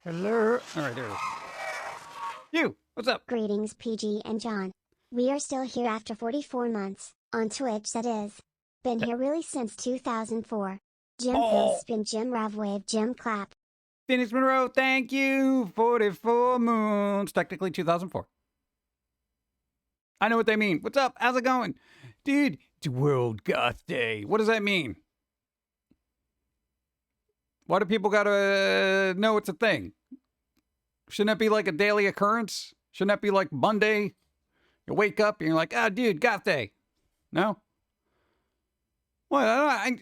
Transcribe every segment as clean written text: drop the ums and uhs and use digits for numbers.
Hello? All right, there it is. You, what's up? Greetings, PG and John. We are still here after 44 months, on Twitch that is. Been here really since 2004. Jim Phil Spin Jim Rav Wave Jim Clap. Phoenix Monroe, thank you. 44 moons. Technically 2004. I know what they mean. What's up? How's it going? Dude, it's World Goth Day. What does that mean? Why do people gotta know it's a thing? Shouldn't that be like a daily occurrence? Shouldn't that be like Monday? You wake up and you're like, oh, dude, Goth Day. No? What? I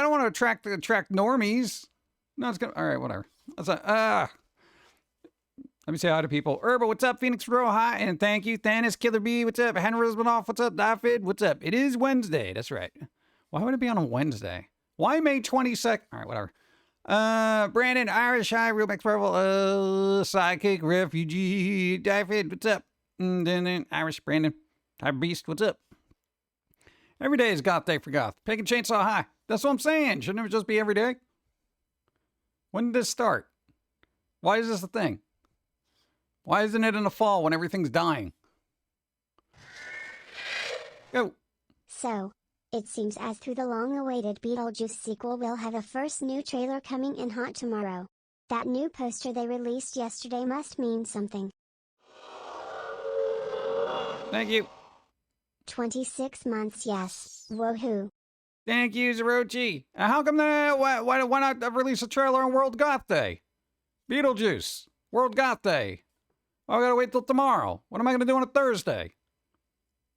don't want to attract normies. No, it's gonna. All right, whatever. Let me say hi to people. Herba, what's up? Phoenix Row, hi, and thank you. Thanos, Killer Bee, what's up? Henry Rismanoff, what's up? David, what's up? It is Wednesday. That's right. Why would it be on a Wednesday? Why May 22nd? All right, whatever. Brandon, Irish, hi, Real Max Marvel, Sidekick, Refugee, David, what's up? Then Irish, Brandon, Hi Beast, what's up? Every day is Goth Day for Goth. Pagan Chainsaw, hi. That's what I'm saying. Shouldn't it just be every day? When did this start? Why is this a thing? Why isn't it in the fall when everything's dying? Go. So, it seems as though the long-awaited Beetlejuice sequel will have a first new trailer coming in hot tomorrow. That new poster they released yesterday must mean something. Thank you. 26 months, yes. Woohoo. Thank you, Zerochi. How come why not release a trailer on World Goth Day? Beetlejuice. World Goth Day. Oh, I gotta wait till tomorrow. What am I gonna do on a Thursday?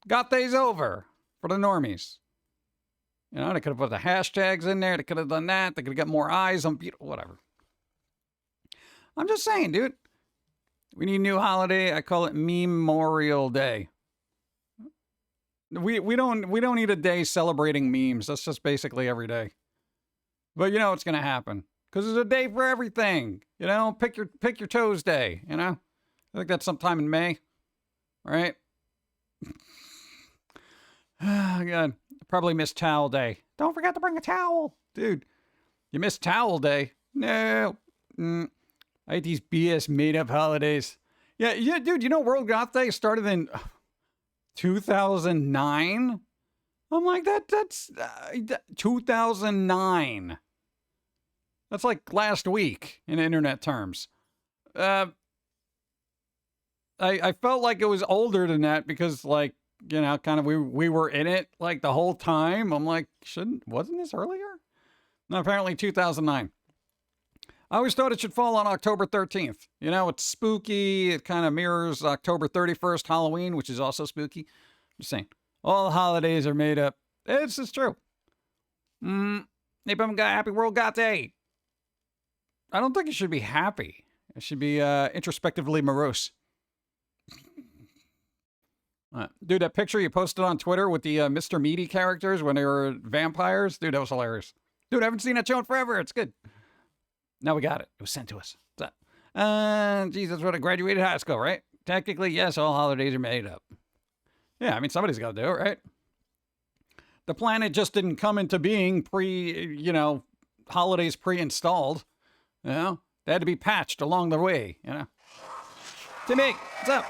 Goth Day's over for the normies. You know, they could have put the hashtags in there. They could have done that. They could have got more eyes on Beetle. Whatever. I'm just saying, dude. We need a new holiday. I call it Memorial Day. We don't need a day celebrating memes. That's just basically every day. But you know what's gonna happen because there's a day for everything. You know, pick your toes day. You know, I think that's sometime in May. All right. Oh, God, probably missed Towel Day. Don't forget to bring a towel, dude. You missed Towel Day. No. I hate these BS made up holidays. Yeah, dude. You know, World Goth Day started in 2009. I'm like that's 2009. That's like last week in internet terms. I felt like it was older than that because, like, you know, kind of we were in it like the whole time. I'm like, wasn't this earlier? No, apparently 2009. I always thought it should fall on October 13th. You know, it's spooky. It kind of mirrors October 31st, Halloween, which is also spooky. I'm just saying, all the holidays are made up. It's just true. Hey, Bum Guy, happy World Goth Day. I don't think it should be happy. It should be introspectively morose. Dude, that picture you posted on Twitter with the Mr. Meaty characters when they were vampires, dude, that was hilarious. Dude, I haven't seen that show in forever. It's good. Now we got it. It was sent to us. What's up? Geez, that's when I graduated high school, right? Technically, yes, all holidays are made up. Yeah, I mean, somebody's got to do it, right? The planet just didn't come into being holidays pre-installed. You know, they had to be patched along the way, you know. Timmy, what's up?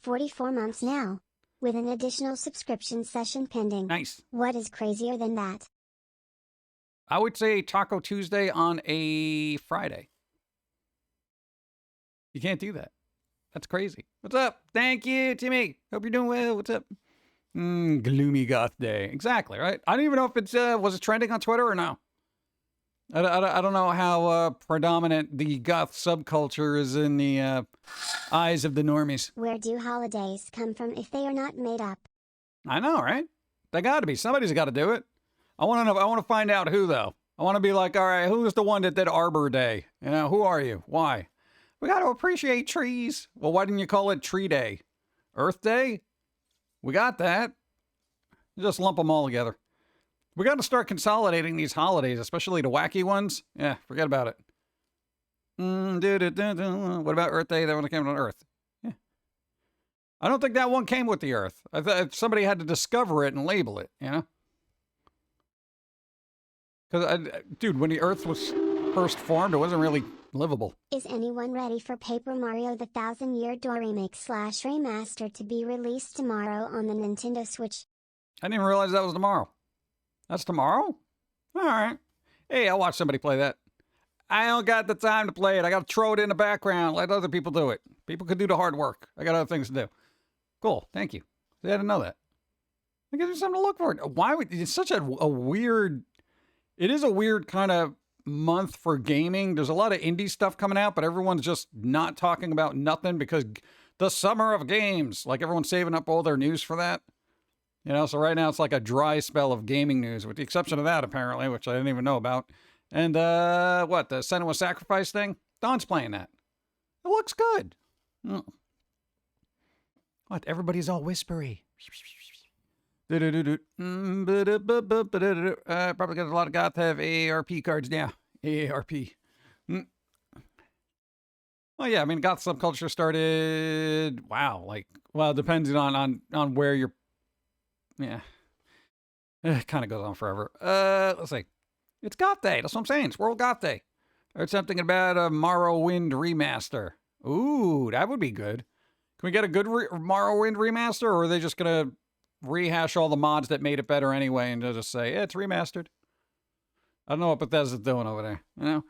44 months now. With an additional subscription session pending. Nice. What is crazier than that? I would say Taco Tuesday on a Friday. You can't do that. That's crazy. What's up? Thank you, Timmy. Hope you're doing well. What's up? Gloomy Goth Day. Exactly, right? I don't even know if it's, was it trending on Twitter or no? I don't know how predominant the goth subculture is in the eyes of the normies. Where do holidays come from if they are not made up? I know, right? They got to be. Somebody's got to do it. I want to know. I want to find out who, though. I want to be like, all right, who's the one that did Arbor Day? You know, who are you? Why? We got to appreciate trees. Well, why didn't you call it Tree Day? Earth Day? We got that. Just lump them all together. We got to start consolidating these holidays, especially the wacky ones. Yeah, forget about it. What about Earth Day? That one came on Earth. Yeah. I don't think that one came with the Earth. I thought somebody had to discover it and label it, you know? Because, dude, when the Earth was first formed, it wasn't really livable. Is anyone ready for Paper Mario The Thousand Year Door Remake / Remaster to be released tomorrow on the Nintendo Switch? I didn't even realize that was tomorrow. That's tomorrow? All right. Hey, I'll watch somebody play that. I don't got the time to play it. I got to throw it in the background. Let other people do it. People could do the hard work. I got other things to do. Cool. Thank you. I didn't know that. I guess there's something to look for. Why would it's such a weird? It is a weird kind of month for gaming. There's a lot of indie stuff coming out, but everyone's just not talking about nothing because the summer of games. Like everyone's saving up all their news for that. You know, so right now it's like a dry spell of gaming news, with the exception of that apparently, which I didn't even know about. And what, the Senua Sacrifice thing? Don's playing that. It looks good. What? Everybody's all whispery. Probably got a lot of Goth have AARP cards now. AARP. Well, yeah, I mean, Goth subculture started, wow, like, well, depending on where you're, yeah. It kind of goes on forever. Let's see. It's Goth Day. That's what I'm saying. It's World Goth Day. I heard something about a Morrowind remaster. Ooh, that would be good. Can we get a good Morrowind remaster, or are they just going to rehash all the mods that made it better anyway and just say, yeah, it's remastered? I don't know what Bethesda's doing over there. You know,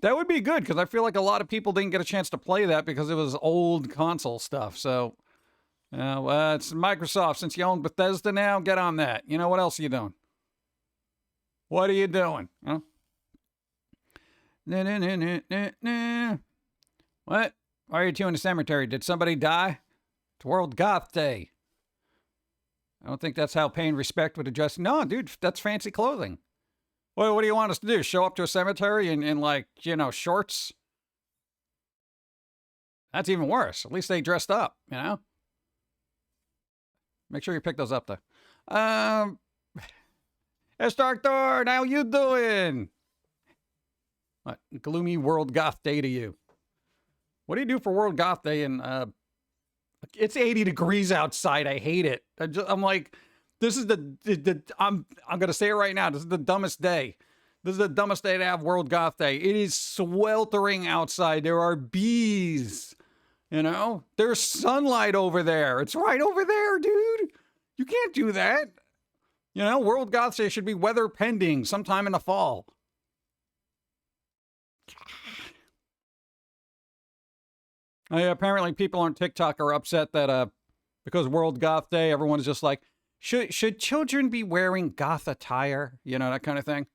that would be good because I feel like a lot of people didn't get a chance to play that because it was old console stuff. So, it's Microsoft. Since you own Bethesda now, get on that. You know, what else are you doing? What are you doing? Huh? What? Why are you two in the cemetery? Did somebody die? It's World Goth Day. I don't think that's how paying respect would address. No, dude, that's fancy clothing. What do you want us to do? Show up to a cemetery in like, you know, shorts? That's even worse. At least they dressed up, you know? Make sure you pick those up, though. Estartor, how you doing? What? Gloomy World Goth Day to you. What do you do for World Goth Day? And it's 80 degrees outside. I hate it. I'm like, this is I'm gonna say it right now. This is the dumbest day. This is the dumbest day to have World Goth Day. It is sweltering outside. There are bees. You know, there's sunlight over there. It's right over there, dude. You can't do that. You know, World Goth Day should be weather pending sometime in the fall. Apparently people on TikTok are upset that because World Goth Day, everyone's just like, should children be wearing goth attire? You know, that kind of thing.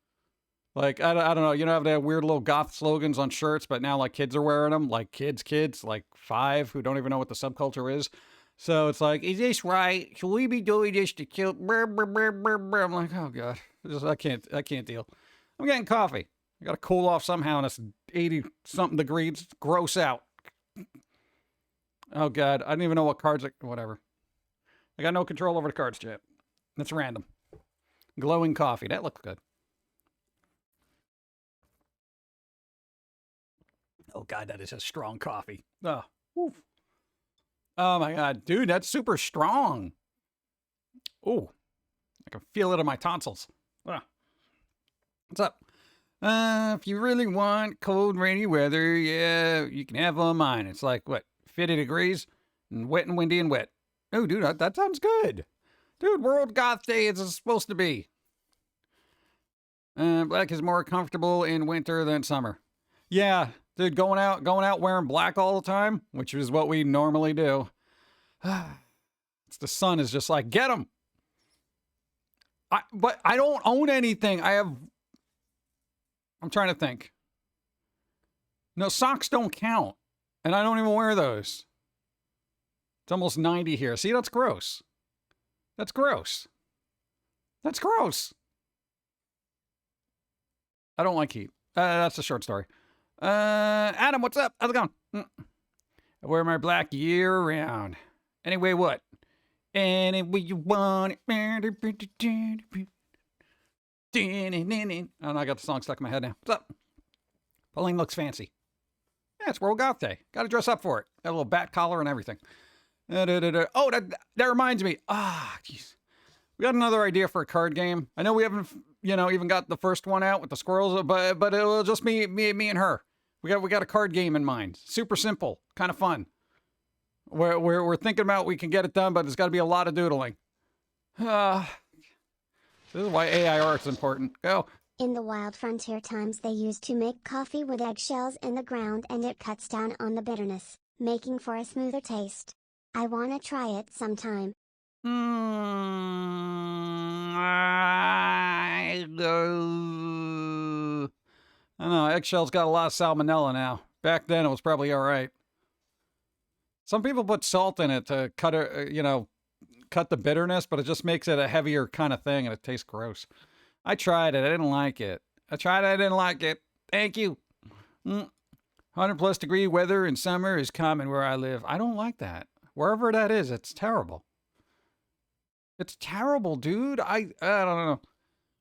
Like, I don't know. You know, they have weird little goth slogans on shirts, but now like kids are wearing them. Like kids, like 5 who don't even know what the subculture is. So it's like, is this right? Should we be doing this to kill? I'm like, oh God, I can't deal. I'm getting coffee. I got to cool off somehow, and it's 80-something degrees. It's gross out. Oh God, I don't even know what cards are, whatever. I got no control over the cards, chat. That's random. Glowing coffee. That looks good. Oh God, that is a strong coffee. Oh, woof. Oh my God, dude, that's super strong. Oh, I can feel it in my tonsils. Ah. What's up? If you really want cold, rainy weather, yeah, you can have on mine. It's like, what, 50 degrees? And wet and windy and wet. Oh, dude, that sounds good. Dude, World Goth Day is supposed to be. Black is more comfortable in winter than summer. Yeah, dude, going out wearing black all the time, which is what we normally do. It's the sun is just like, get them. But I don't own anything. I'm trying to think. No, socks don't count. And I don't even wear those. It's almost 90 here. See, that's gross. That's gross. That's gross. I don't like heat. That's a short story. Adam, what's up? How's it going? I wear my black year round. Anyway, what? Any way you want it. I don't know, I got the song stuck in my head now. What's up? Pauline looks fancy. Yeah, it's World Goth Day. Got to dress up for it. Got a little bat collar and everything. Oh, that reminds me. Jeez. We got another idea for a card game. I know we haven't, even got the first one out with the squirrels, but it'll just me and her. We got a card game in mind. Super simple, kind of fun. We're thinking about we can get it done, but there's got to be a lot of doodling. This is why AI art is important. Go. In the wild frontier times they used to make coffee with eggshells in the ground, and it cuts down on the bitterness, making for a smoother taste. I wanna try it sometime. I don't know. Eggshell's got a lot of salmonella now. Back then it was probably all right. Some people put salt in it to cut it, cut the bitterness, but it just makes it a heavier kind of thing, and it tastes gross. I tried it. I didn't like it. I didn't like it. Thank you. 100+ degree weather in summer is common where I live. I don't like that. Wherever that is, it's terrible. It's terrible, dude. I don't know.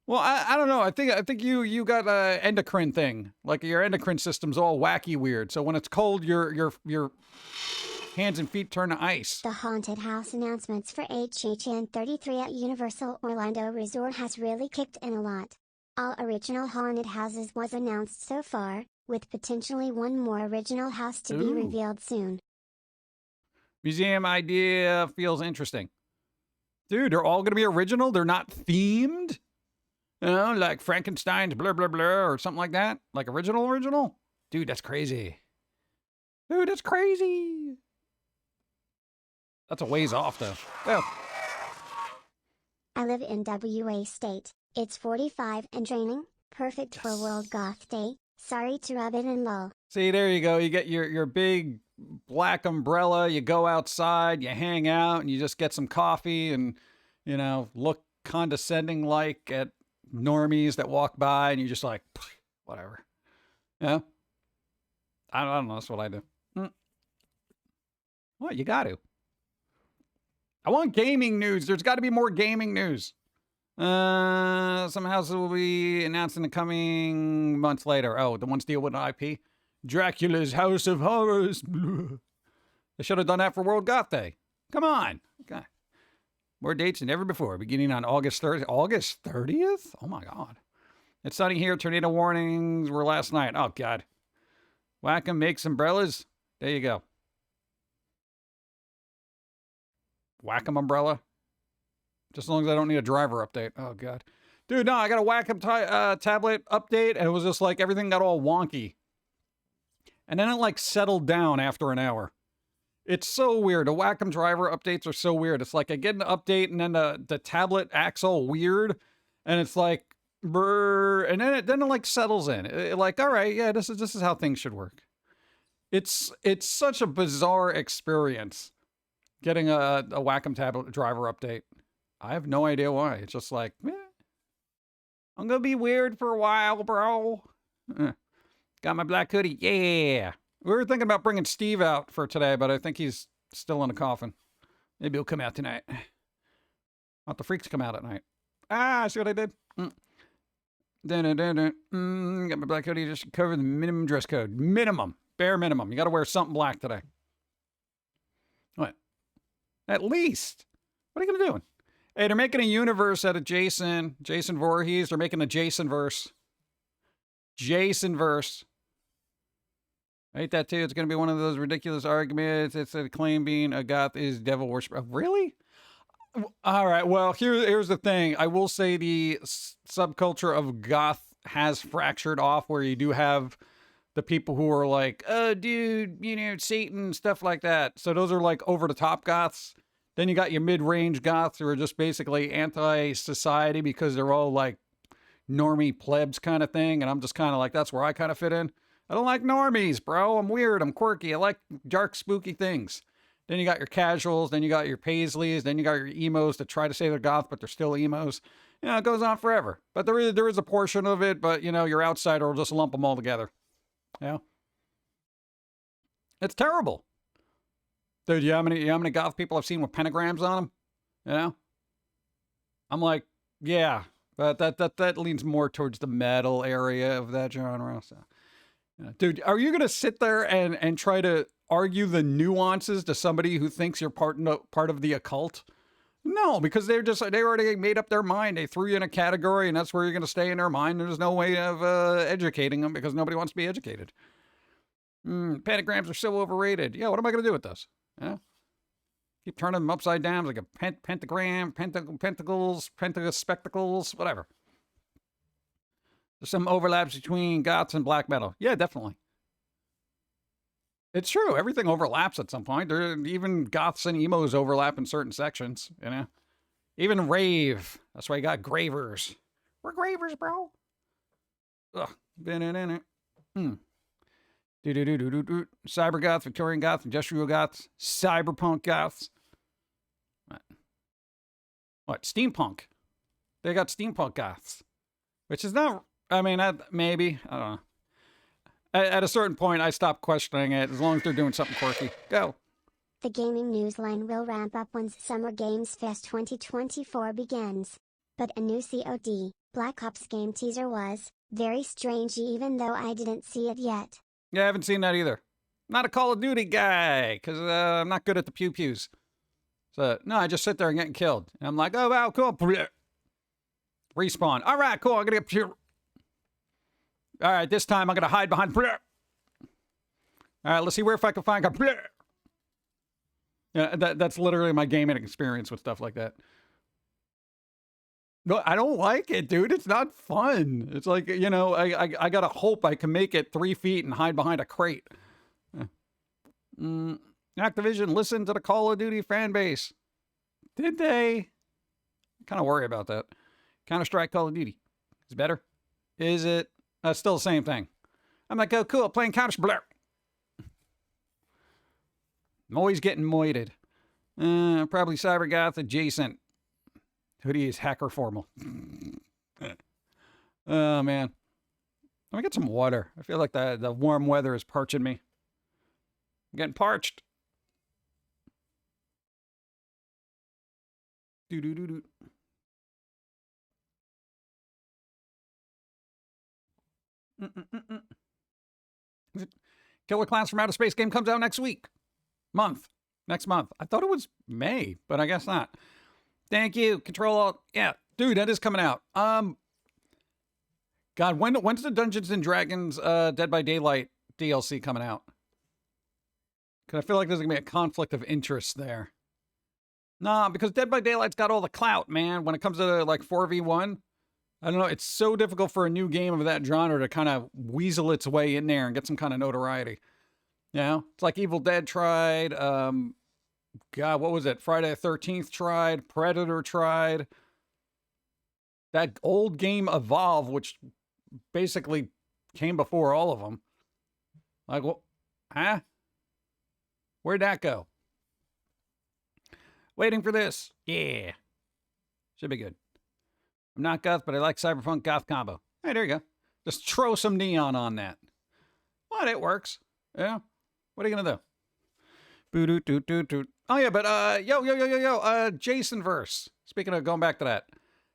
Well, I don't know. I think you got a endocrine thing. Like your endocrine system's all wacky weird. So when it's cold, your hands and feet turn to ice. The haunted house announcements for HHN 33 at Universal Orlando Resort has really kicked in a lot. All original haunted houses was announced so far, with potentially one more original house to be revealed soon. Museum idea feels interesting. Dude, they're all going to be original? They're not themed? Like Frankenstein's blah, blah, blah, or something like that? Like original? Dude, that's crazy. Dude, that's crazy. That's a ways off, though. Go. I live in WA state. It's 45 and draining. Perfect for World Goth Day. Sorry to rub it in low. See, there you go. You get your big black umbrella. You go outside. You hang out, and you just get some coffee and, look condescending like at normies that walk by, and you're just like, whatever. Yeah? I don't know. That's what I do. What? You got to. I want gaming news. There's got to be more gaming news. Some houses will be announced in the coming months later. Oh, the ones deal with an IP? Dracula's House of Horrors. They should have done that for World Goth Day. Come on. Okay. More dates than ever before, beginning on August 30th. August 30th? Oh, my God. It's sunny here. Tornado warnings were last night. Oh, God. Wacom makes umbrellas. There you go. Wacom umbrella. Just as long as I don't need a driver update. Oh, God. Dude, no, I got a Wacom tablet update, and it was just like everything got all wonky. And then it like settled down after an hour. It's so weird. The Wacom driver updates are so weird. It's like I get an update, and then the tablet acts all weird, and it's like, brr, and then it like settles in. Like, all right, yeah, this is how things should work. It's such a bizarre experience. Getting a Wacom tablet driver update. I have no idea why. It's just like, I'm going to be weird for a while, bro. Got my black hoodie. Yeah. We were thinking about bringing Steve out for today, but I think he's still in a coffin. Maybe he'll come out tonight. Let the freaks come out at night. See what I did? Got my black hoodie just to cover the minimum dress code. Minimum. Bare minimum. You got to wear something black today. What? At least. What are you going to do? Hey, they're making a universe out of Jason Voorhees. They're making a Jason-verse. Jason-verse. I hate that too. It's going to be one of those ridiculous arguments. It's a claim being a goth is devil worship. Really? All right. Well, here's the thing. I will say the subculture of goth has fractured off, where you do have the people who are like, oh, dude, Satan, stuff like that. So those are like over-the-top goths. Then you got your mid-range goths who are just basically anti-society because they're all like normie plebs kind of thing. And I'm just kind of like, that's where I kind of fit in. I don't like normies, bro. I'm weird. I'm quirky. I like dark, spooky things. Then you got your casuals. Then you got your paisleys. Then you got your emos that try to say they're goth, but they're still emos. It goes on forever. But there is a portion of it, but, your outsider will just lump them all together. Yeah. It's terrible. Dude, you know how many goth people I've seen with pentagrams on them? I'm like, yeah, but that leans more towards the metal area of that genre. So, dude, are you gonna sit there and try to argue the nuances to somebody who thinks you're part of the occult? No, because they already made up their mind. They threw you in a category, and that's where you're gonna stay in their mind. There's no way of educating them because nobody wants to be educated. Pentagrams are so overrated. Yeah, what am I going to do with those? Yeah. Keep turning them upside down like a pentagram, pentacles, spectacles, whatever. There's some overlaps between goths and black metal. Yeah, definitely. It's true. Everything overlaps at some point. Even goths and emos overlap in certain sections, you know? Even rave. That's why you got gravers. We're gravers, bro. Ugh. Cyber goth, Victorian goth, industrial goths, cyberpunk goths. What? Steampunk. They got steampunk goths. Which is not, I mean, maybe. I don't know. At a certain point, I stopped questioning it as long as they're doing something quirky. Go. The gaming news line will ramp up once Summer Games Fest 2024 begins. But a new COD, Black Ops game teaser was very strange even though I didn't see it yet. Yeah, I haven't seen that either. Not a Call of Duty guy, because I'm not good at the pew-pews. So, no, I just sit there and get killed. And I'm like, oh, wow, cool. Respawn. All right, cool, I'm going to get... All right, this time I'm going to hide behind... All right, let's see where if I can find... Yeah, that's literally my gaming experience with stuff like that. No, I don't like it, dude. It's not fun. It's like, you know, I got to hope I can make it 3 feet and hide behind a crate. Activision listened to the Call of Duty fan base. Did they? Kind of worry about that. Counter-Strike, Call of Duty. Is it better? Is it? Still the same thing. I'm like, oh, cool, playing Counter-Strike. I'm always getting moited. Probably CyberGoth adjacent. Hoodie is hacker formal. Oh, man. Let me get some water. I feel like the warm weather is parching me. I'm getting parched. Do-do-do-do. Killer Clowns from Outer Space game comes out next week. Next month. I thought it was May, but I guess not. Thank you. Control Alt. Yeah, dude, that is coming out. God, when's the Dungeons and Dragons Dead by Daylight DLC coming out? Because I feel like there's going to be a conflict of interest there. Nah, because Dead by Daylight's got all the clout, man. When it comes to like 4v1, I don't know. It's so difficult for a new game of that genre to kind of weasel its way in there and get some kind of notoriety. You know? It's like Evil Dead tried. God, what was it? Friday the 13th tried. Predator tried. That old game Evolve, which basically came before all of them. Like, what? Huh? Where'd that go? Waiting for this. Yeah. Should be good. I'm not goth, but I like cyberpunk goth combo. Hey, there you go. Just throw some neon on that. What? It works. Yeah. What are you going to do? Boo-doo-doo-doo-doo. Oh, yeah, but, yo, Jason verse. Speaking of going back to that.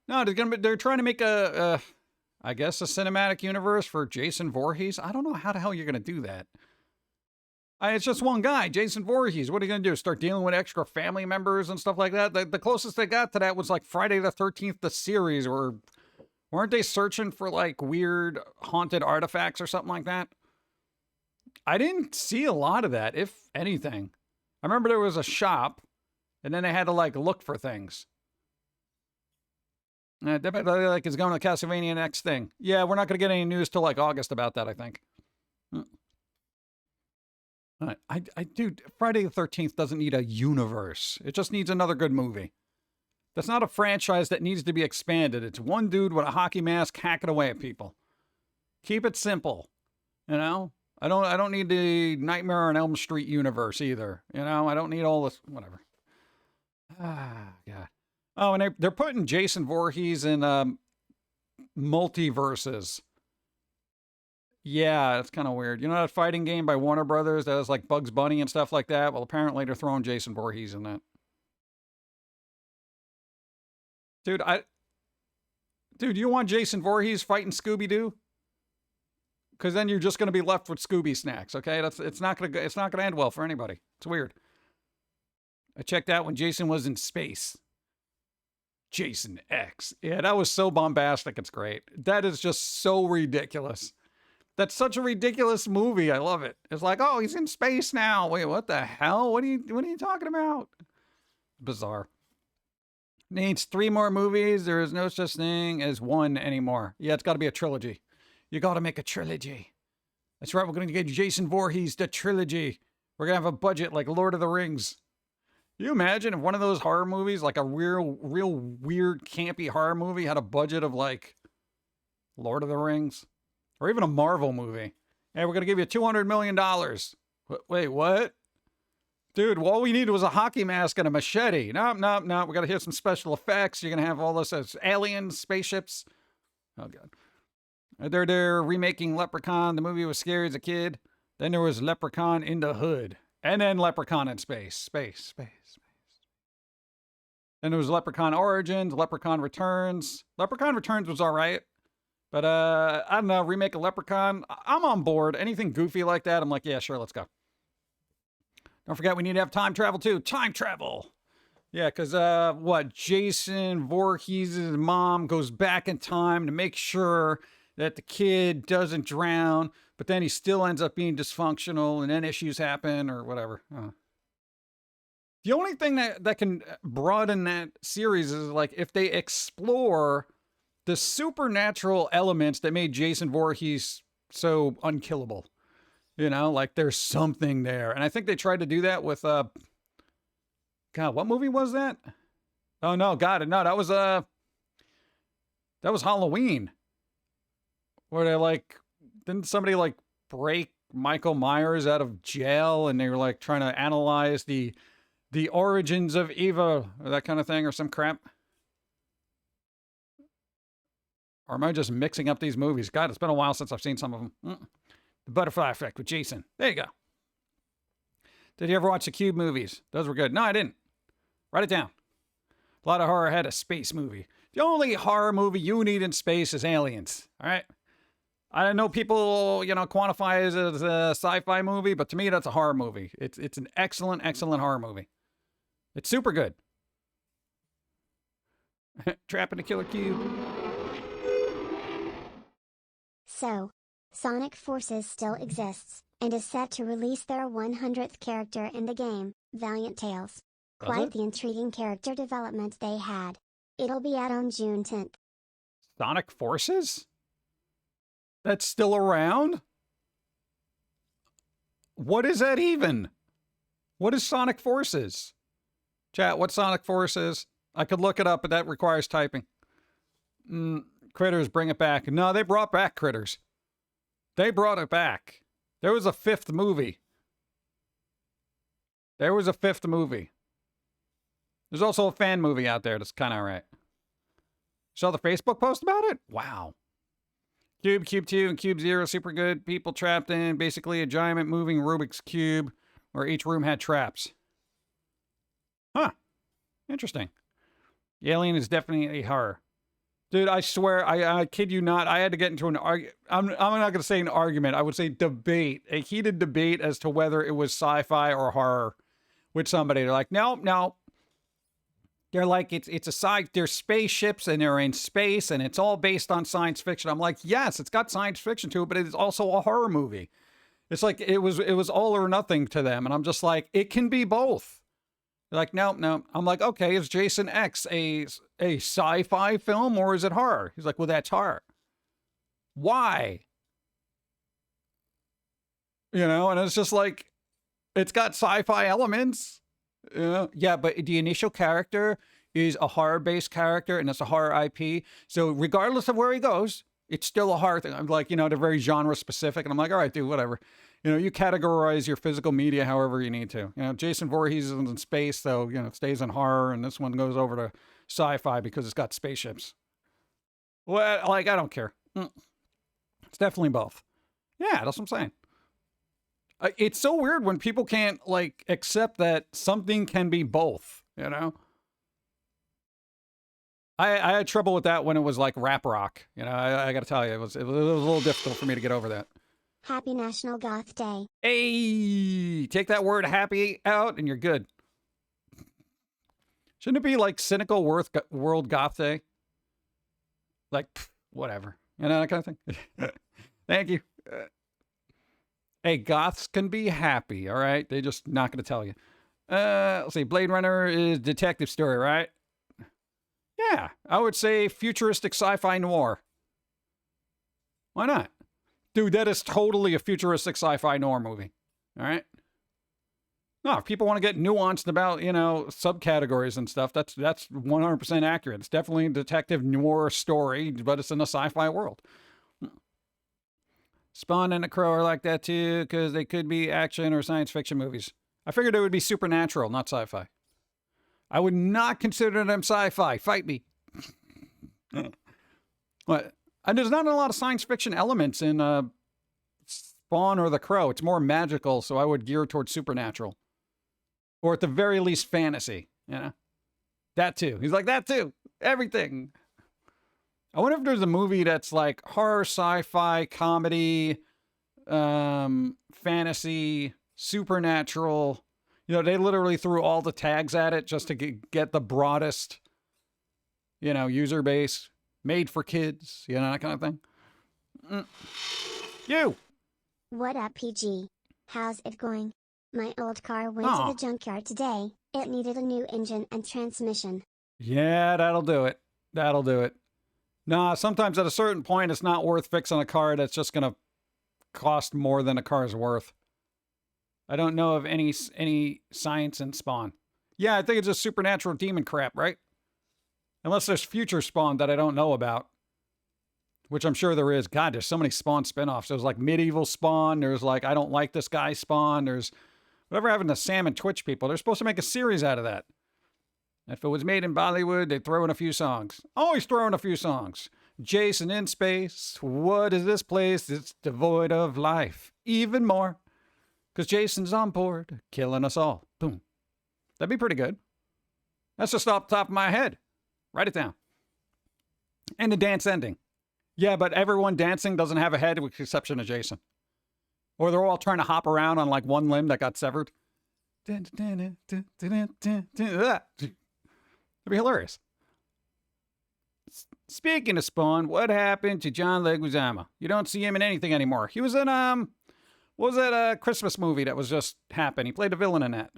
No, they're trying to make I guess a cinematic universe for Jason Voorhees. I don't know how the hell you're going to do that. It's just one guy, Jason Voorhees. What are you going to do? Start dealing with extra family members and stuff like that? The closest they got to that was like Friday the 13th, the series, or weren't they searching for like weird haunted artifacts or something like that? I didn't see a lot of that, if anything. I remember there was a shop, and then they had to like look for things. Like it's going to Castlevania next thing. Yeah, we're not going to get any news till like August about that, I think. Dude, Friday the 13th doesn't need a universe. It just needs another good movie. That's not a franchise that needs to be expanded. It's one dude with a hockey mask hacking away at people. Keep it simple. You know? I don't need the Nightmare on Elm Street universe either. You know? I don't need all this, whatever. Ah, God. Oh, and they're putting Jason Voorhees in multiverses. Yeah, it's kind of weird. You know that fighting game by Warner Brothers that has like Bugs Bunny and stuff like that? Well, apparently they're throwing Jason Voorhees in that. Dude, you want Jason Voorhees fighting Scooby-Doo? Because then you're just going to be left with Scooby snacks, okay? It's not going to end well for anybody. It's weird. I checked out when Jason was in space. Jason X. Yeah, that was so bombastic. It's great. That is just so ridiculous. That's such a ridiculous movie. I love it. It's like, oh, he's in space now. Wait, what the hell? What are you talking about? Bizarre. Needs 3 more movies. There is no such thing as one anymore. Yeah, it's got to be a trilogy. You got to make a trilogy. That's right. We're going to get Jason Voorhees the trilogy. We're going to have a budget like Lord of the Rings. Can you imagine if one of those horror movies, like a real weird, campy horror movie, had a budget of like Lord of the Rings? Or even a Marvel movie. Hey, we're going to give you $200 million. Wait, what? Dude, all we needed was a hockey mask and a machete. No. We got to hear some special effects. You're going to have all this as aliens, spaceships. Oh, God. They're remaking Leprechaun. The movie was scary as a kid. Then there was Leprechaun in the Hood. And then Leprechaun in space. Then there was Leprechaun Origins, Leprechaun Returns. Leprechaun Returns was all right. But, I don't know, remake a Leprechaun. I'm on board. Anything goofy like that, I'm like, yeah, sure, let's go. Don't forget, we need to have time travel, too. Time travel! Yeah, because, Jason Voorhees' mom goes back in time to make sure that the kid doesn't drown, but then he still ends up being dysfunctional, and then issues happen, or whatever. The only thing that can broaden that series is, like, if they explore the supernatural elements that made Jason Voorhees so unkillable. You know, like there's something there. And I think they tried to do that with, God, what movie was that? Oh, no, God, no, that was Halloween. Where they like, didn't somebody like break Michael Myers out of jail and they were like trying to analyze the origins of evil or that kind of thing or some crap? Or am I just mixing up these movies? God, it's been a while since I've seen some of them. The Butterfly Effect with Jason. There you go. Did you ever watch the Cube movies? Those were good. No, I didn't. Write it down. A lot of horror had a space movie. The only horror movie you need in space is Aliens. All right? I know people, quantify it as a sci-fi movie, but to me, that's a horror movie. It's an excellent, excellent horror movie. It's super good. Trapping the Killer Cube. So, Sonic Forces still exists, and is set to release their 100th character in the game, Valiant Tales. Quite the intriguing character development they had. It'll be out on June 10th. Sonic Forces? That's still around? What is that even? What is Sonic Forces? Chat, what's Sonic Forces? I could look it up, but that requires typing. Critters, bring it back. No, they brought back Critters. They brought it back. There was a 5th movie. There's also a fan movie out there that's kind of alright. Saw the Facebook post about it? Wow. Cube 2, and Cube 0, super good. People trapped in basically a giant moving Rubik's Cube where each room had traps. Huh. Interesting. The Alien is definitely horror. Dude, I swear, I kid you not, I had to get into an argument. I'm not going to say an argument. I would say debate. A heated debate as to whether it was sci-fi or horror with somebody. They're like, no. They're like, it's a there's spaceships and they're in space and it's all based on science fiction. I'm like, yes, it's got science fiction to it, but it's also a horror movie. It's like, it was all or nothing to them. And I'm just like, it can be both. They're like, no. I'm like, okay, is Jason X a sci-fi film or is it horror? He's like, well, that's horror. Why? And it's just like, it's got sci-fi elements. Yeah, but the initial character is a horror-based character and it's a horror IP. So regardless of where he goes, it's still a horror thing. I'm like, they're very genre specific. And I'm like, all right, dude, whatever. You categorize your physical media however you need to. Jason Voorhees is in space, so, it stays in horror, and this one goes over to sci-fi because it's got spaceships. Well, like, I don't care. It's definitely both. Yeah, that's what I'm saying. It's so weird when people can't, like, accept that something can be both, I had trouble with that when it was, like, rap rock. I gotta tell you, it was a little difficult for me to get over that. Happy National Goth Day. Hey, take that word happy out and you're good. Shouldn't it be like Cynical World Goth Day? Like, whatever. That kind of thing. Thank you. Hey, goths can be happy, all right? They're just not going to tell you. Let's see. Blade Runner is detective story, right? Yeah, I would say futuristic sci-fi noir. Why not? Dude, that is totally a futuristic sci-fi noir movie. All right? No, if people want to get nuanced about, subcategories and stuff, that's 100% accurate. It's definitely a detective noir story, but it's in a sci-fi world. Spawn and The Crow are like that too, because they could be action or science fiction movies. I figured it would be supernatural, not sci-fi. I would not consider them sci-fi. Fight me. What? And there's not a lot of science fiction elements in Spawn or The Crow. It's more magical, so I would gear towards supernatural. Or at the very least, fantasy. That too. He's like, that too. Everything. I wonder if there's a movie that's like horror, sci-fi, comedy, fantasy, supernatural. They literally threw all the tags at it just to get the broadest, user base. Made for kids, that kind of thing. You! What up, PG? How's it going? My old car went to the junkyard today. It needed a new engine and transmission. Yeah, that'll do it. That'll do it. Nah, sometimes at a certain point, it's not worth fixing a car that's just going to cost more than a car's worth. I don't know of any science in Spawn. Yeah, I think it's just supernatural demon crap, right? Unless there's future Spawn that I don't know about. Which I'm sure there is. God, there's so many Spawn spinoffs. There's like medieval Spawn. There's like I don't like this guy Spawn. There's whatever happened to Sam and Twitch people. They're supposed to make a series out of that. If it was made in Bollywood, they'd throw in a few songs. Always throw in a few songs. Jason in space. What is this place? It's devoid of life. Even more. Because Jason's on board. Killing us all. Boom. That'd be pretty good. That's just off the top of my head. Write it down. And the dance ending. Yeah, but everyone dancing doesn't have a head with the exception of Jason. Or they're all trying to hop around on like one limb that got severed. That'd be hilarious. Speaking of Spawn, what happened to John Leguizamo? You don't see him in anything anymore. He was in, what was that Christmas movie that was just happened? He played a villain in that.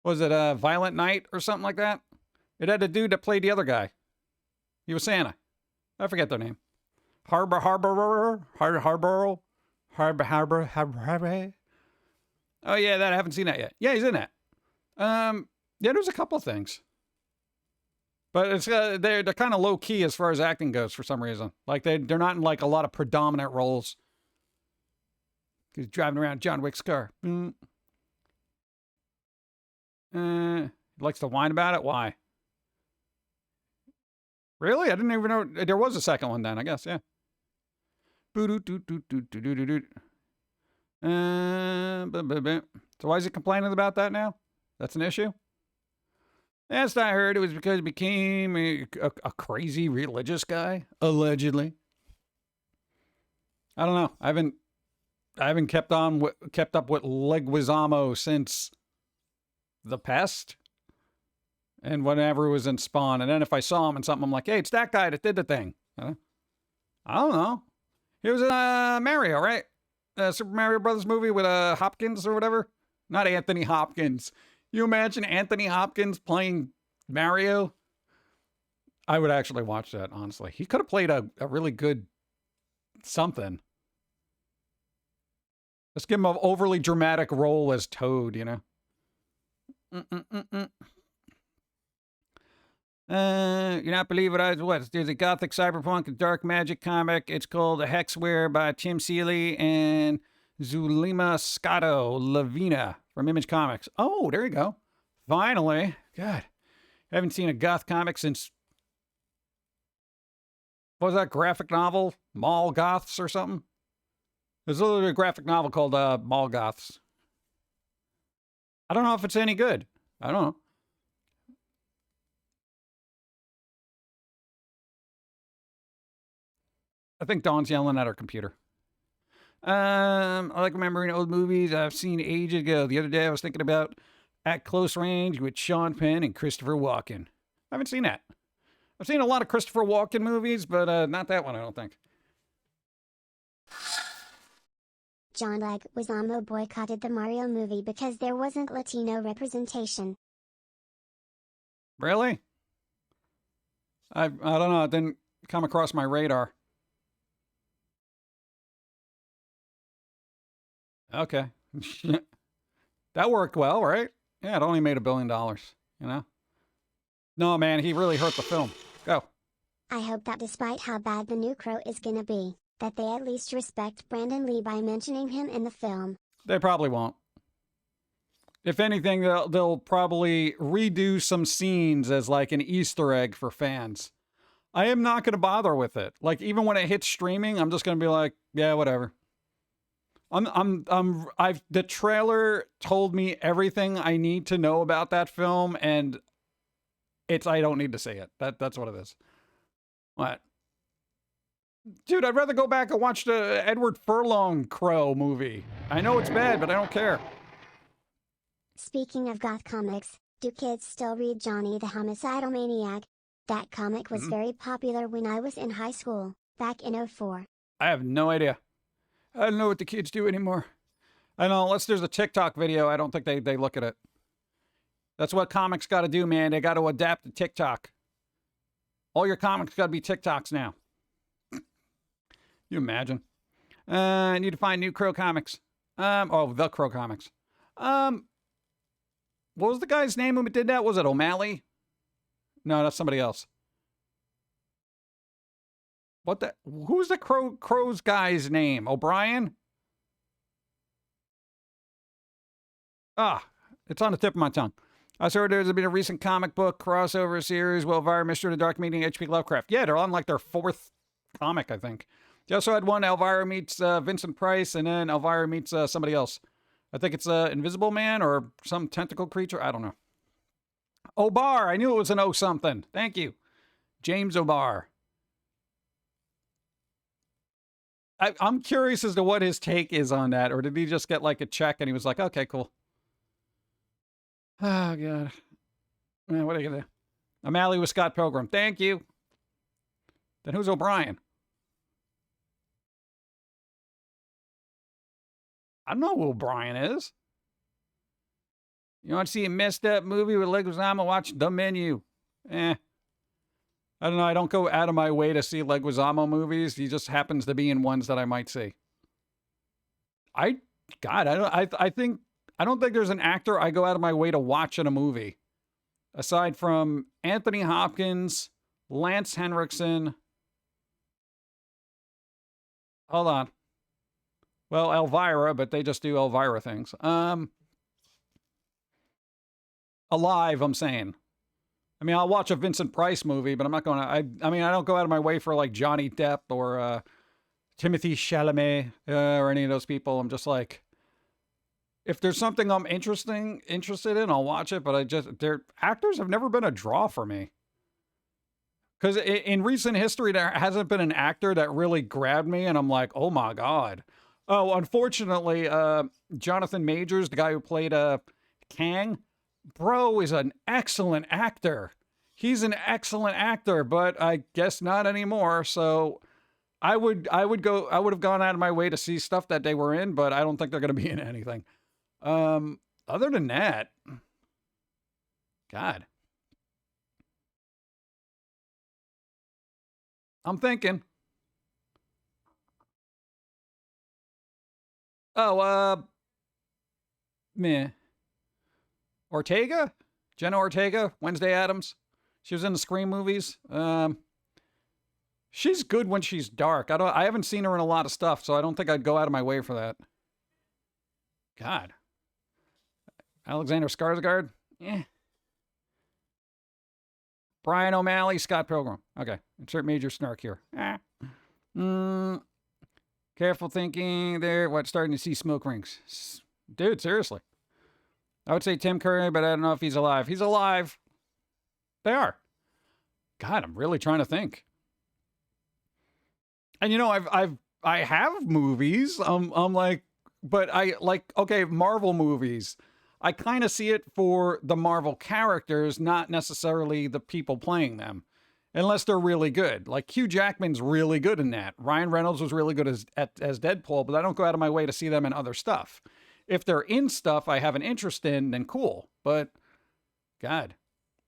Was it Violent Night or something like that? It had a dude that played the other guy. He was Santa. I forget their name. Harbor. Oh yeah, I haven't seen that yet. Yeah, he's in that. Yeah, there's a couple of things. But it's they're kind of low key as far as acting goes for some reason. Like they're not in like a lot of predominant roles. He's driving around John Wick's car. He likes to whine about it. Why? Really? I didn't even know there was a second one then, I guess, yeah. So why is he complaining about that now? That's an issue? Last I heard, it was because he became a crazy religious guy, allegedly. I don't know. I haven't kept up with Leguizamo since The Pest. And whenever it was in Spawn. And then if I saw him in something, I'm like, hey, it's that guy that did the thing. I don't know. He was in Mario, right? Super Mario Brothers movie with Hopkins or whatever. Not Anthony Hopkins. You imagine Anthony Hopkins playing Mario? I would actually watch that, honestly. He could have played a really good something. Let's give him an overly dramatic role as Toad, You not believe what? There's a gothic cyberpunk and dark magic comic. It's called The Hexware by Tim Seeley and Zulima Scotto Lavina from Image Comics. Oh, there you go. Finally. God. Haven't seen a goth comic since, what was that graphic novel? Mall Goths or something? There's literally a graphic novel called Mall Goths. I don't know if it's any good. I don't know. I think Dawn's yelling at her computer. I like remembering old movies I've seen ages ago. The other day I was thinking about At Close Range with Sean Penn and Christopher Walken. I haven't seen that. I've seen a lot of Christopher Walken movies, but not that one, I don't think. John Leguizamo boycotted the Mario movie because there wasn't Latino representation. Really? I don't know. It didn't come across my radar. Okay. That worked well, right? Yeah, it only made $1 billion, you know? No, man, he really hurt the film. Go. I hope that despite how bad the new Crow is gonna be, that they at least respect Brandon Lee by mentioning him in the film. They probably won't. If anything, they'll probably redo some scenes as like an Easter egg for fans. I am not going to bother with it. Like, even when it hits streaming, I'm just going to be like, yeah, whatever. The trailer told me everything I need to know about that film, and I don't need to see it. That's what it is. What? Dude, I'd rather go back and watch the Edward Furlong Crow movie. I know it's bad, but I don't care. Speaking of goth comics, do kids still read Johnny the Homicidal Maniac? That comic was very popular when I was in high school, back in '04. I have no idea. I don't know what the kids do anymore. I know, unless there's a TikTok video, I don't think they look at it. That's what comics got to do, man. They got to adapt to TikTok. All your comics got to be TikToks now. You imagine? I need to find new Crow comics. The Crow comics. What was the guy's name who did that? Was it O'Malley? No, that's somebody else. Who's the Crow's guy's name? O'Brien? It's on the tip of my tongue. I saw there's been a recent comic book crossover series, Elvira, Mystery of the Dark meeting H.P. Lovecraft. Yeah, they're on like their 4th comic, I think. They also had one, Elvira meets Vincent Price, and then Elvira meets somebody else. I think it's Invisible Man or some tentacle creature. I don't know. O'Barr. I knew it was an O something. Thank you. James O'Barr. I'm curious as to what his take is on that. Or did he just get like a check and he was like, okay, cool. Oh, God. Man, what are you going to do? O'Malley with Scott Pilgrim. Thank you. Then who's O'Brien? I don't know who O'Brien is. You want to see a messed up movie with Leguizamo? Watch The Menu. I don't know. I don't go out of my way to see Leguizamo movies. He just happens to be in ones that I might see. I don't think there's an actor I go out of my way to watch in a movie. Aside from Anthony Hopkins, Lance Henriksen. Hold on. Well, Elvira, but they just do Elvira things. Alive, I'm saying. I mean, I'll watch a Vincent Price movie, but I'm not going to... I mean, I don't go out of my way for, like, Johnny Depp or Timothée Chalamet or any of those people. I'm just like... If there's something I'm interested in, I'll watch it, but their actors have never been a draw for me. Because in recent history, there hasn't been an actor that really grabbed me, and I'm like, oh my God. Oh, unfortunately, Jonathan Majors, the guy who played Kang, bro is an excellent actor. He's an excellent actor, but I guess not anymore. So I would have gone out of my way to see stuff that they were in, but I don't think they're going to be in anything. Other than that, God, I'm thinking. Ortega? Jenna Ortega, Wednesday Addams. She was in the Scream movies. She's good when she's dark. I haven't seen her in a lot of stuff, so I don't think I'd go out of my way for that. God. Alexander Skarsgård? Yeah. Brian O'Malley, Scott Pilgrim. Okay. Insert major snark here. Careful thinking there. What, starting to see smoke rings. Dude, seriously. I would say Tim Curry, but I don't know if he's alive. He's alive. They are. God, I'm really trying to think. And you know, I have movies. I'm like, but I like, okay, Marvel movies. I kind of see it for the Marvel characters, not necessarily the people playing them. unless they're really good. Like Hugh Jackman's really good in that. Ryan Reynolds was really good as Deadpool, but I don't go out of my way to see them in other stuff. If they're in stuff I have an interest in, then cool. But God,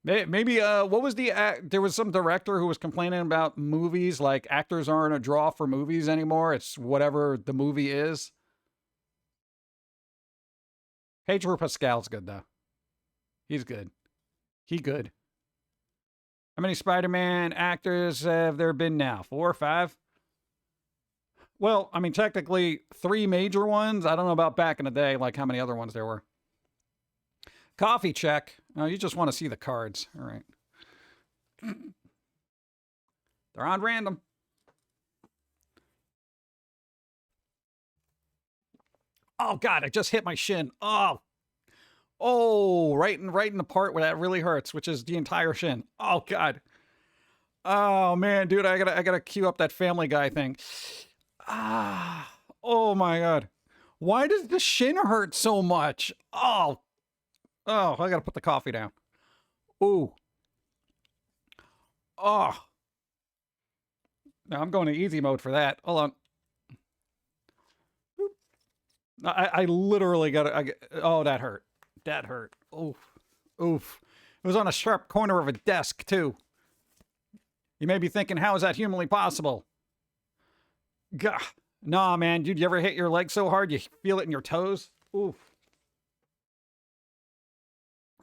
maybe what was there was some director who was complaining about movies, like actors aren't a draw for movies anymore. It's whatever the movie is. Pedro Pascal's good though. He's good. He good. How many Spider-Man actors have there been now? 4 or 5? Well, I mean, technically 3 major ones. I don't know about back in the day, like how many other ones there were. Coffee check. Oh, you just want to see the cards. All right. They're on random. Oh, God, I just hit my shin. Oh, right in the part where that really hurts, which is the entire shin. Oh, God. Oh, man, dude, I gotta cue up that Family Guy thing. Oh, my God. Why does the shin hurt so much? Oh, I gotta put the coffee down. Ooh. Oh. Now I'm going to easy mode for that. Hold on. I literally gotta, oh, that hurt. That hurt. Oof. Oof. It was on a sharp corner of a desk, too. You may be thinking, how is that humanly possible? Gah. Nah, man, dude, you ever hit your leg so hard you feel it in your toes? Oof.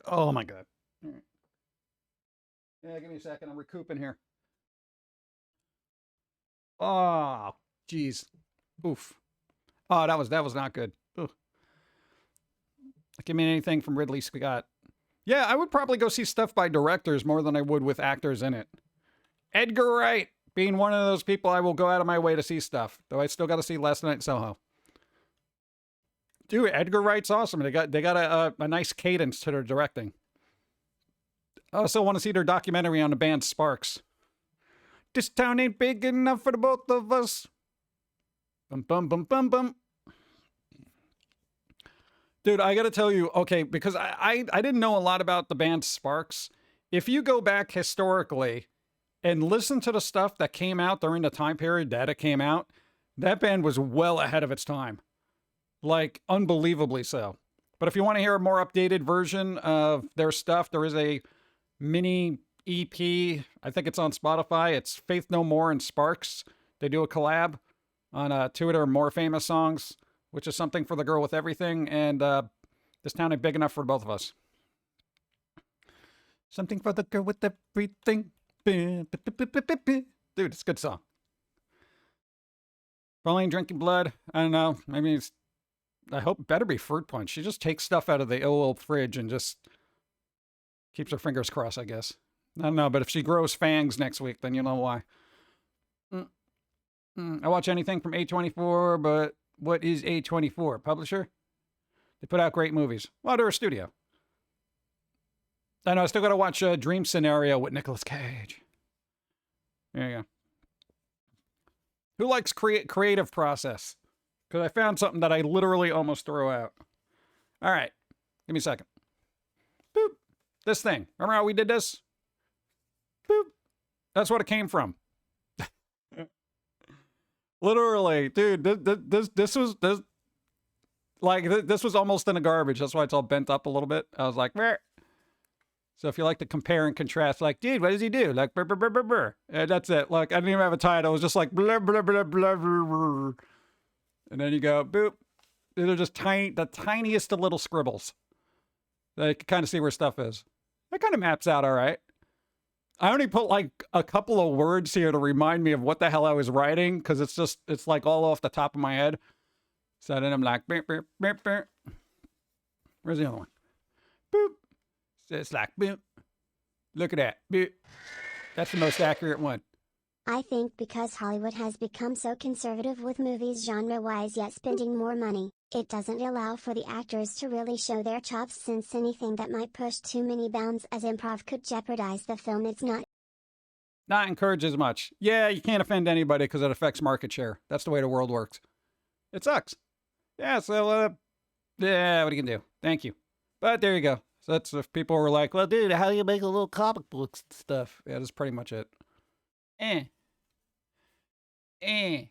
Oh, my God. Yeah, give me a second. I'm recouping here. Oh, jeez. Oof. Oh, that was not good. Oof. Give me anything from Ridley Scott. Yeah, I would probably go see stuff by directors more than I would with actors in it. Edgar Wright being one of those people I will go out of my way to see stuff. Though I still got to see Last Night in Soho. Dude, Edgar Wright's awesome. They got a nice cadence to their directing. I also want to see their documentary on the band Sparks. This town ain't big enough for the both of us. Bum, bum, bum, bum, bum. Dude, I gotta tell you, okay, because I didn't know a lot about the band Sparks. If you go back historically and listen to the stuff that came out during the time period that it came out, that band was well ahead of its time. Like, unbelievably so. But if you want to hear a more updated version of their stuff, there is a mini EP. I think it's on Spotify. It's Faith No More and Sparks. They do a collab on 2 of their more famous songs, which is Something for the Girl with Everything, and This Town Ain't Big Enough for Both of Us. Something for the Girl with Everything. Dude, it's a good song. Pauline Drinking Blood. I don't know. Maybe it's, I hope it better be Fruit Punch. She just takes stuff out of the old fridge and just keeps her fingers crossed, I guess. I don't know, but if she grows fangs next week, then you know why. I watch anything from A24, but what is A24? Publisher? They put out great movies. Well, they're a studio. I know, I still got to watch Dream Scenario with Nicolas Cage. There you go. Who likes creative process? Because I found something that I literally almost threw out. All right. Give me a second. Boop. This thing. Remember how we did this? Boop. That's what it came from. Literally, dude, this was almost in the garbage. That's why it's all bent up a little bit. I was like, meh. So if you like to compare and contrast, like, dude, what does he do? Like, brr, brr, brr, brr, brr. And that's it. Like, I didn't even have a title. It was just like, blah, blah, blah, blah, blah, blah. And then you go, boop. They're just the tiniest of little scribbles. You can kind of see where stuff is. That kind of maps out all right. I only put like a couple of words here to remind me of what the hell I was writing, because it's like all off the top of my head. So then I'm like, beep, beep, beep, beep. Where's the other one? Boop. So it's like, boop. Look at that. Boop. That's the most accurate one. I think because Hollywood has become so conservative with movies genre-wise yet spending more money, it doesn't allow for the actors to really show their chops, since anything that might push too many bounds as improv could jeopardize the film. It's not encouraged as much. Yeah, you can't offend anybody because it affects market share. That's the way the world works. It sucks. Yeah, so, yeah, what are you gonna do? Thank you. But there you go. So that's if people were like, well, dude, how do you make a little comic book stuff? Yeah, that's pretty much it. Eh. Eh.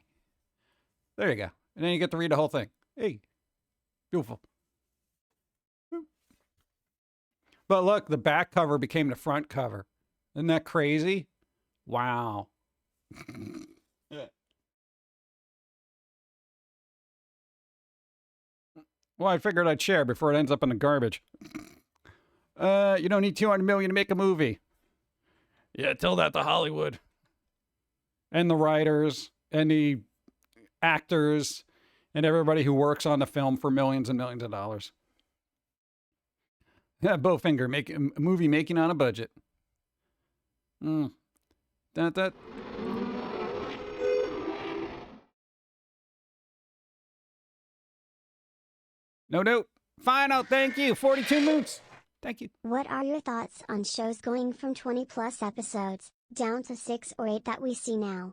There you go. And then you get to read the whole thing. Hey, beautiful. But look, the back cover became the front cover. Isn't that crazy? Wow. Yeah. Well, I figured I'd share before it ends up in the garbage. You don't need 200 million to make a movie. Yeah, tell that to Hollywood. And the writers and the actors and everybody who works on the film for millions and millions of dollars. Bowfinger, movie making on a budget. That. No. Final, thank you. 42 minutes. Thank you. What are your thoughts on shows going from 20 plus episodes down to 6 or 8 that we see now?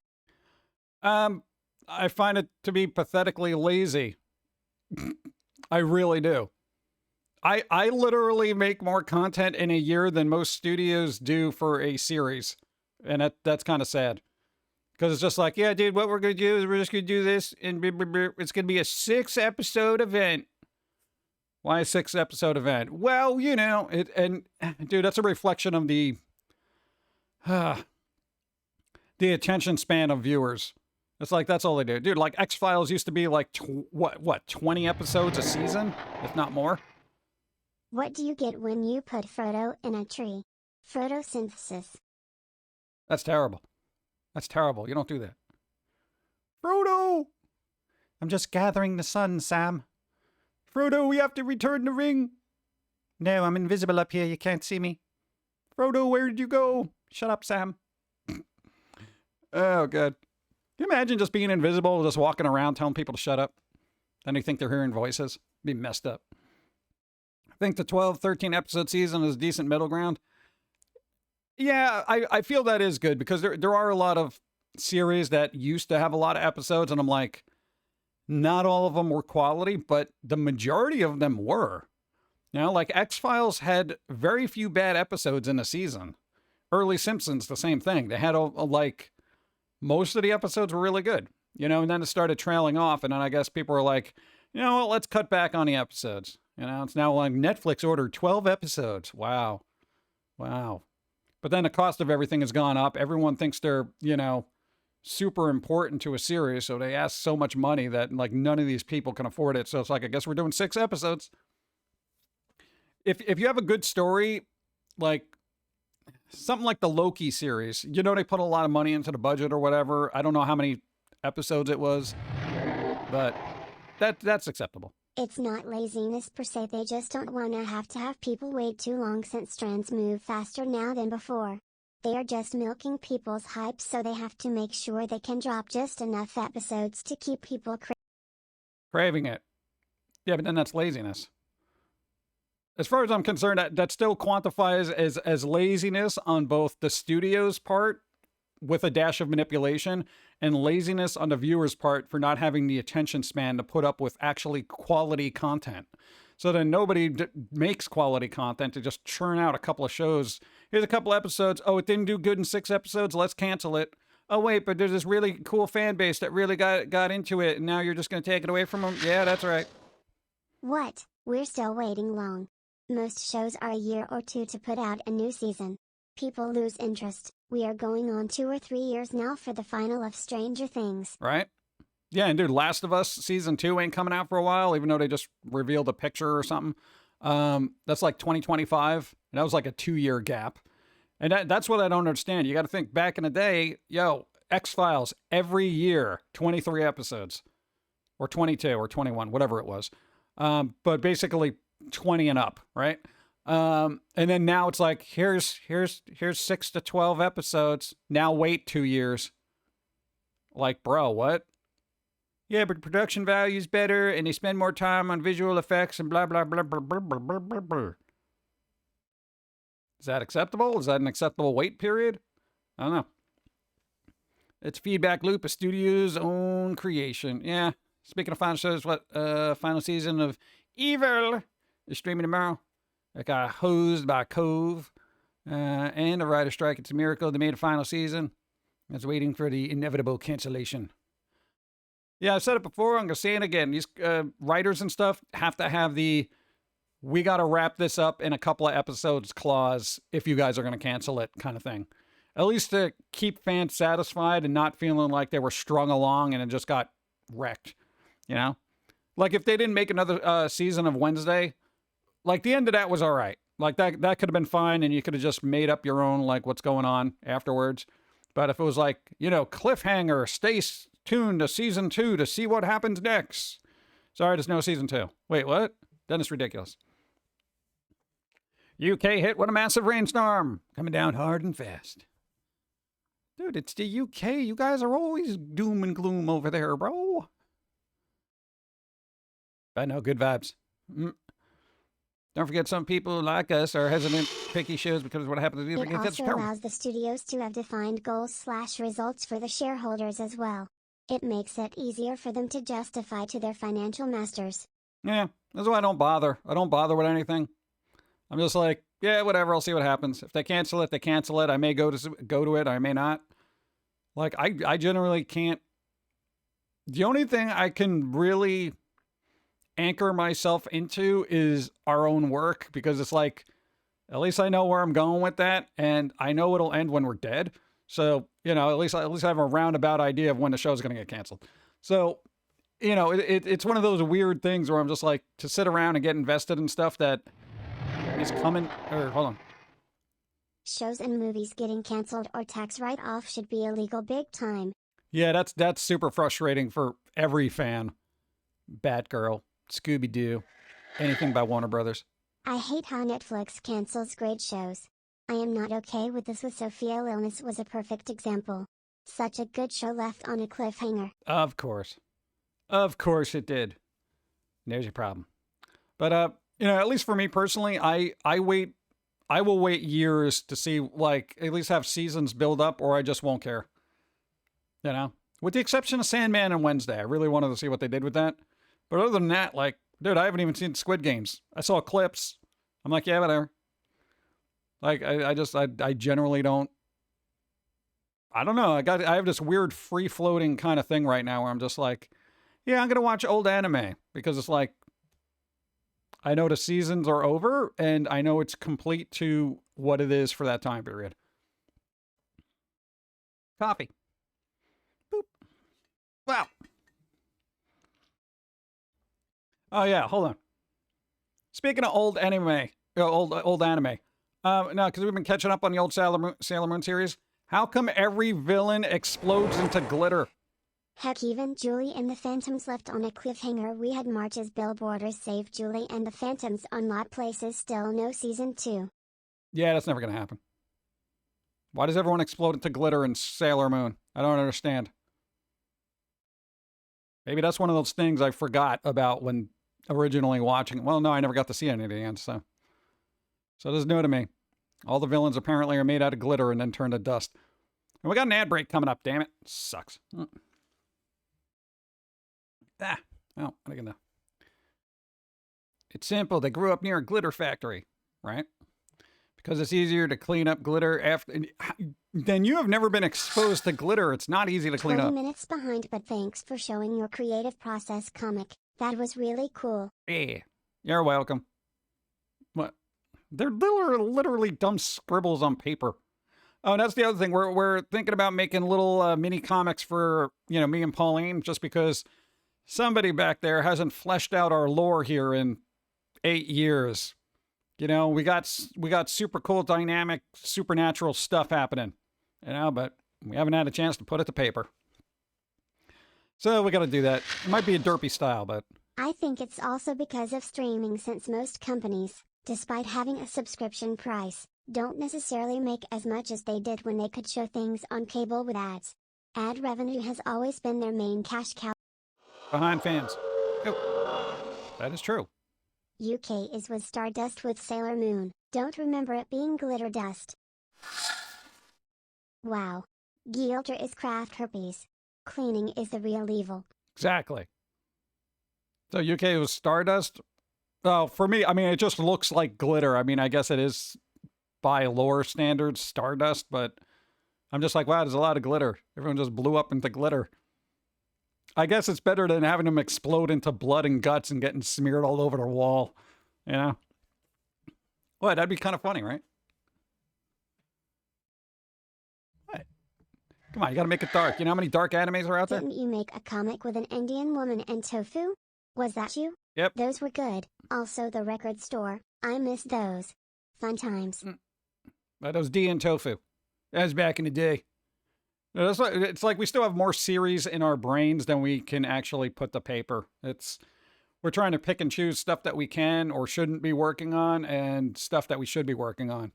I find it to be pathetically lazy. I really do. I literally make more content in a year than most studios do for a series. And that's kind of sad. Because it's just like, yeah, dude, what we're going to do is we're just going to do this. And it's going to be a 6-episode event. Why a 6-episode event? Well, you know, dude, that's a reflection of the attention span of viewers. It's like, that's all they do. Dude, like X-Files used to be like, 20 episodes a season, if not more? What do you get when you put Frodo in a tree? Photosynthesis. That's terrible. That's terrible. You don't do that. Frodo! I'm just gathering the sun, Sam. Frodo, we have to return the ring. No, I'm invisible up here. You can't see me. Frodo, where did you go? Shut up, Sam. Oh, God. Can you imagine just being invisible, just walking around telling people to shut up? Then they think they're hearing voices. Be messed up. I think the 12, 13 episode season is decent middle ground. Yeah, I feel that is good because there are a lot of series that used to have a lot of episodes, and I'm like, not all of them were quality, but the majority of them were. You know, like X-Files had very few bad episodes in a season. Early Simpsons, the same thing. They had like, most of the episodes were really good, you know, and then it started trailing off, and then I guess people were like, you know what, let's cut back on the episodes. You know, it's now like Netflix ordered 12 episodes. Wow. But then the cost of everything has gone up. Everyone thinks they're, you know, super important to a series, so they ask so much money that like none of these people can afford it. So it's like, I guess we're doing 6 episodes. If you have a good story, like something like the Loki series, you know, they put a lot of money into the budget or whatever. I don't know how many episodes it was, but that's acceptable. It's not laziness per se, they just don't want to have people wait too long since trends move faster now than before. They are just milking people's hype, so they have to make sure they can drop just enough episodes to keep people craving it. Yeah, but then that's laziness. As far as I'm concerned, that still quantifies as laziness on both the studio's part with a dash of manipulation and laziness on the viewer's part for not having the attention span to put up with actually quality content. So then nobody makes quality content to just churn out a couple of shows. Here's a couple episodes. Oh, it didn't do good in 6 episodes. Let's cancel it. Oh, wait, but there's this really cool fan base that really got into it, and now you're just going to take it away from them? Yeah, that's right. What? We're still waiting long. Most shows are a year or 2 to put out a new season. People lose interest. We are going on 2 or 3 years now for the final of Stranger Things. Right? Yeah, and dude, Last of Us season 2 ain't coming out for a while, even though they just revealed a picture or something. That's like 2025. And that was like a 2-year gap. And that's what I don't understand. You got to think back in the day, X-Files every year, 23 episodes. Or 22 or 21, whatever it was. But basically 20 and up, right? And then now it's like, here's 6 to 12 episodes. Now wait 2 years. Like, bro, what? Yeah, but production value's better, and they spend more time on visual effects and blah, blah, blah, blah, blah, blah, blah, blah, blah. Is that acceptable? Is that an acceptable wait period? I don't know. It's feedback loop, a studio's own creation. Yeah. Speaking of final shows, final season of Evil is streaming tomorrow. It got hosed by Cove. And a writer strike. It's a miracle they made a final season. It's waiting for the inevitable cancellation. Yeah, I said it before. I'm going to say it again. These writers and stuff have to have the "we got to wrap this up in a couple of episodes" clause if you guys are going to cancel it kind of thing. At least to keep fans satisfied and not feeling like they were strung along and it just got wrecked. You know? Like if they didn't make another season of Wednesday, like the end of that was all right. Like that could have been fine and you could have just made up your own, like what's going on afterwards. But if it was like, you know, cliffhanger, stay tuned to season 2 to see what happens next. Sorry, there's no season 2. Wait, what? Then it's ridiculous. UK hit with a massive rainstorm. Coming down hard and fast. Dude, it's the UK. You guys are always doom and gloom over there, bro. But no, good vibes. Don't forget, some people like us are hesitant, picky shows because of what happened to the It also allows the studios to have defined goals/results for the shareholders as well. It makes it easier for them to justify to their financial masters. Yeah, that's why I don't bother. I don't bother with anything. I'm just like, yeah, whatever. I'll see what happens. If they cancel it, they cancel it. I may go to it. I may not. Like, I generally can't. The only thing I can really anchor myself into is our own work, because it's like, at least I know where I'm going with that, and I know it'll end when we're dead. So, you know, at least I have a roundabout idea of when the show's going to get canceled. So, you know, it's one of those weird things where I'm just like, to sit around and get invested in stuff that is coming. Or hold on. Shows and movies getting canceled or tax write-off should be illegal big time. Yeah, that's super frustrating for every fan. Batgirl, Scooby-Doo, anything by Warner Brothers. I hate how Netflix cancels great shows. I am not okay with this. With Sophia Illness was a perfect example. Such a good show left on a cliffhanger. Of course. Of course it did. There's your problem. But, you know, at least for me personally, I will wait years to see, like, at least have seasons build up, or I just won't care. You know? With the exception of Sandman and Wednesday. I really wanted to see what they did with that. But other than that, like, dude, I haven't even seen Squid Games. I saw clips. I'm like, yeah, whatever. Like, I generally don't. I don't know. I have this weird free-floating kind of thing right now where I'm just like, yeah, I'm going to watch old anime. Because it's like, I know the seasons are over, and I know it's complete to what it is for that time period. Coffee. Boop. Wow. Oh, yeah, hold on. Speaking of old anime, old anime. No, because we've been catching up on the old Sailor Moon series. How come every villain explodes into glitter? Heck, even Julie and the Phantoms left on a cliffhanger. We had marches, billboarders save Julie and the Phantoms on lot places. Still no season 2. Yeah, that's never going to happen. Why does everyone explode into glitter in Sailor Moon? I don't understand. Maybe that's one of those things I forgot about when originally watching. Well, no, I never got to see any of the end, so it is new to me. All the villains apparently are made out of glitter and then turned to dust. And we got an ad break coming up, damn it. Sucks. Well, what are you gonna do? It's simple. They grew up near a glitter factory, right? Because it's easier to clean up glitter after. Then you have never been exposed to glitter. It's not easy to clean up. 20 minutes behind, but thanks for showing your creative process comic. That was really cool. Yeah, you're welcome. What? They're literally dumb scribbles on paper. Oh, and that's the other thing. We're thinking about making little mini comics for, you know, me and Pauline, just because somebody back there hasn't fleshed out our lore here in 8 years. You know, we got super cool, dynamic, supernatural stuff happening, you know, but we haven't had a chance to put it to paper. So we got to do that. It might be a derpy style, but I think it's also because of streaming, since most companies, despite having a subscription price, don't necessarily make as much as they did when they could show things on cable with ads. Ad revenue has always been their main cash cow. Behind fans. Oh, that is true. UK is with Stardust with Sailor Moon. Don't remember it being glitter dust. Wow. Glitter is craft herpes. Cleaning is the real evil. Exactly. So UK was Stardust. Oh, for me, I mean, it just looks like glitter. I mean, I guess it is by lore standards Stardust, but I'm just like, wow, there's a lot of glitter. Everyone just blew up into glitter. I guess it's better than having them explode into blood and guts and getting smeared all over the wall. You know? What? That'd be kind of funny, right? What? Come on, you gotta make it dark. You know how many dark animes are out there? Didn't you make a comic with an Indian woman and tofu? Was that you? Yep. Those were good. Also the record store. I miss those. Fun times. That was D and tofu. That was back in the day. It's like we still have more series in our brains than we can actually put to paper. We're trying to pick and choose stuff that we can or shouldn't be working on and stuff that we should be working on.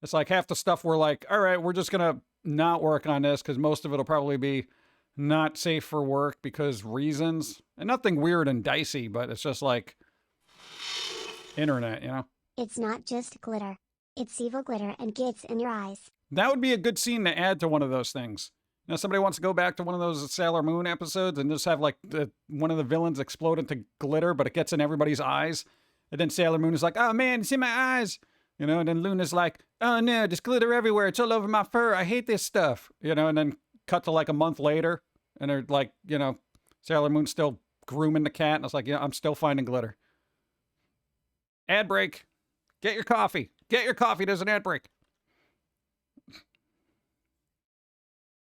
It's like half the stuff we're like, all right, we're just going to not work on this because most of it will probably be not safe for work because reasons. And nothing weird and dicey, but it's just like internet, you know? It's not just glitter. It's evil glitter and gets in your eyes. That would be a good scene to add to one of those things. You know, somebody wants to go back to one of those Sailor Moon episodes and just have like one of the villains explode into glitter, but it gets in everybody's eyes. And then Sailor Moon is like, oh man, it's in my eyes. You know, and then Luna's like, oh no, there's glitter everywhere. It's all over my fur. I hate this stuff. You know, and then cut to like a month later and they're like, you know, Sailor Moon's still grooming the cat. And it's like, yeah, I'm still finding glitter. Ad break. Get your coffee. Get your coffee. There's an ad break.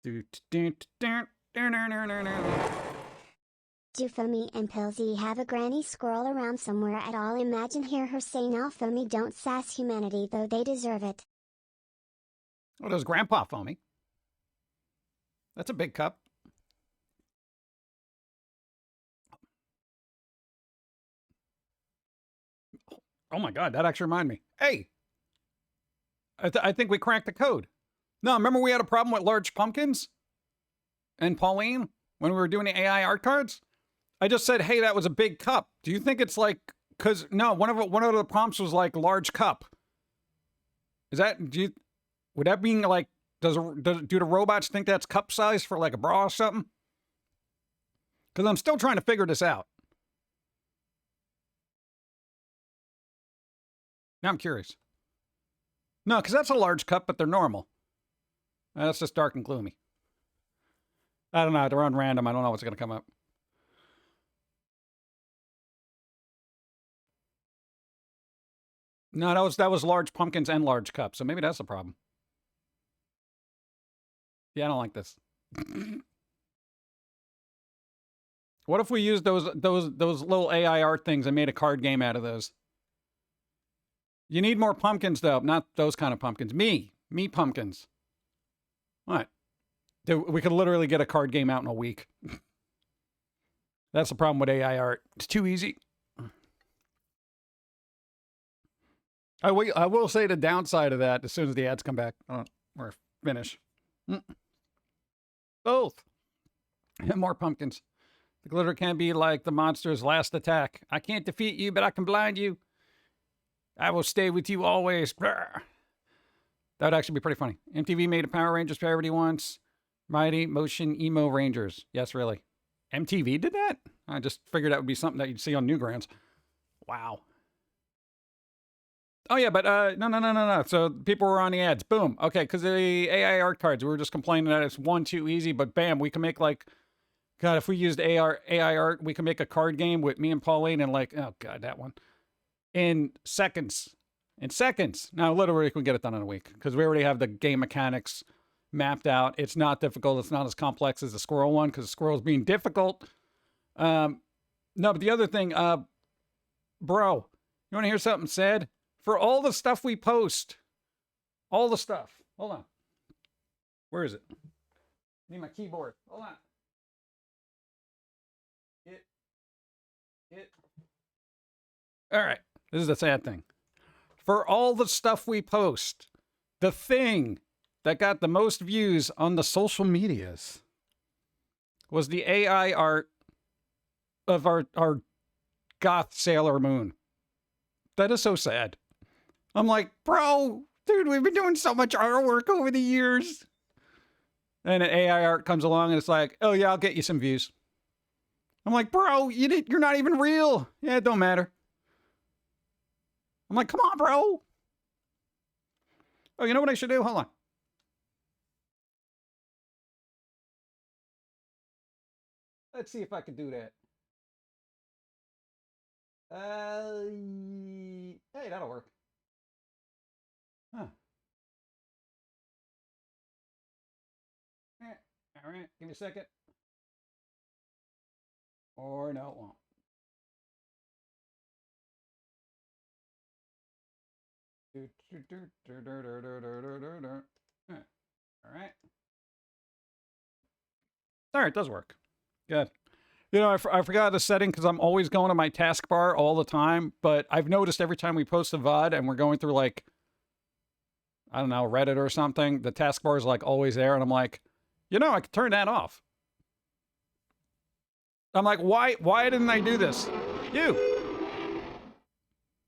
Do Foamy and Pilsy have a granny squirrel around somewhere at all? Imagine hear her say, now Foamy, don't sass humanity, though they deserve it. Oh, there's Grandpa Foamy. That's a big cup. Oh my God, that actually reminded me. Hey, I think we cracked the code. No, remember we had a problem with large pumpkins? And Pauline, when we were doing the AI art cards? I just said, hey, that was a big cup. Do you think it's like, because, no, one of the prompts was like large cup. Is that, would that mean like, do the robots think that's cup size for like a bra or something? Because I'm still trying to figure this out. Now I'm curious. No, because that's a large cup, but they're normal. That's just dark and gloomy. I don't know. They're on random. I don't know what's going to come up. No, that was large pumpkins and large cups. So maybe that's the problem. Yeah, I don't like this. What if we used those little AI art things and made a card game out of those? You need more pumpkins, though. Not those kind of pumpkins. Me pumpkins. What? We could literally get a card game out in a week. That's the problem with AI art. It's too easy. I will say the downside of that as soon as the ads come back. We're finished. Both. And more pumpkins. The glitter can be like the monster's last attack. I can't defeat you, but I can blind you. I will stay with you always. That would actually be pretty funny. MTV made a Power Rangers parody once. Mighty Motion Emo Rangers. Yes, really. MTV did that? I just figured that would be something that you'd see on Newgrounds. Wow. Oh, yeah, but no. So people were on the ads. Boom. Okay, because the AI art cards, we were just complaining that it's too easy, but bam, we can make like, God, if we used AI art, we can make a card game with me and Pauline and like, oh, God, that one. In seconds. Now, literally, we can get it done in a week because we already have the game mechanics mapped out. It's not difficult. It's not as complex as the squirrel one because the squirrel's being difficult. No, but the other thing, bro, you want to hear something sad? For all the stuff we post, all the stuff. Hold on. Where is it? I need my keyboard. Hold on. All right. This is the sad thing. For all the stuff we post, the thing that got the most views on the social medias was the AI art of our Goth Sailor Moon. That is so sad. I'm like, bro, dude, we've been doing so much artwork over the years. And an AI art comes along and it's like, oh yeah, I'll get you some views. I'm like, bro, you're not even real. Yeah, it don't matter. I'm like, come on, bro. Oh, you know what I should do? Hold on. Let's see if I can do that. Hey, that'll work. Huh. All right, give me a second. Or no, it won't. All right. All right, it does work. Good. You know, I forgot the setting because I'm always going to my taskbar all the time. But I've noticed every time we post a VOD and we're going through like, I don't know, Reddit or something, the taskbar is like always there. And I'm like, you know, I could turn that off. I'm like, why didn't I do this? You.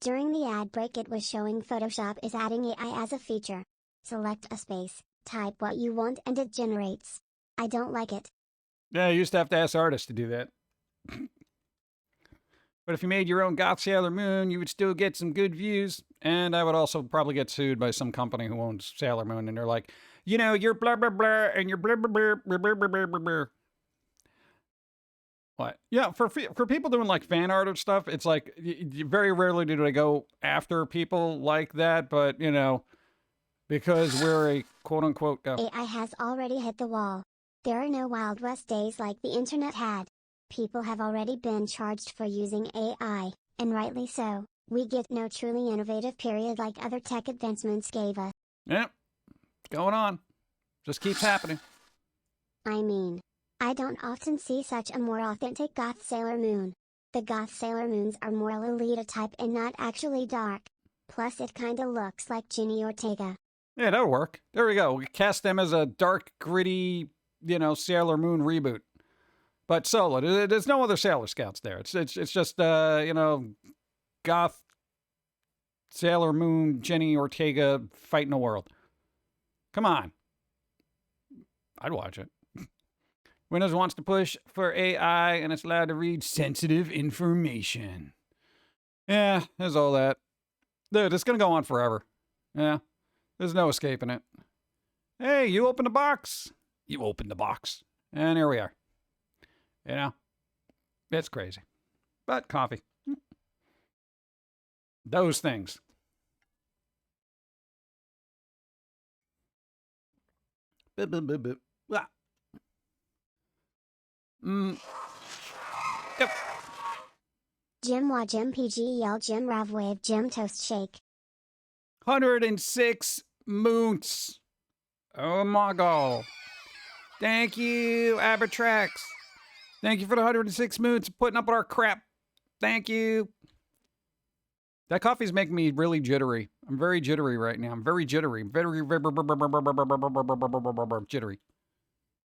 During the ad break it was showing Photoshop is adding AI as a feature. Select a space, type what you want and it generates. I don't like it. Yeah, I used to have to ask artists to do that. But if you made your own Goth Sailor Moon, you would still get some good views. And I would also probably get sued by some company who owns Sailor Moon. And they're like, you know, you're blah, blah, blah, and you're blah, blah, blah, blah, blah, blah, blah, blah, blah. What? Yeah, for people doing like fan art or stuff, it's like very rarely do they go after people like that. But, you know, because we're a quote unquote AI has already hit the wall. There are no Wild West days like the internet had. People have already been charged for using AI, and rightly so. We get no truly innovative period like other tech advancements gave us. Yep, it's going on. Just keeps happening. I mean, I don't often see such a more authentic Goth Sailor Moon. The Goth Sailor Moons are more Lolita type and not actually dark. Plus it kinda looks like Jenny Ortega. Yeah, that'll work. There we go. We cast them as a dark, gritty, you know, Sailor Moon reboot. But solo. There's no other Sailor Scouts there. It's just, you know, Goth, Sailor Moon, Jenny Ortega fighting the world. Come on. I'd watch it. Windows wants to push for AI, and it's allowed to read sensitive information. Yeah, there's all that. Dude, it's going to go on forever. Yeah, there's no escaping it. Hey, you open the box. You open the box. And here we are. You know, it's crazy. But coffee. Those things. Yep. Jim Wa Jim PGEL Jim Ravwave Jim Toast Shake. 106 moons. Oh my god. Thank you, Abertrax. Thank you for the 106 moons putting up with our crap. Thank you. That coffee's making me really jittery. I'm very jittery right now. I'm very jittery. Very jittery.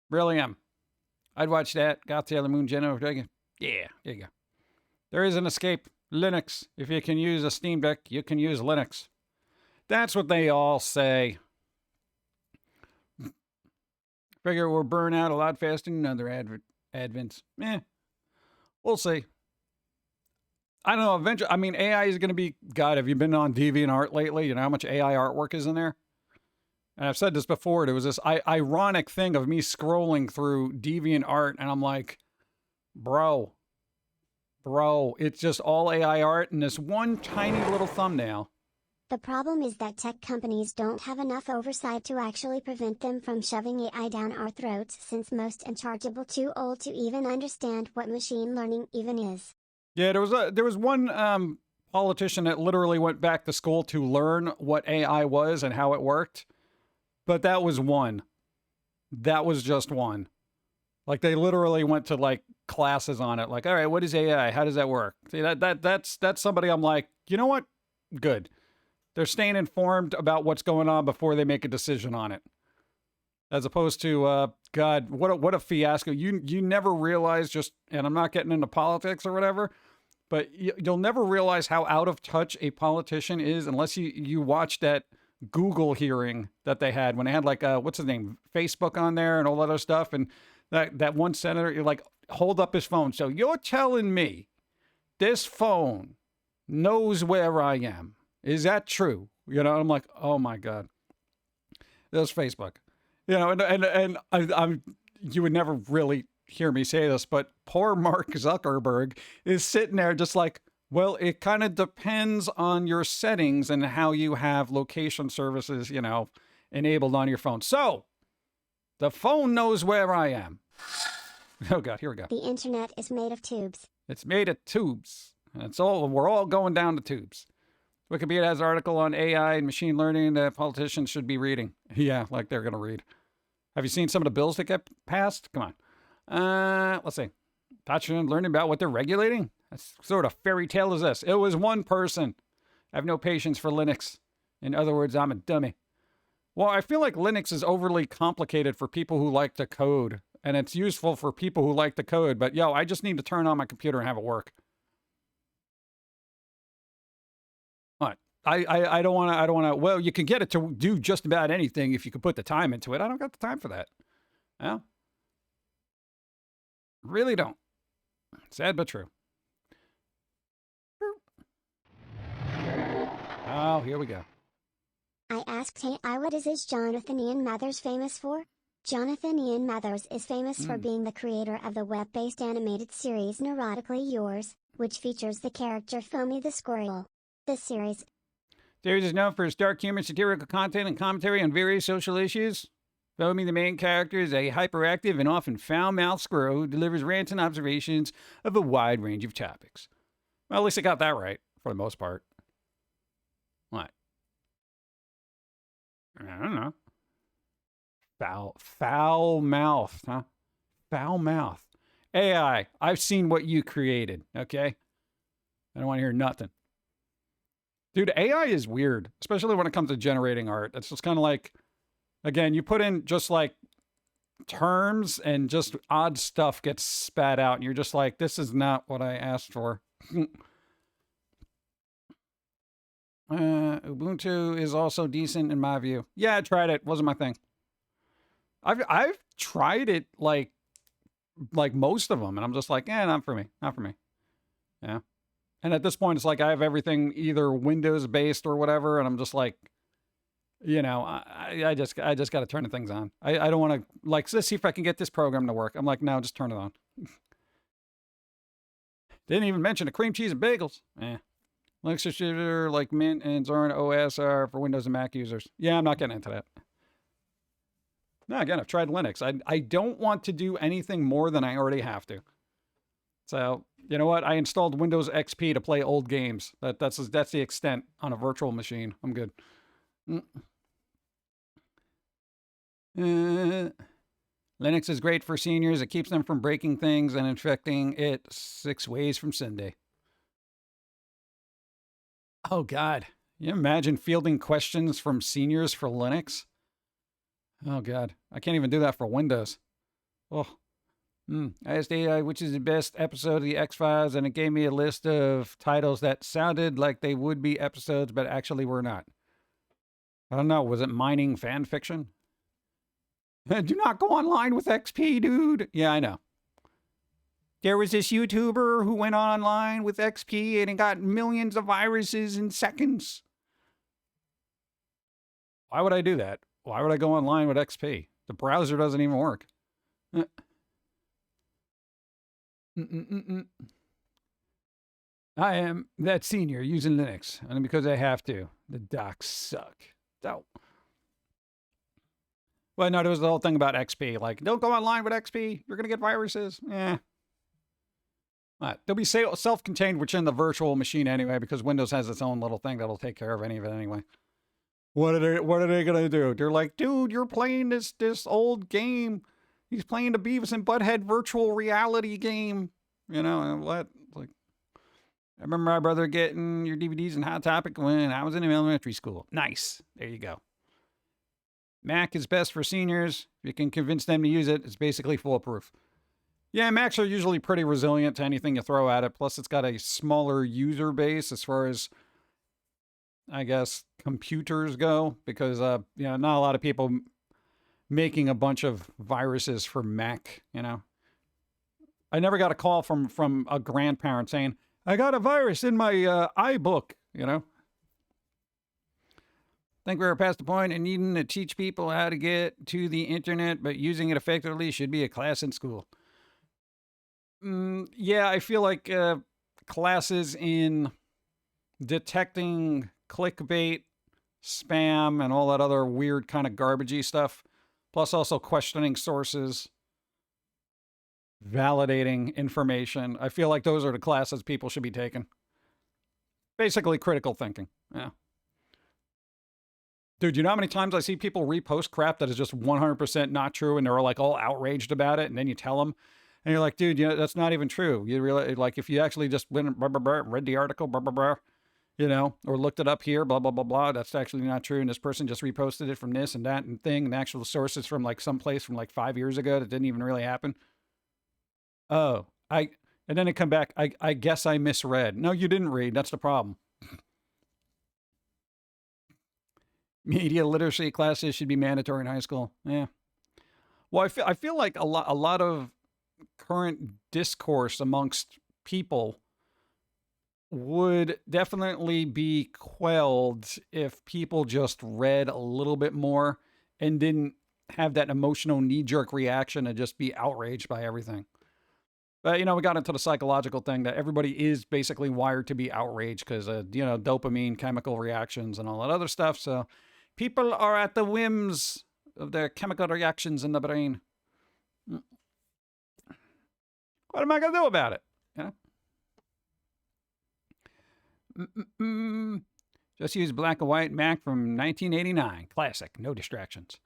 Really am. I'd watch that. Got the other moon, Jenna. Yeah, there you go. There is an escape. Linux. If you can use a Steam Deck, you can use Linux. That's what they all say. Figure we'll burn out a lot faster than other advents. We'll see. I don't know. Eventually, I mean, AI is going to be. God, have you been on DeviantArt lately? You know how much AI artwork is in there? And I've said this before. There was this ironic thing of me scrolling through DeviantArt, and I'm like, bro, it's just all AI art and this one tiny little thumbnail. The problem is that tech companies don't have enough oversight to actually prevent them from shoving AI down our throats, since most unchargeable too old to even understand what machine learning even is. Yeah, there was one politician that literally went back to school to learn what AI was and how it worked. But that was one. That was just one. Like they literally went to like classes on it. Like, all right, what is AI? How does that work? See, that's somebody I'm like, you know what? Good. They're staying informed about what's going on before they make a decision on it. As opposed to, God, what a fiasco. You never realize just, and I'm not getting into politics or whatever, but you'll never realize how out of touch a politician is unless you watch that Google hearing that they had when they had like, what's his name, Facebook on there and all that other stuff. And that one senator, you're like, hold up his phone. So you're telling me this phone knows where I am. Is that true? You know, I'm like, oh my God. There's Facebook. You know, and I'm you would never really hear me say this, but poor Mark Zuckerberg is sitting there just like, well, it kind of depends on your settings and how you have location services, enabled on your phone. So the phone knows where I am. Oh, God, here we go. The internet is made of tubes. It's made of tubes. We're all going down the tubes. Wikipedia has an article on AI and machine learning that politicians should be reading. Yeah, like they're going to read. Have you seen some of the bills that get passed? Come on. Let's see. Touching learning about what they're regulating? What sort of fairy tale is this? It was one person. I have no patience for Linux. In other words, I'm a dummy. Well, I feel like Linux is overly complicated for people who like to code. And it's useful for people who like to code. But, I just need to turn on my computer and have it work. What? I don't want to. Well, you can get it to do just about anything if you can put the time into it. I don't got the time for that. Well, really don't. Sad but true. Oh, here we go. I asked AI, what is Jonathan Ian Mathers famous for? Jonathan Ian Mathers is famous for being the creator of the web-based animated series Neurotically Yours, which features the character Foamy the squirrel. The series is known for its dark humor, satirical content, and commentary on various social issues. Foamy, the main character, is a hyperactive and often foul-mouthed squirrel who delivers rants and observations of a wide range of topics. Well, at least I got that right, for the most part. What? I don't know. Foul mouth, huh? Foul mouth. AI, I've seen what you created, okay? I don't want to hear nothing. Dude, AI is weird, especially when it comes to generating art. It's just kind of like, again, you put in just like terms and just odd stuff gets spat out. And you're just like, this is not what I asked for. Ubuntu is also decent in my view. Yeah, I tried it. Wasn't my thing. I've tried it like most of them, and I'm just like, not for me. Not for me. Yeah. And at this point, it's like I have everything either Windows based or whatever, and I'm just like, I just got to turn the things on. I don't want to like let's see if I can get this program to work. I'm like, no, just turn it on. Didn't even mention the cream cheese and bagels. Linux distributor like Mint and Zorin OS are for Windows and Mac users. Yeah, I'm not getting into that. No, again, I've tried Linux. I don't want to do anything more than I already have to. So, you know what? I installed Windows XP to play old games. That's the extent on a virtual machine. I'm good. Linux is great for seniors. It keeps them from breaking things and infecting it 6 ways from Sunday. Oh, God. You imagine fielding questions from seniors for Linux? Oh, God. I can't even do that for Windows. Oh. I asked AI which is the best episode of the X-Files, and it gave me a list of titles that sounded like they would be episodes, but actually were not. I don't know. Was it mining fan fiction? Do not go online with XP, dude. Yeah, I know. There was this YouTuber who went online with XP and it got millions of viruses in seconds. Why would I do that? Why would I go online with XP? The browser doesn't even work. I am that senior using Linux, and because I have to. The docs suck. Oh. Well, no, there was the whole thing about XP. Like, don't go online with XP. You're going to get viruses. They'll be self-contained within the virtual machine anyway, because Windows has its own little thing that'll take care of any of it anyway. What are they going to do? They're like, dude, you're playing this old game. He's playing the Beavis and Butthead virtual reality game. And what? Like, I remember my brother getting your DVDs in Hot Topic when I was in elementary school. Nice. There you go. Mac is best for seniors. If you can convince them to use it, it's basically foolproof. Yeah, Macs are usually pretty resilient to anything you throw at it. Plus, it's got a smaller user base as far as, I guess, computers go. Because, not a lot of people making a bunch of viruses for Mac, I never got a call from a grandparent saying, I got a virus in my iBook, I think we're past the point of needing to teach people how to get to the internet, but using it effectively should be a class in school. Yeah, I feel like classes in detecting clickbait, spam, and all that other weird kind of garbagey stuff, plus also questioning sources, validating information. I feel like those are the classes people should be taking. Basically, critical thinking. Yeah. Dude, you know how many times I see people repost crap that is just 100% not true and they're like all outraged about it, and then you tell them, and you're like, dude, you know, that's not even true. You really, like, if you actually just went and read the article, you know, or looked it up here, blah, blah, blah, blah, that's actually not true. And this person just reposted it from this and that and thing, and actual sources from like someplace from like 5 years ago that didn't even really happen. Oh, and then they come back, I guess I misread. No, you didn't read. That's the problem. Media literacy classes should be mandatory in high school. Yeah. Well, I feel like a lot of current discourse amongst people would definitely be quelled if people just read a little bit more and didn't have that emotional knee-jerk reaction and just be outraged by everything. But, you know, we got into the psychological thing that everybody is basically wired to be outraged because of, you know, dopamine, chemical reactions, and all that other stuff. So people are at the whims of their chemical reactions in the brain. What am I going to do about it? Yeah. Just use black and white Mac from 1989. Classic. No distractions.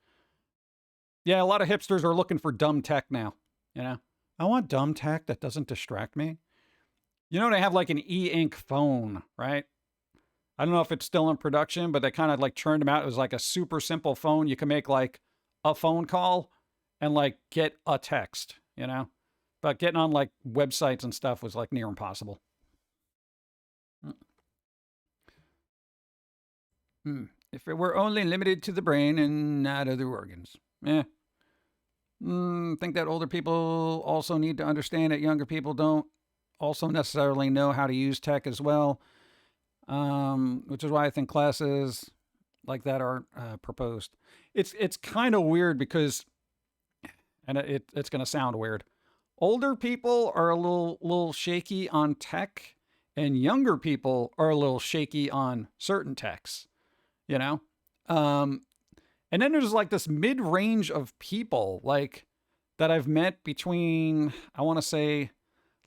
Yeah, a lot of hipsters are looking for dumb tech now. You know, I want dumb tech that doesn't distract me. You know, they have like an e-ink phone, right? I don't know if it's still in production, but they kind of like churned them out. It was like a super simple phone. You can make like a phone call and like get a text, you know? But getting on like websites and stuff was like near impossible. If it were only limited to the brain and not other organs. Eh. Think that older people also need to understand that younger people don't also necessarily know how to use tech as well, which is why I think classes like that are proposed. It's kind of weird because, and it's going to sound weird, older people are a little shaky on tech, and younger people are a little shaky on certain techs. You know, and then there's like this mid range of people like that I've met between, I want to say,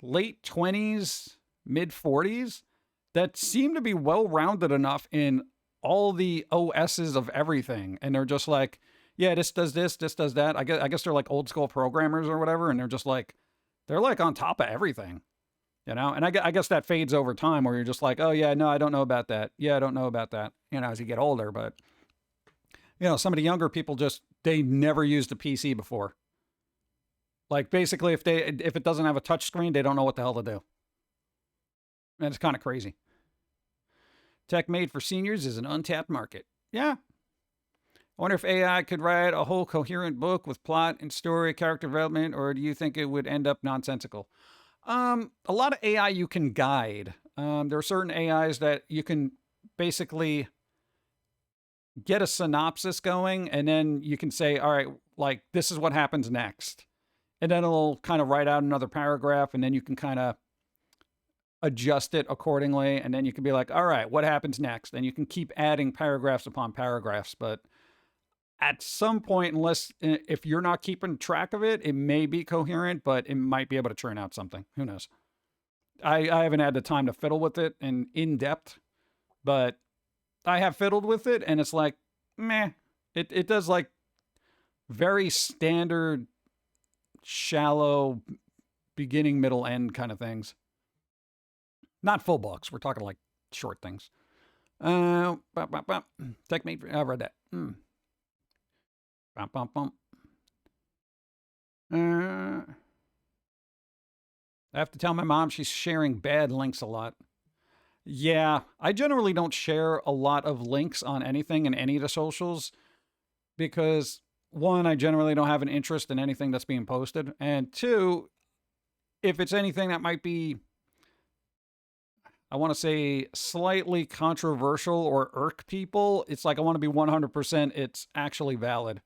late 20s, mid 40s that seem to be well rounded enough in all the OSs of everything. And they're just like, yeah, this does this does that. I guess they're like old school programmers or whatever. And they're just like, they're like on top of everything, you know? And I guess that fades over time where you're just like, oh, yeah, no, I don't know about that. Yeah, I don't know about that, you know, as you get older. But, you know, some of the younger people just, they never used a PC before. Like basically if it doesn't have a touch screen, they don't know what the hell to do. And it's kind of crazy. Tech made for seniors is an untapped market. Yeah. I wonder if AI could write a whole coherent book with plot and story, character development, or do you think it would end up nonsensical? A lot of AI you can guide. There are certain AIs that you can basically get a synopsis going, and then you can say, all right, like this is what happens next. And then it'll kind of write out another paragraph, and then you can kind of adjust it accordingly. And then you can be like, all right, what happens next? And you can keep adding paragraphs upon paragraphs. But at some point, unless if you're not keeping track of it, it may be coherent, but it might be able to churn out something. Who knows? I haven't had the time to fiddle with it and in depth, but I have fiddled with it, and it's like, meh. It does like very standard, shallow, beginning, middle, end kind of things. Not full books. We're talking like short things. Techmate. I read that. I have to tell my mom she's sharing bad links a lot. Yeah, I generally don't share a lot of links on anything in any of the socials because one, I generally don't have an interest in anything that's being posted. And two, if it's anything that might be, I want to say, slightly controversial or irk people, it's like I want to be 100% it's actually valid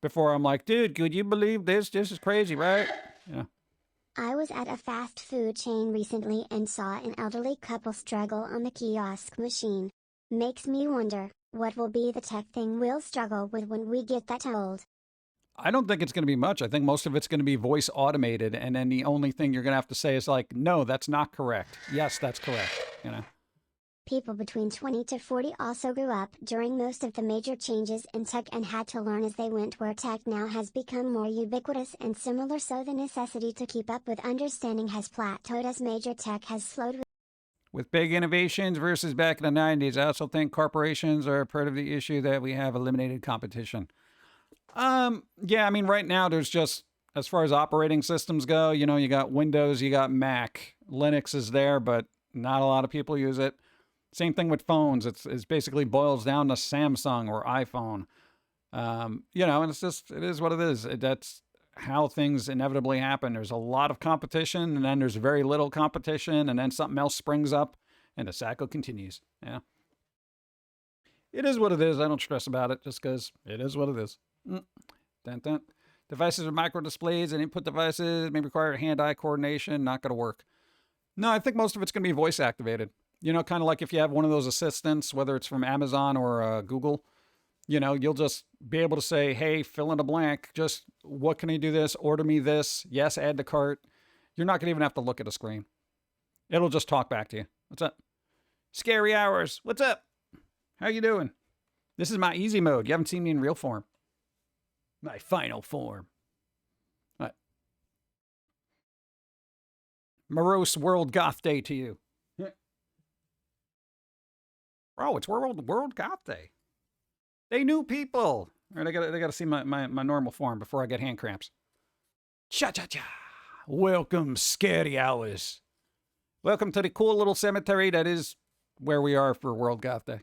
before I'm like, dude, could you believe this? This is crazy, right? Yeah. I was at a fast food chain recently and saw an elderly couple struggle on the kiosk machine. Makes me wonder, what will be the tech thing we'll struggle with when we get that old? I don't think it's going to be much. I think most of it's going to be voice automated, and then the only thing you're going to have to say is like, no, that's not correct. Yes, that's correct. You know. People between 20 to 40 also grew up during most of the major changes in tech and had to learn as they went, where tech now has become more ubiquitous and similar, so the necessity to keep up with understanding has plateaued as major tech has slowed. With big innovations versus back in the 90s, I also think corporations are part of the issue that we have eliminated competition. Yeah, I mean, right now there's just, as far as operating systems go, you know, you got Windows, you got Mac. Linux is there, but not a lot of people use it. Same thing with phones. It's basically boils down to Samsung or iPhone. You know, and it's just, it is what it is. That's how things inevitably happen. There's a lot of competition, and then there's very little competition, and then something else springs up, and the cycle continues. Yeah. It is what it is. I don't stress about it just because it is what it is. Dun, dun. Devices with micro displays and input devices may require hand-eye coordination. Not going to work. No, I think most of it's going to be voice activated. You know, kind of like if you have one of those assistants, whether it's from Amazon or Google, you know, you'll just be able to say, hey, fill in a blank. Just, what can I do this? Order me this. Yes, add to cart. You're not going to even have to look at a screen. It'll just talk back to you. What's up? Scary hours. What's up? How you doing? This is my easy mode. You haven't seen me in real form. My final form. What? Morose World Goth Day to you. Bro, it's World Goth Day. They knew people. All right, they gotta see my normal form before I get hand cramps. Cha-cha-cha. Welcome, scary hours. Welcome to the cool little cemetery that is where we are for World Goth Day.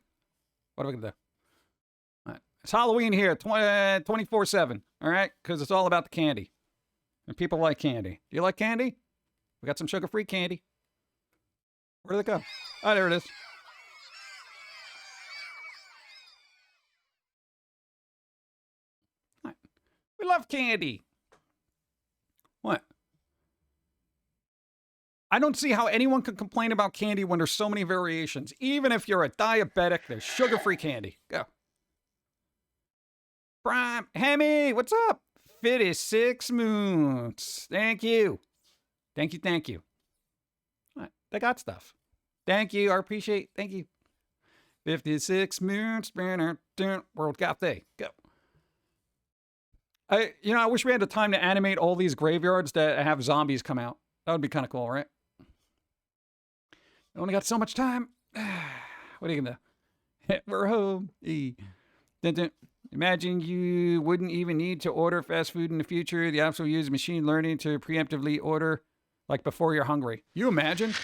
What are we gonna do? All right. It's Halloween here, 24/7. All right, because it's all about the candy, and people like candy. Do you like candy? We got some sugar-free candy. Where did it go? Oh, there it is. We love candy. What? I don't see how anyone could complain about candy when there's so many variations. Even if you're a diabetic, there's sugar-free candy. Go. Prime. Hemi, what's up? 56 moons. Thank you. Thank you, thank you. What? They got stuff. Thank you, I appreciate. Thank you. 56 moons. World Goth Day. Go. I wish we had the time to animate all these graveyards that have zombies come out. That would be kind of cool, right? I only got so much time. What are you gonna do? We're home. Imagine you wouldn't even need to order fast food in the future. The apps will use machine learning to preemptively order, like before you're hungry. You imagine?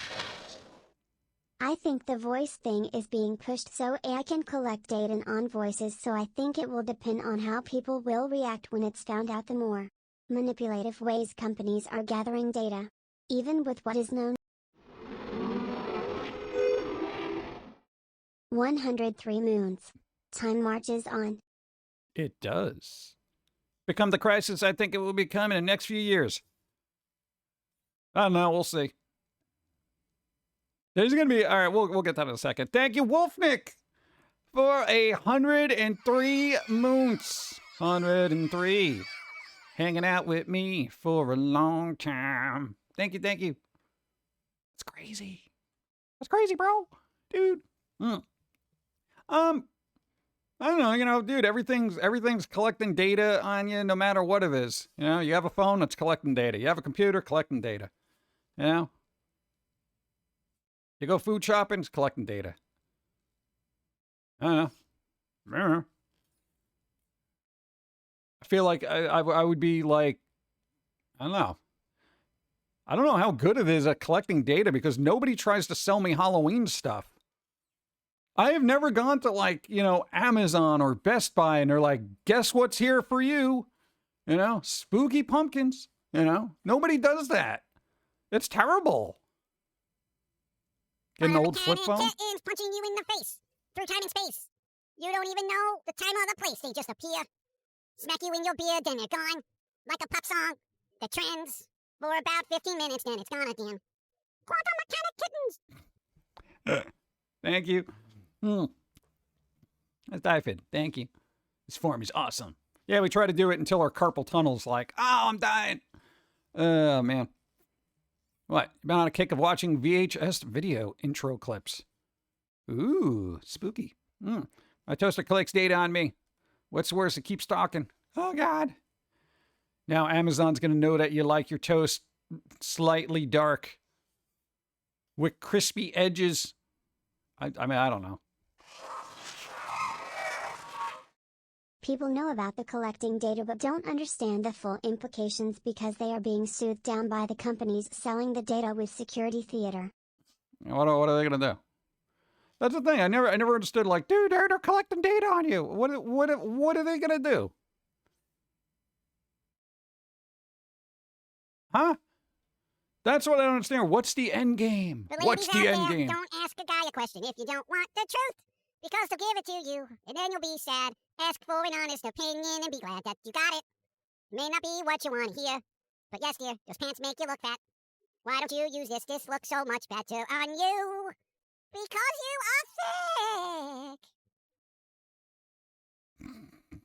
I think the voice thing is being pushed so AI can collect data on voices, so I think it will depend on how people will react when it's found out the more manipulative ways companies are gathering data. Even with what is known. 103 moons. Time marches on. It does. Become the crisis I think it will become in the next few years. I don't know, we'll see. There's going to be, all right, we'll get that in a second. Thank you, Wolfnick, for 103 moons. 103. Hanging out with me for a long time. Thank you, thank you. It's crazy. That's crazy, bro. Dude. I don't know, dude, everything's collecting data on you no matter what it is. You know, you have a phone, it's collecting data. You have a computer, collecting data. You know? You go food shopping, it's collecting data. I don't know. I feel like I would be like, I don't know. I don't know how good it is at collecting data because nobody tries to sell me Halloween stuff. I have never gone to like, Amazon or Best Buy and they're like, guess what's here for you? Spooky pumpkins. Nobody does that. It's terrible. Get an old flip phone? Kittens punching you in the face through time and space. You don't even know the time or the place. They just appear, smack you in your beard, then they're gone. Like a pop song that trends for about 15 minutes, then it's gone again. Quantum mechanic kittens! Thank you. That's Dyfid. Thank you. This form is awesome. Yeah, we try to do it until our carpal tunnel's like, oh, I'm dying. Oh, man. What? You been on a kick of watching VHS video intro clips? Ooh, spooky. My toaster collects data on me. What's worse, it keeps talking. Oh, God. Now Amazon's going to know that you like your toast slightly dark with crispy edges. I mean, I don't know. People know about the collecting data but don't understand the full implications because they are being soothed down by the companies selling the data with security theater. What are they going to do? That's the thing. I never understood, like, dude, they're collecting data on you. What are they going to do? Huh? That's what I don't understand. What's the end game? The What's the ladies out end there, game? don't ask a guy a question if you don't want the truth. Because they'll give it to you, and then you'll be sad. Ask for an honest opinion and be glad that you got it. May not be what you want to hear, but yes, dear, those pants make you look fat. Why don't you use this? This looks so much better on you. Because you are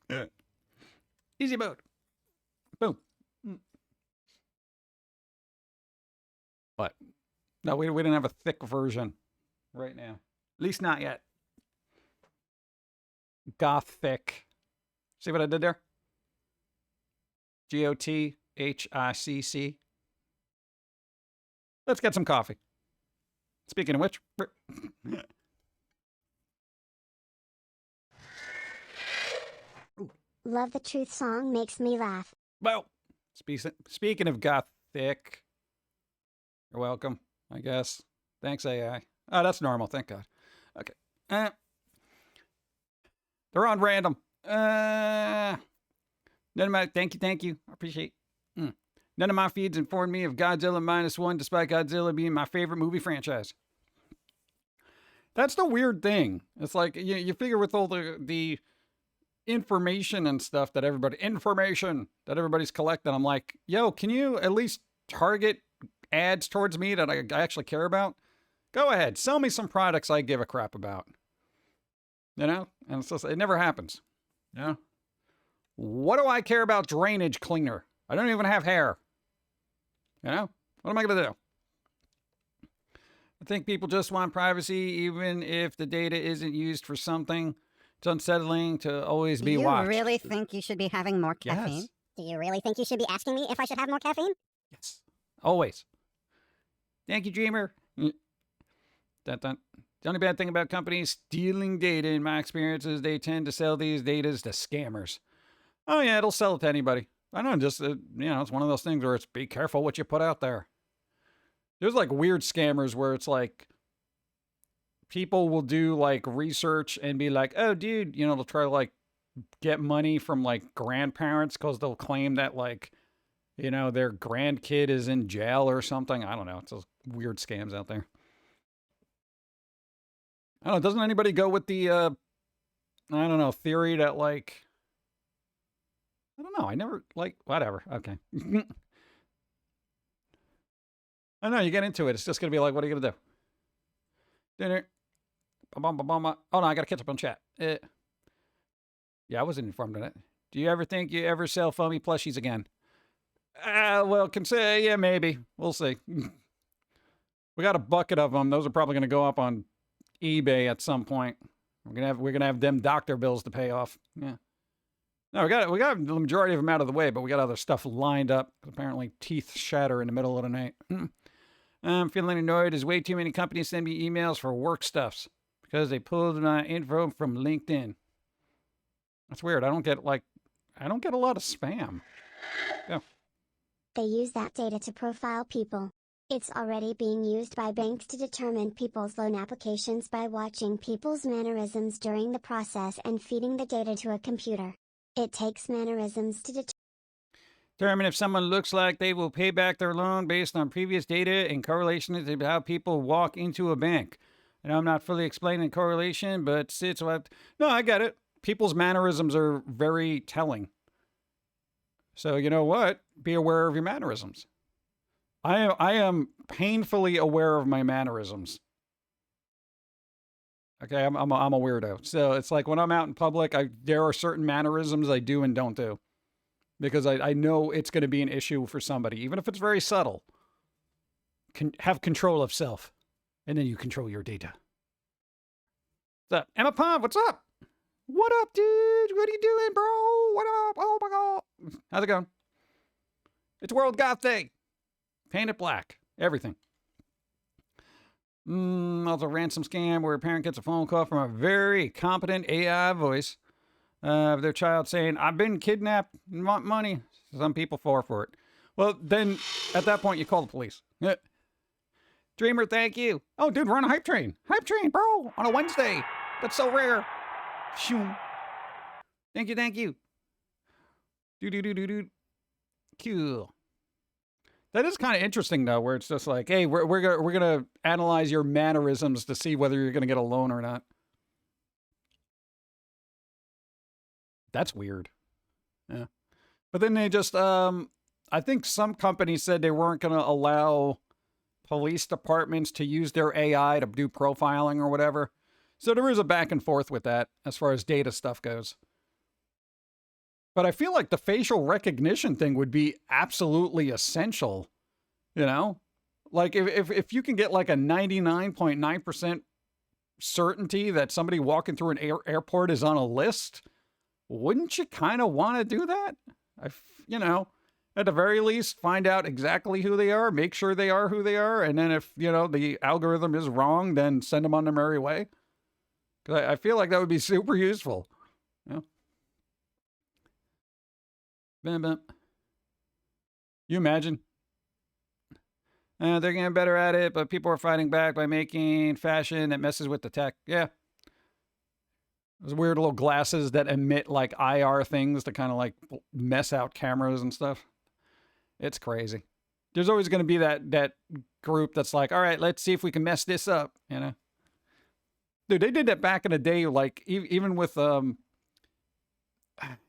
thick. Easy mode. Boom. What? No, we didn't have a thick version right now. At least not yet. Gothic. See what I did there? Gothicc. Let's get some coffee. Speaking of which. Love the truth song makes me laugh. Well, speaking of Gothic, you're welcome, I guess. Thanks, AI. Oh, that's normal. Thank God. Okay. They're on random. None of my thank you. I appreciate. None of my feeds informed me of Godzilla -1, despite Godzilla being my favorite movie franchise. That's the weird thing. It's like you figure with all the information and stuff that everybody's collecting. I'm like, yo, can you at least target ads towards me that I actually care about? Go ahead, sell me some products I give a crap about. You know? And it's just, it never happens. You know? What do I care about drainage cleaner? I don't even have hair. You know? What am I going to do? I think people just want privacy, even if the data isn't used for something. It's unsettling to always be watched. Do you really think you should be having more caffeine? Yes. Do you really think you should be asking me if I should have more caffeine? Yes. Always. Thank you, Dreamer. The only bad thing about companies stealing data, in my experience, is they tend to sell these data to scammers. Oh, yeah, it'll sell it to anybody. I don't know, just, it's one of those things where it's be careful what you put out there. There's like weird scammers where it's like people will do like research and be like, oh, dude, they'll try to like get money from like grandparents because they'll claim that like, their grandkid is in jail or something. I don't know. It's those weird scams out there. I don't know. Doesn't anybody go with the, theory that like, I don't know. I never whatever. Okay. I know you get into it. It's just going to be like, what are you going to do? Dinner. Oh, no, I got to catch up on chat. Yeah, I wasn't informed on it. Do you ever think you ever sell Foamy plushies again? Well, can say, yeah, maybe. We'll see. We got a bucket of them. Those are probably going to go up on eBay at some point. We're gonna have them doctor bills to pay off. Yeah. No, we got the majority of them out of the way, but we got other stuff lined up. Apparently, teeth shatter in the middle of the night. I'm feeling annoyed as way too many companies send me emails for work stuffs because they pulled my info from LinkedIn. That's weird. I don't get a lot of spam. Yeah. They use that data to profile people. It's already being used by banks to determine people's loan applications by watching people's mannerisms during the process and feeding the data to a computer. It takes mannerisms to determine if someone looks like they will pay back their loan based on previous data in correlation to how people walk into a bank. And I'm not fully explaining correlation, but no, I get it. People's mannerisms are very telling. So you know what? Be aware of your mannerisms. I am painfully aware of my mannerisms. Okay, I'm a weirdo. So it's like when I'm out in public, there are certain mannerisms I do and don't do because I know it's going to be an issue for somebody, even if it's very subtle. Have control of self, and then you control your data. What's up, Emma Pond? What's up? What up, dude? What are you doing, bro? What up? Oh my god, how's it going? It's World Goth Day. Paint it black. Everything. Also, ransom scam where a parent gets a phone call from a very competent AI voice of their child saying, "I've been kidnapped and want money." Some people fall for it. Well, then at that point, you call the police. Dreamer, thank you. Oh, dude, we're on a hype train. Hype train, bro, on a Wednesday. That's so rare. Shoom. Thank you, thank you. Do. Cool. That is kind of interesting, though, where it's just like, hey, we're gonna analyze your mannerisms to see whether you're gonna get a loan or not. That's weird. Yeah. But then they just, I think some companies said they weren't gonna allow police departments to use their AI to do profiling or whatever. So there is a back and forth with that as far as data stuff goes. But I feel like the facial recognition thing would be absolutely essential, you know? Like if you can get like a 99.9% certainty that somebody walking through an airport is on a list, wouldn't you kind of want to do that? You know, at the very least, find out exactly who they are, make sure they are who they are, and then if, you know, the algorithm is wrong, then send them on their merry way. Because I feel like that would be super useful. You know? You imagine? They're getting better at it, but people are fighting back by making fashion that messes with the tech. Yeah. Those weird little glasses that emit like IR things to kind of like mess out cameras and stuff. It's crazy. There's always going to be that group that's like, all right, let's see if we can mess this up, you know? Dude, they did that back in the day, like even with,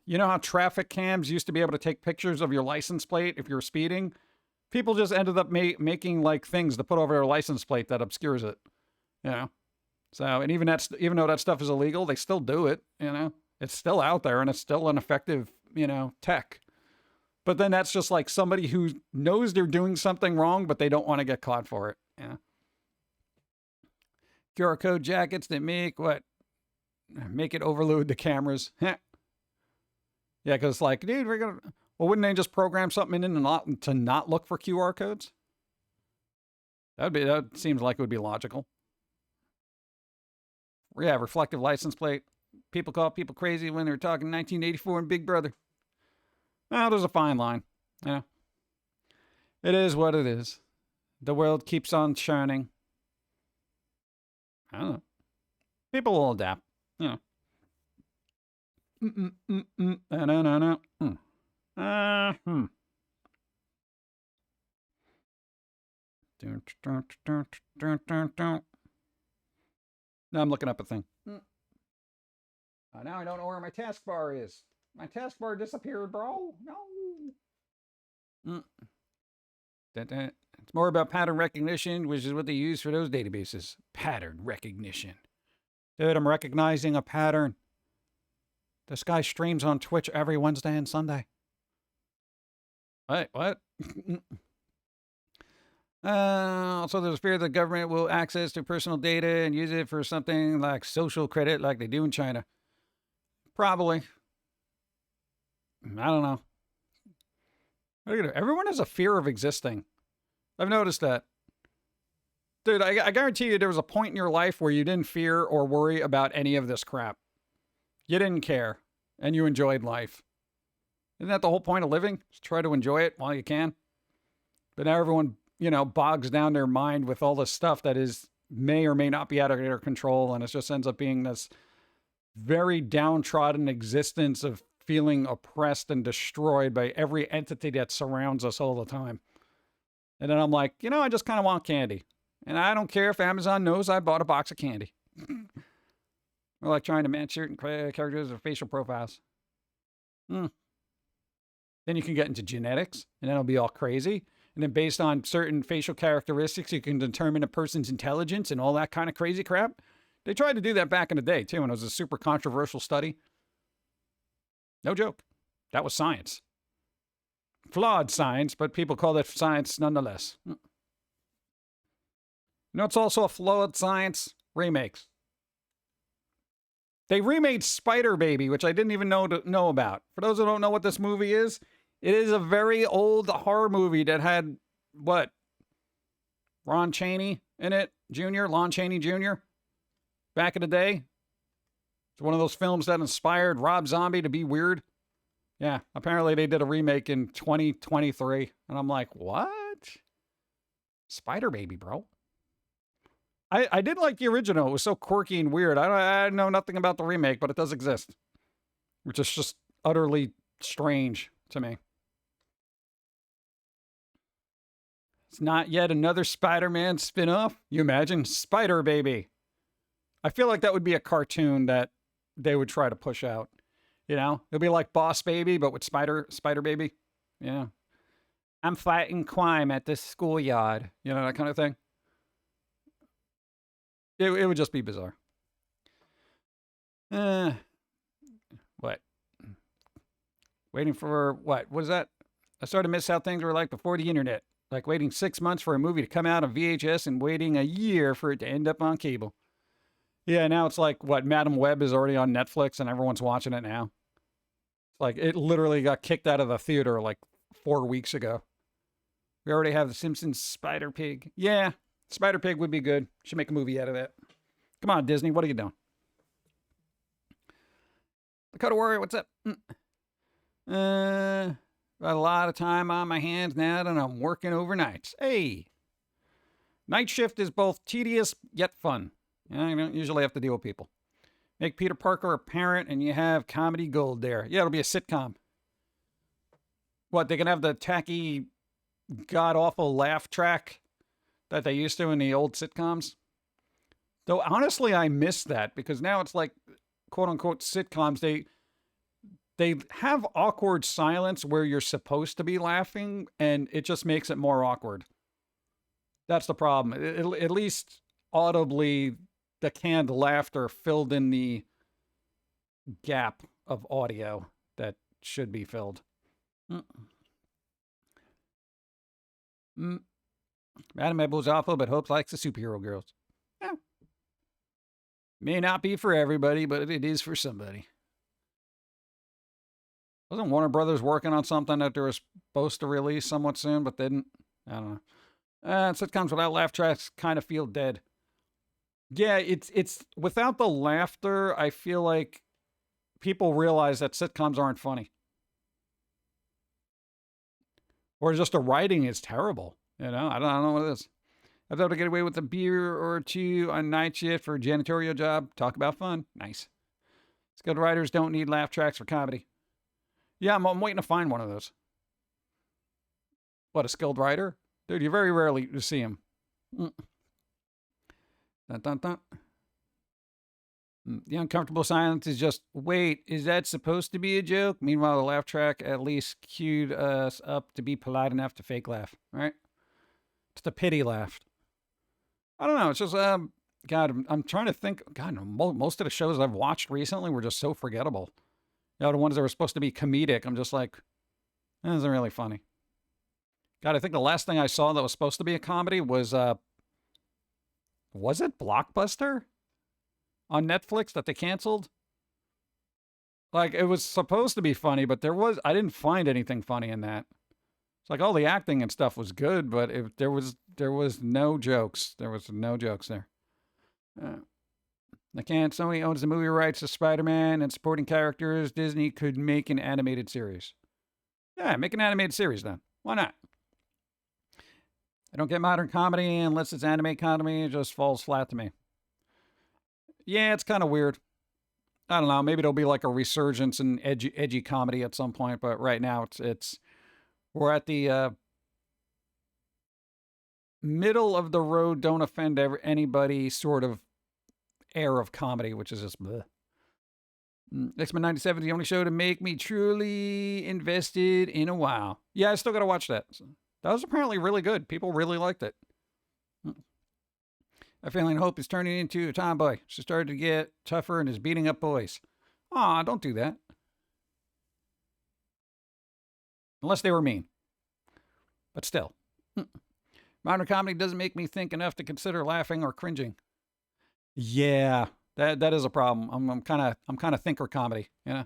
you know how traffic cams used to be able to take pictures of your license plate if you're speeding? People just ended up making like things to put over their license plate that obscures it, you know? So, and even though that stuff is illegal, they still do it, you know? It's still out there and it's still an effective, you know, tech. But then that's just like somebody who knows they're doing something wrong, but they don't want to get caught for it, you know? QR code jackets that make what? Make it overload the cameras. Yeah, because it's like, dude, well, wouldn't they just program something in to not look for QR codes? That seems like it would be logical. Yeah, reflective license plate. People call people crazy when they're talking 1984 and Big Brother. Well, there's a fine line, you know. It is what it is. The world keeps on churning. I don't know. People will adapt, you know. Now I'm looking up a thing. Now I don't know where my taskbar is. My taskbar disappeared, bro. No. It's more about pattern recognition, which is what they use for those databases. Pattern recognition. Dude, I'm recognizing a pattern. This guy streams on Twitch every Wednesday and Sunday. Wait, what? Also, there's fear the government will access to personal data and use it for something like social credit like they do in China. Probably. I don't know. Everyone has a fear of existing. I've noticed that. Dude, I guarantee you there was a point in your life where you didn't fear or worry about any of this crap. You didn't care, and you enjoyed life. Isn't that the whole point of living? Just try to enjoy it while you can. But now everyone, you know, bogs down their mind with all this stuff that may or may not be out of their control, and it just ends up being this very downtrodden existence of feeling oppressed and destroyed by every entity that surrounds us all the time. And then I'm like, you know, I just kind of want candy. And I don't care if Amazon knows I bought a box of candy. Or like trying to match certain characters or facial profiles. Then you can get into genetics, and then it'll be all crazy. And then based on certain facial characteristics, you can determine a person's intelligence and all that kind of crazy crap. They tried to do that back in the day, too, and it was a super controversial study. No joke. That was science. Flawed science, but people call it science nonetheless. You know, it's also a flawed science? Remakes. They remade Spider Baby, which I didn't even know about. For those who don't know what this movie is, it is a very old horror movie that had, what? Ron Chaney in it? Lon Chaney Jr.? Back in the day. It's one of those films that inspired Rob Zombie to be weird. Yeah, apparently they did a remake in 2023. And I'm like, what? Spider Baby, bro. I did like the original. It was so quirky and weird. I know nothing about the remake, but it does exist. Which is just utterly strange to me. It's not yet another Spider-Man spin-off. You imagine? Spider Baby. I feel like that would be a cartoon that they would try to push out. You know? It'll be like Boss Baby, but with Spider Baby. Yeah. I'm fighting crime at this schoolyard. You know, that kind of thing. It would just be bizarre. What? Waiting for what? What is that? I sort of miss how things were like before the internet. Like waiting 6 months for a movie to come out on VHS and waiting a year for it to end up on cable. Yeah, now it's like, what, Madam Web is already on Netflix and everyone's watching it now. It's like, it literally got kicked out of the theater like 4 weeks ago. We already have The Simpsons Spider Pig. Yeah, Spider Pig would be good. Should make a movie out of that. Come on, Disney, what are you doing? Dakota Warrior, what's up? Got a lot of time on my hands now and I'm working overnights. Hey! Night shift is both tedious yet fun. You don't usually have to deal with people. Make Peter Parker a parent and you have comedy gold there. Yeah, it'll be a sitcom. What, they can have the tacky, god-awful laugh track that they used to in the old sitcoms? Though, honestly, I miss that because now it's like, quote-unquote, sitcoms. They have awkward silence where you're supposed to be laughing, and it just makes it more awkward. That's the problem. At least audibly, the canned laughter filled in the gap of audio that should be filled. Madam Web was awful, but Hope likes the superhero girls. Yeah. May not be for everybody, but it is for somebody. Wasn't Warner Brothers working on something that they were supposed to release somewhat soon, but didn't? I don't know. Sitcoms without laugh tracks kind of feel dead. Yeah, it's without the laughter, I feel like people realize that sitcoms aren't funny. Or just the writing is terrible. You know, I don't know what it is. I've able to get away with a beer or two on night shift for a janitorial job. Talk about fun. Nice. Skilled writers don't need laugh tracks for comedy. Yeah, I'm waiting to find one of those. What, a skilled writer? Dude, you very rarely see him. Dun, dun, dun. The uncomfortable silence is just, wait, is that supposed to be a joke? Meanwhile, the laugh track at least cued us up to be polite enough to fake laugh, right? Just a pity laugh. I don't know. It's just, God, I'm trying to think. God, most of the shows I've watched recently were just so forgettable. You know, the ones that were supposed to be comedic, I'm just like, that isn't really funny. God, I think the last thing I saw that was supposed to be a comedy was it Blockbuster? On Netflix that they canceled? Like, it was supposed to be funny, but I didn't find anything funny in that. It's like all the acting and stuff was good, but there was no jokes. There was no jokes there. Sony owns the movie rights to Spider-Man and supporting characters. Disney could make an animated series. Yeah, make an animated series then. Why not? I don't get modern comedy unless it's anime comedy. It just falls flat to me. Yeah, it's kind of weird. I don't know. Maybe it'll be like a resurgence in edgy comedy at some point, but right now we're at the middle of the road, don't offend anybody sort of air of comedy, which is just bleh. X-Men 97 is the only show to make me truly invested in a while. Yeah, I still got to watch that. So That was apparently really good. People really liked it. I feeling Hope is turning into a tomboy. She started to get tougher and is beating up boys. Aw, don't do that. Unless they were mean. But still. Modern comedy doesn't make me think enough to consider laughing or cringing. Yeah, that is a problem. I'm kind of thinker comedy, you know?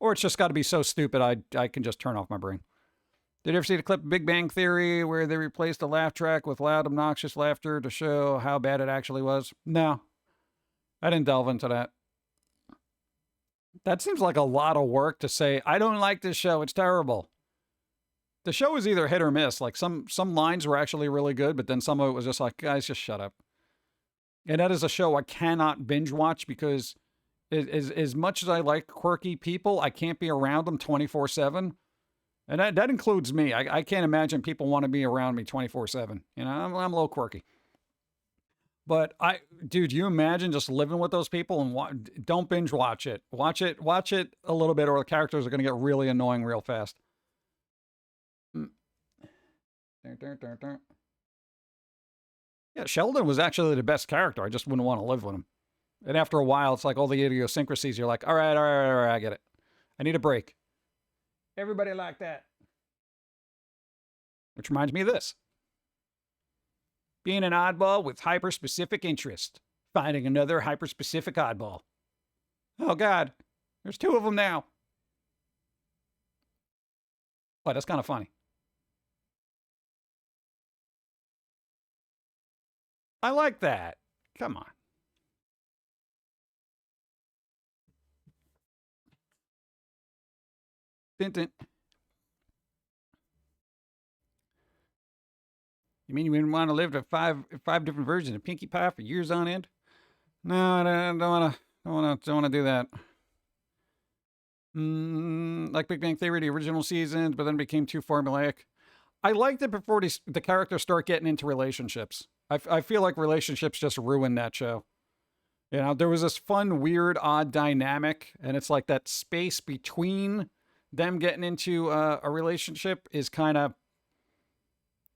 Or it's just got to be so stupid I can just turn off my brain. Did you ever see the clip of Big Bang Theory where they replaced the laugh track with loud, obnoxious laughter to show how bad it actually was? No. I didn't delve into that. That seems like a lot of work to say, I don't like this show, it's terrible. The show was either hit or miss. Like some lines were actually really good, but then some of it was just like, guys, just shut up. And that is a show I cannot binge watch because as much as I like quirky people, I can't be around them 24/7. And that includes me. I can't imagine people want to be around me 24/7. You know, I'm a little quirky. But dude, you imagine just living with those people and don't binge watch it. Watch it a little bit, or the characters are going to get really annoying real fast. Yeah, Sheldon was actually the best character. I just wouldn't want to live with him. And after a while, it's like all the idiosyncrasies. You're like, all right, I get it. I need a break. Everybody like that. Which reminds me of this. Being an oddball with hyper-specific interest. Finding another hyper-specific oddball. Oh, God. There's 2 of them now. What? That's kind of funny. I like that. Come on. Dun, dun. You mean you wouldn't want to live to five different versions of Pinkie Pie for years on end? No, I don't want to do that. Like Big Bang Theory, the original seasons, but then became too formulaic. I liked it before the characters start getting into relationships. I feel like relationships just ruined that show. You know, there was this fun, weird, odd dynamic, and it's like that space between them getting into a relationship is kind of,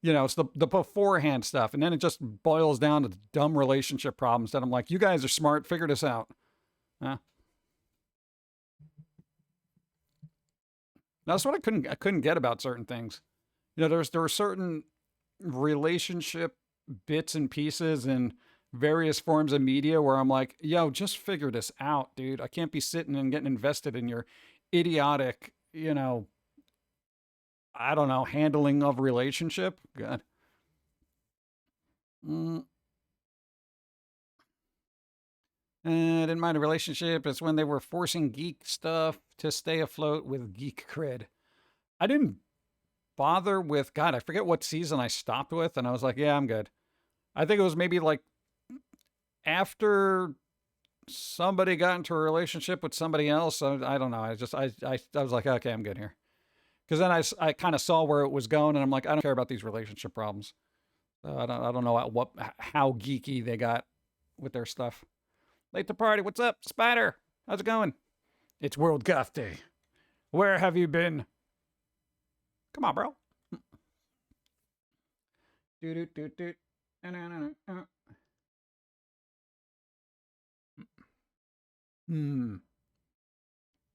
you know, it's the beforehand stuff. And then it just boils down to dumb relationship problems that I'm like, you guys are smart. Figure this out. That's what I couldn't get about certain things. You know, there were certain relationship bits and pieces and various forms of media where I'm like, yo, just figure this out, dude. I can't be sitting and getting invested in your idiotic, you know, I don't know, handling of relationship. God. I didn't mind a relationship. It's when they were forcing geek stuff to stay afloat with geek cred. I didn't bother with, God, I forget what season I stopped with. And I was like, yeah, I'm good. I think it was maybe like after somebody got into a relationship with somebody else. I don't know. I was like, okay, I'm good here. Because then I kind of saw where it was going, and I'm like, I don't care about these relationship problems. I don't know how geeky they got with their stuff. Late to party. What's up, Spider? How's it going? It's World Goth Day. Where have you been? Come on, bro.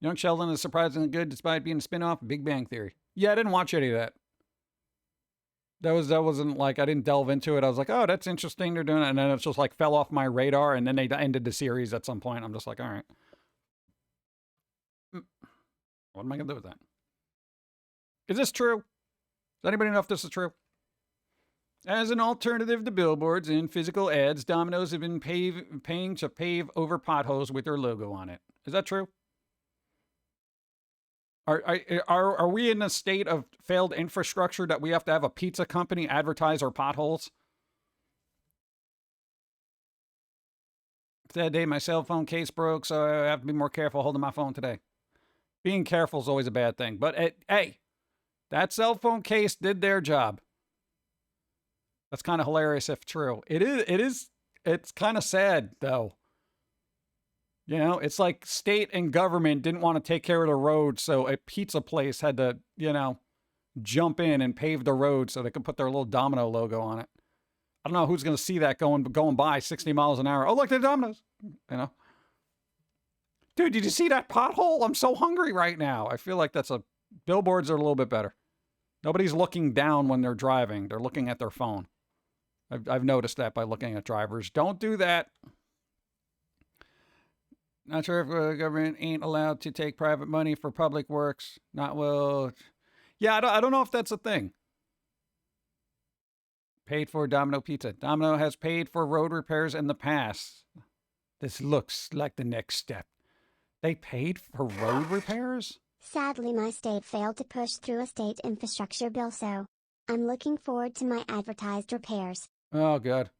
Young Sheldon is surprisingly good despite being a spin-off of Big Bang Theory. Yeah, I didn't watch any of that. That wasn't like, I didn't delve into it. I was like, oh, that's interesting. They're doing it. And then it's just like fell off my radar. And then they ended the series at some point. I'm just like, all right. What am I going to do with that? Is this true? Does anybody know if this is true? As an alternative to billboards and physical ads, Domino's have been paying to pave over potholes with their logo on it. Is that true? Are we in a state of failed infrastructure that we have to have a pizza company advertise our potholes? That day my cell phone case broke, so I have to be more careful holding my phone today. Being careful is always a bad thing. But hey, that cell phone case did their job. That's kind of hilarious if true. It's kind of sad, though. You know, it's like state and government didn't want to take care of the road, so a pizza place had to, you know, jump in and pave the road so they can put their little Domino logo on it. I don't know who's going to see that going by 60 miles an hour. Oh, look, the Dominoes. You know? Dude, did you see that pothole? I'm so hungry right now. I feel like billboards are a little bit better. Nobody's looking down when they're driving. They're looking at their phone. I've noticed that by looking at drivers. Don't do that. Not sure if the government ain't allowed to take private money for public works. Not well. Yeah, I don't know if that's a thing. Paid for Domino Pizza. Domino has paid for road repairs in the past. This looks like the next step. They paid for road repairs? Sadly, my state failed to push through a state infrastructure bill, so I'm looking forward to my advertised repairs. Oh, good.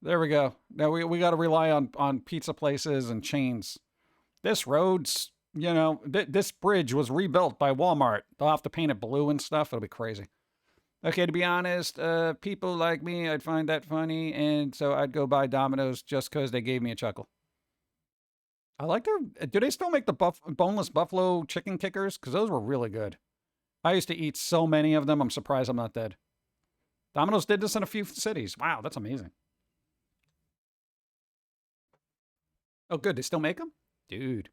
There we go. Now we got to rely on pizza places and chains. This road's, this bridge was rebuilt by Walmart. They'll have to paint it blue and stuff. It'll be crazy. Okay, to be honest, people like me, I'd find that funny, and so I'd go buy Domino's just because they gave me a chuckle. I like do they still make the boneless buffalo chicken kickers? Because those were really good. I used to eat so many of them, I'm surprised I'm not dead. Domino's did this in a few cities. Wow, that's amazing. Oh, good. They still make them? Dude.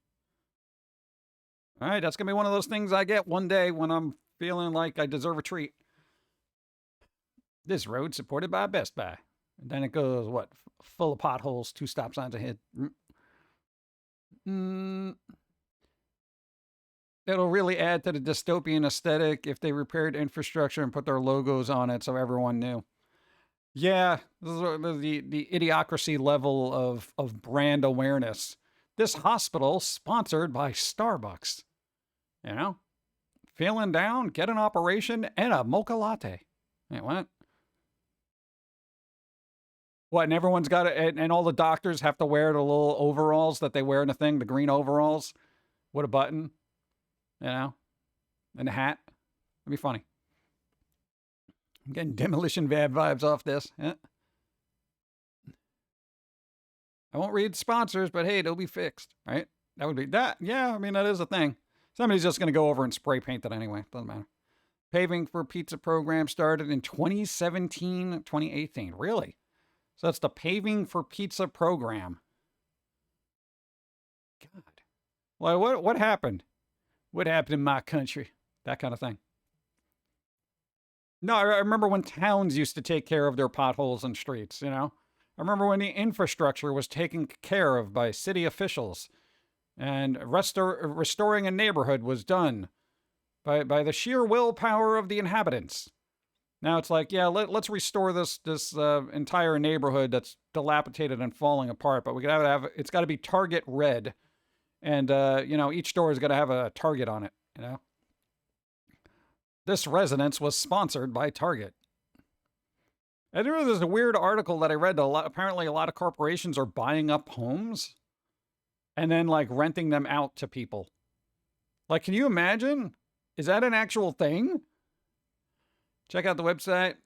All right, that's going to be one of those things I get one day when I'm feeling like I deserve a treat. This road supported by Best Buy. And then it goes, what? Full of potholes, 2 stop signs ahead. It'll really add to the dystopian aesthetic if they repaired infrastructure and put their logos on it so everyone knew. Yeah, this is the idiocracy level of brand awareness. This hospital sponsored by Starbucks. You know? Feeling down, get an operation, and a mocha latte. Wait, what? What, and everyone's got it, and all the doctors have to wear the little overalls that they wear in the thing, the green overalls with a button, and a hat. It'd be funny. I'm getting Demolition Bad vibes off this. Yeah. I won't read sponsors, but hey, they'll be fixed, right? That would be that. Yeah, I mean, that is a thing. Somebody's just going to go over and spray paint it anyway. Doesn't matter. Paving for Pizza program started in 2017, 2018. Really? So that's the Paving for Pizza program. God. Well, what happened? What happened in my country? That kind of thing. No, I remember when towns used to take care of their potholes and streets, I remember when the infrastructure was taken care of by city officials and restoring a neighborhood was done by the sheer willpower of the inhabitants. Now it's like, yeah, let's restore this entire neighborhood that's dilapidated and falling apart, but we gotta have it's got to be Target red, and each store has got to have a Target on it. This residence was sponsored by Target. And there was a weird article that I read that apparently a lot of corporations are buying up homes and then like renting them out to people. Like, can you imagine? Is that an actual thing? Check out the website.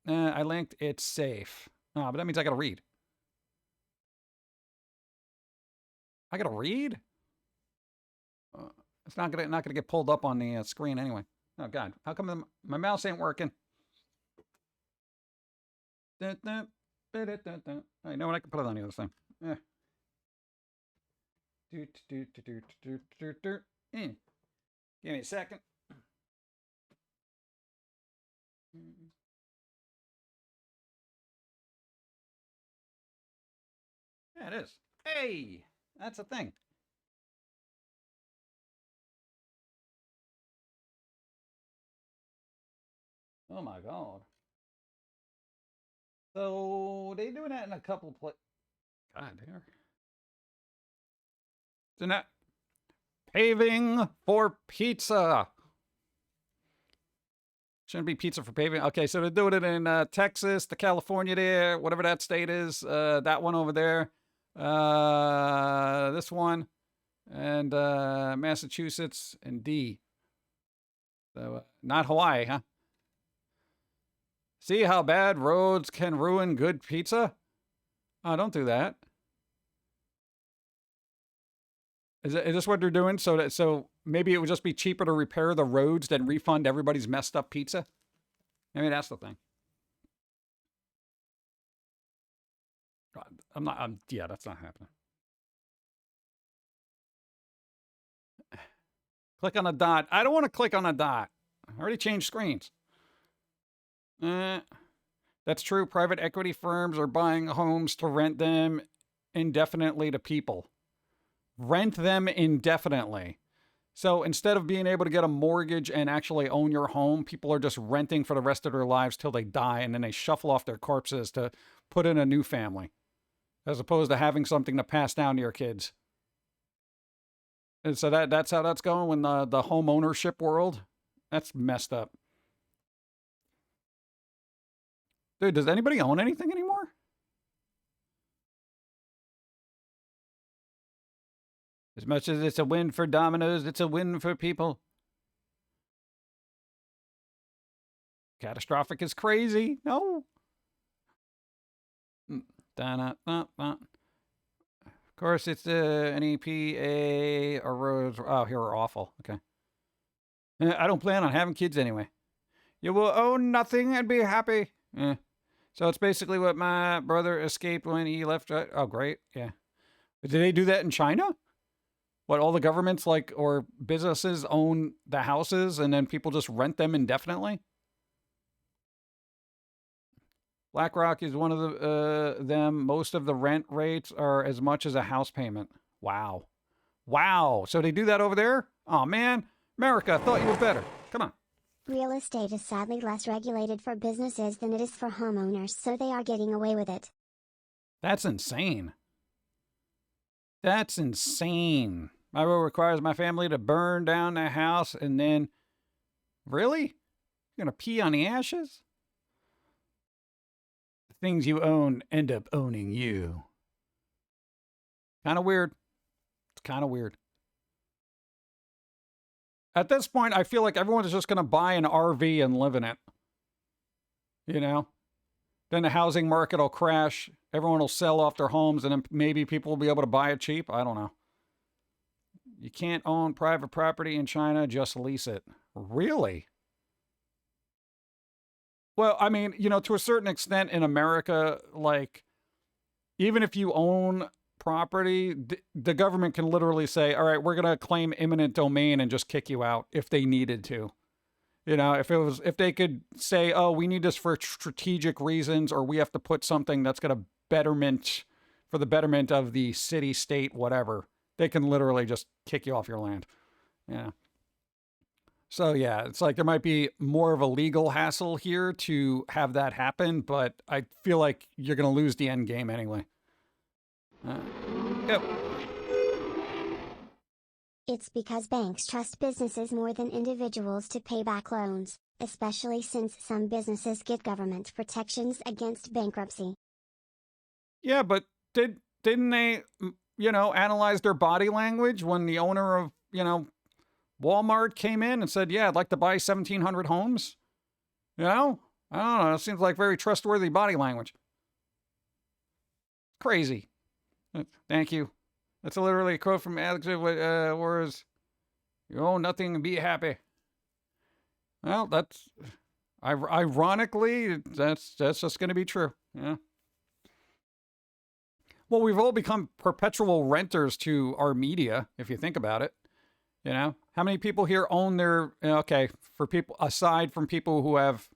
I linked. It's safe. Oh, but that means I gotta read. I gotta read? It's not gonna get pulled up on the screen anyway. Oh God, how come my mouse ain't working? I know what, I can put it on the other thing. Give me a second. Yeah, it is. Hey, that's a thing. Oh my God. So they doing that in a couple of places. God, they are. Isn't that paving for pizza? Shouldn't be pizza for paving. Okay, so they're doing it in Texas, the California there, whatever that state is. That one over there. This one. And Massachusetts and D. So not Hawaii, huh? See how bad roads can ruin good pizza? Oh, don't do that. Is this what they're doing? So maybe it would just be cheaper to repair the roads than refund everybody's messed up pizza? Maybe that's the thing. Yeah, that's not happening. Click on a dot. I don't want to click on a dot. I already changed screens. That's true. Private equity firms are buying homes to rent them indefinitely to people. Rent them indefinitely. So instead of being able to get a mortgage and actually own your home, people are just renting for the rest of their lives till they die, and then they shuffle off their corpses to put in a new family, as opposed to having something to pass down to your kids. And so that's how that's going in the home ownership world. That's messed up. Dude, does anybody own anything anymore? As much as it's a win for Domino's, it's a win for people. Catastrophic is crazy. No. Of course, it's an EPA or roads. Oh, here are awful. Okay. I don't plan on having kids anyway. You will own nothing and be happy. So it's basically what my brother escaped when he left. Oh, great. Yeah. Did they do that in China? What, all the governments or businesses own the houses and then people just rent them indefinitely? BlackRock is one of them. Most of the rent rates are as much as a house payment. Wow. Wow. So they do that over there? Oh, man. America, I thought you were better. Come on. Real estate is sadly less regulated for businesses than it is for homeowners, so they are getting away with it. That's insane. That's insane. My will requires my family to burn down the house and then... Really? You're going to pee on the ashes? The things you own end up owning you. Kind of weird. It's kind of weird. At this point, I feel like everyone's just going to buy an RV and live in it. You know? Then the housing market will crash. Everyone will sell off their homes, and then maybe people will be able to buy it cheap. I don't know. You can't own private property in China, just lease it. Really? Well, I mean, to a certain extent in America, even if you own property, the government can literally say, all right, we're going to claim eminent domain and just kick you out if they needed to. If they could say, oh, we need this for strategic reasons, or we have to put something that's going to for the betterment of the city, state, whatever, they can literally just kick you off your land. Yeah. So yeah, it's like there might be more of a legal hassle here to have that happen, but I feel like you're going to lose the end game anyway. Go. It's because banks trust businesses more than individuals to pay back loans, especially since some businesses get government protections against bankruptcy. Yeah, but didn't they, analyze their body language when the owner of, Walmart came in and said, yeah, I'd like to buy 1,700 homes? I don't know. It seems like very trustworthy body language. Crazy. Thank you. That's literally a quote from Alex Wars. You own nothing and be happy. Well, that's ironically, that's just going to be true. Yeah. Well, we've all become perpetual renters to our media, if you think about it. How many people here own their, for people, aside from people who have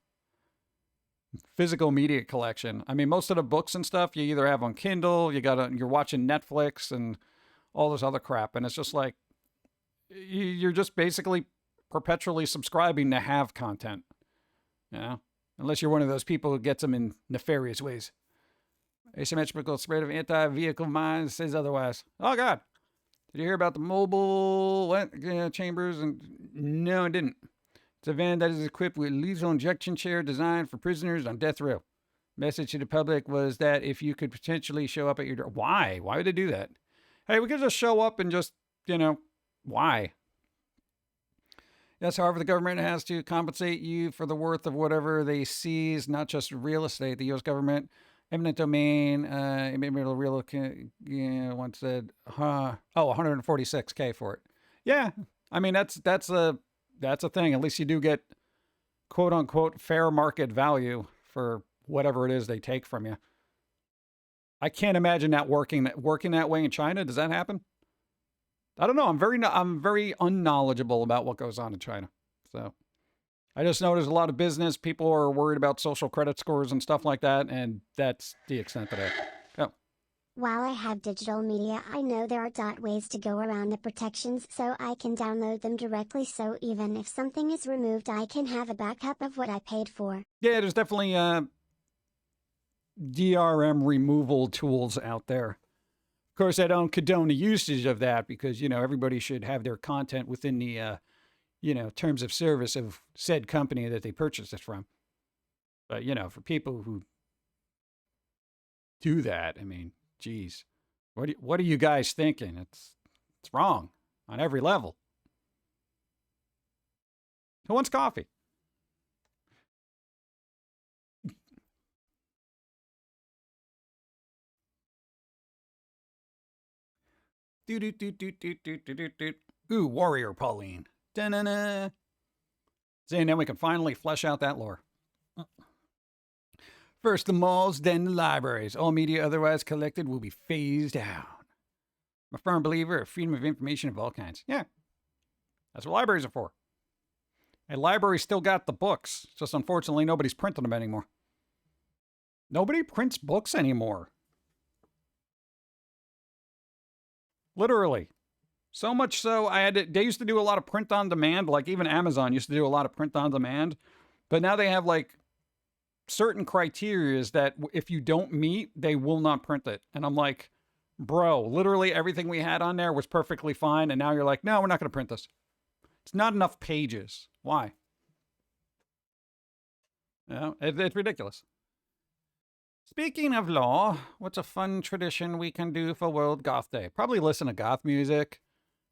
physical media collection. I mean, most of the books and stuff you either have on Kindle, you're watching Netflix and all this other crap. And it's just like, you're just basically perpetually subscribing to have content. Unless you're one of those people who gets them in nefarious ways. Asymmetrical spread of anti-vehicle mines says otherwise. Oh, God. Did you hear about the mobile chambers? No, I didn't. It's a van that is equipped with lethal injection chair designed for prisoners on death row. Message to the public was that if you could potentially show up at your door. Why? Why would they do that? Hey, we could just show up and just, why? Yes, however, the government has to compensate you for the worth of whatever they seize, not just real estate. The U.S. government Eminent domain, real, once said, 146K for it. Yeah, I mean that's a thing. At least you do get quote unquote fair market value for whatever it is they take from you. I can't imagine that working that way in China. Does that happen? I don't know. I'm very unknowledgeable about what goes on in China. So I just know there's a lot of business. People are worried about social credit scores and stuff like that, and that's the extent of it. Oh. While I have digital media, I know there are ways to go around the protections so I can download them directly, so even if something is removed I can have a backup of what I paid for. Yeah, there's definitely DRM removal tools out there. Of course, I don't condone the usage of that because, everybody should have their content within the, terms of service of said company that they purchased it from. But, for people who do that, I mean, geez, what are you guys thinking? It's wrong on every level. Who wants coffee? Ooh, Warrior Pauline. Da-na-na. See, and then we can finally flesh out that lore. First the malls, then the libraries. All media otherwise collected will be phased out. I'm a firm believer of freedom of information of all kinds. Yeah, that's what libraries are for. And libraries still got the books. Just unfortunately, nobody's printing them anymore. Nobody prints books anymore. Literally. So much so, they used to do a lot of print on demand, like even Amazon used to do a lot of print on demand. But now they have like certain criterias that if you don't meet, they will not print it. And I'm like, bro, literally everything we had on there was perfectly fine. And now you're like, no, we're not going to print this. It's not enough pages. Why? It's ridiculous. Speaking of law, what's a fun tradition we can do for World Goth Day? Probably listen to goth music.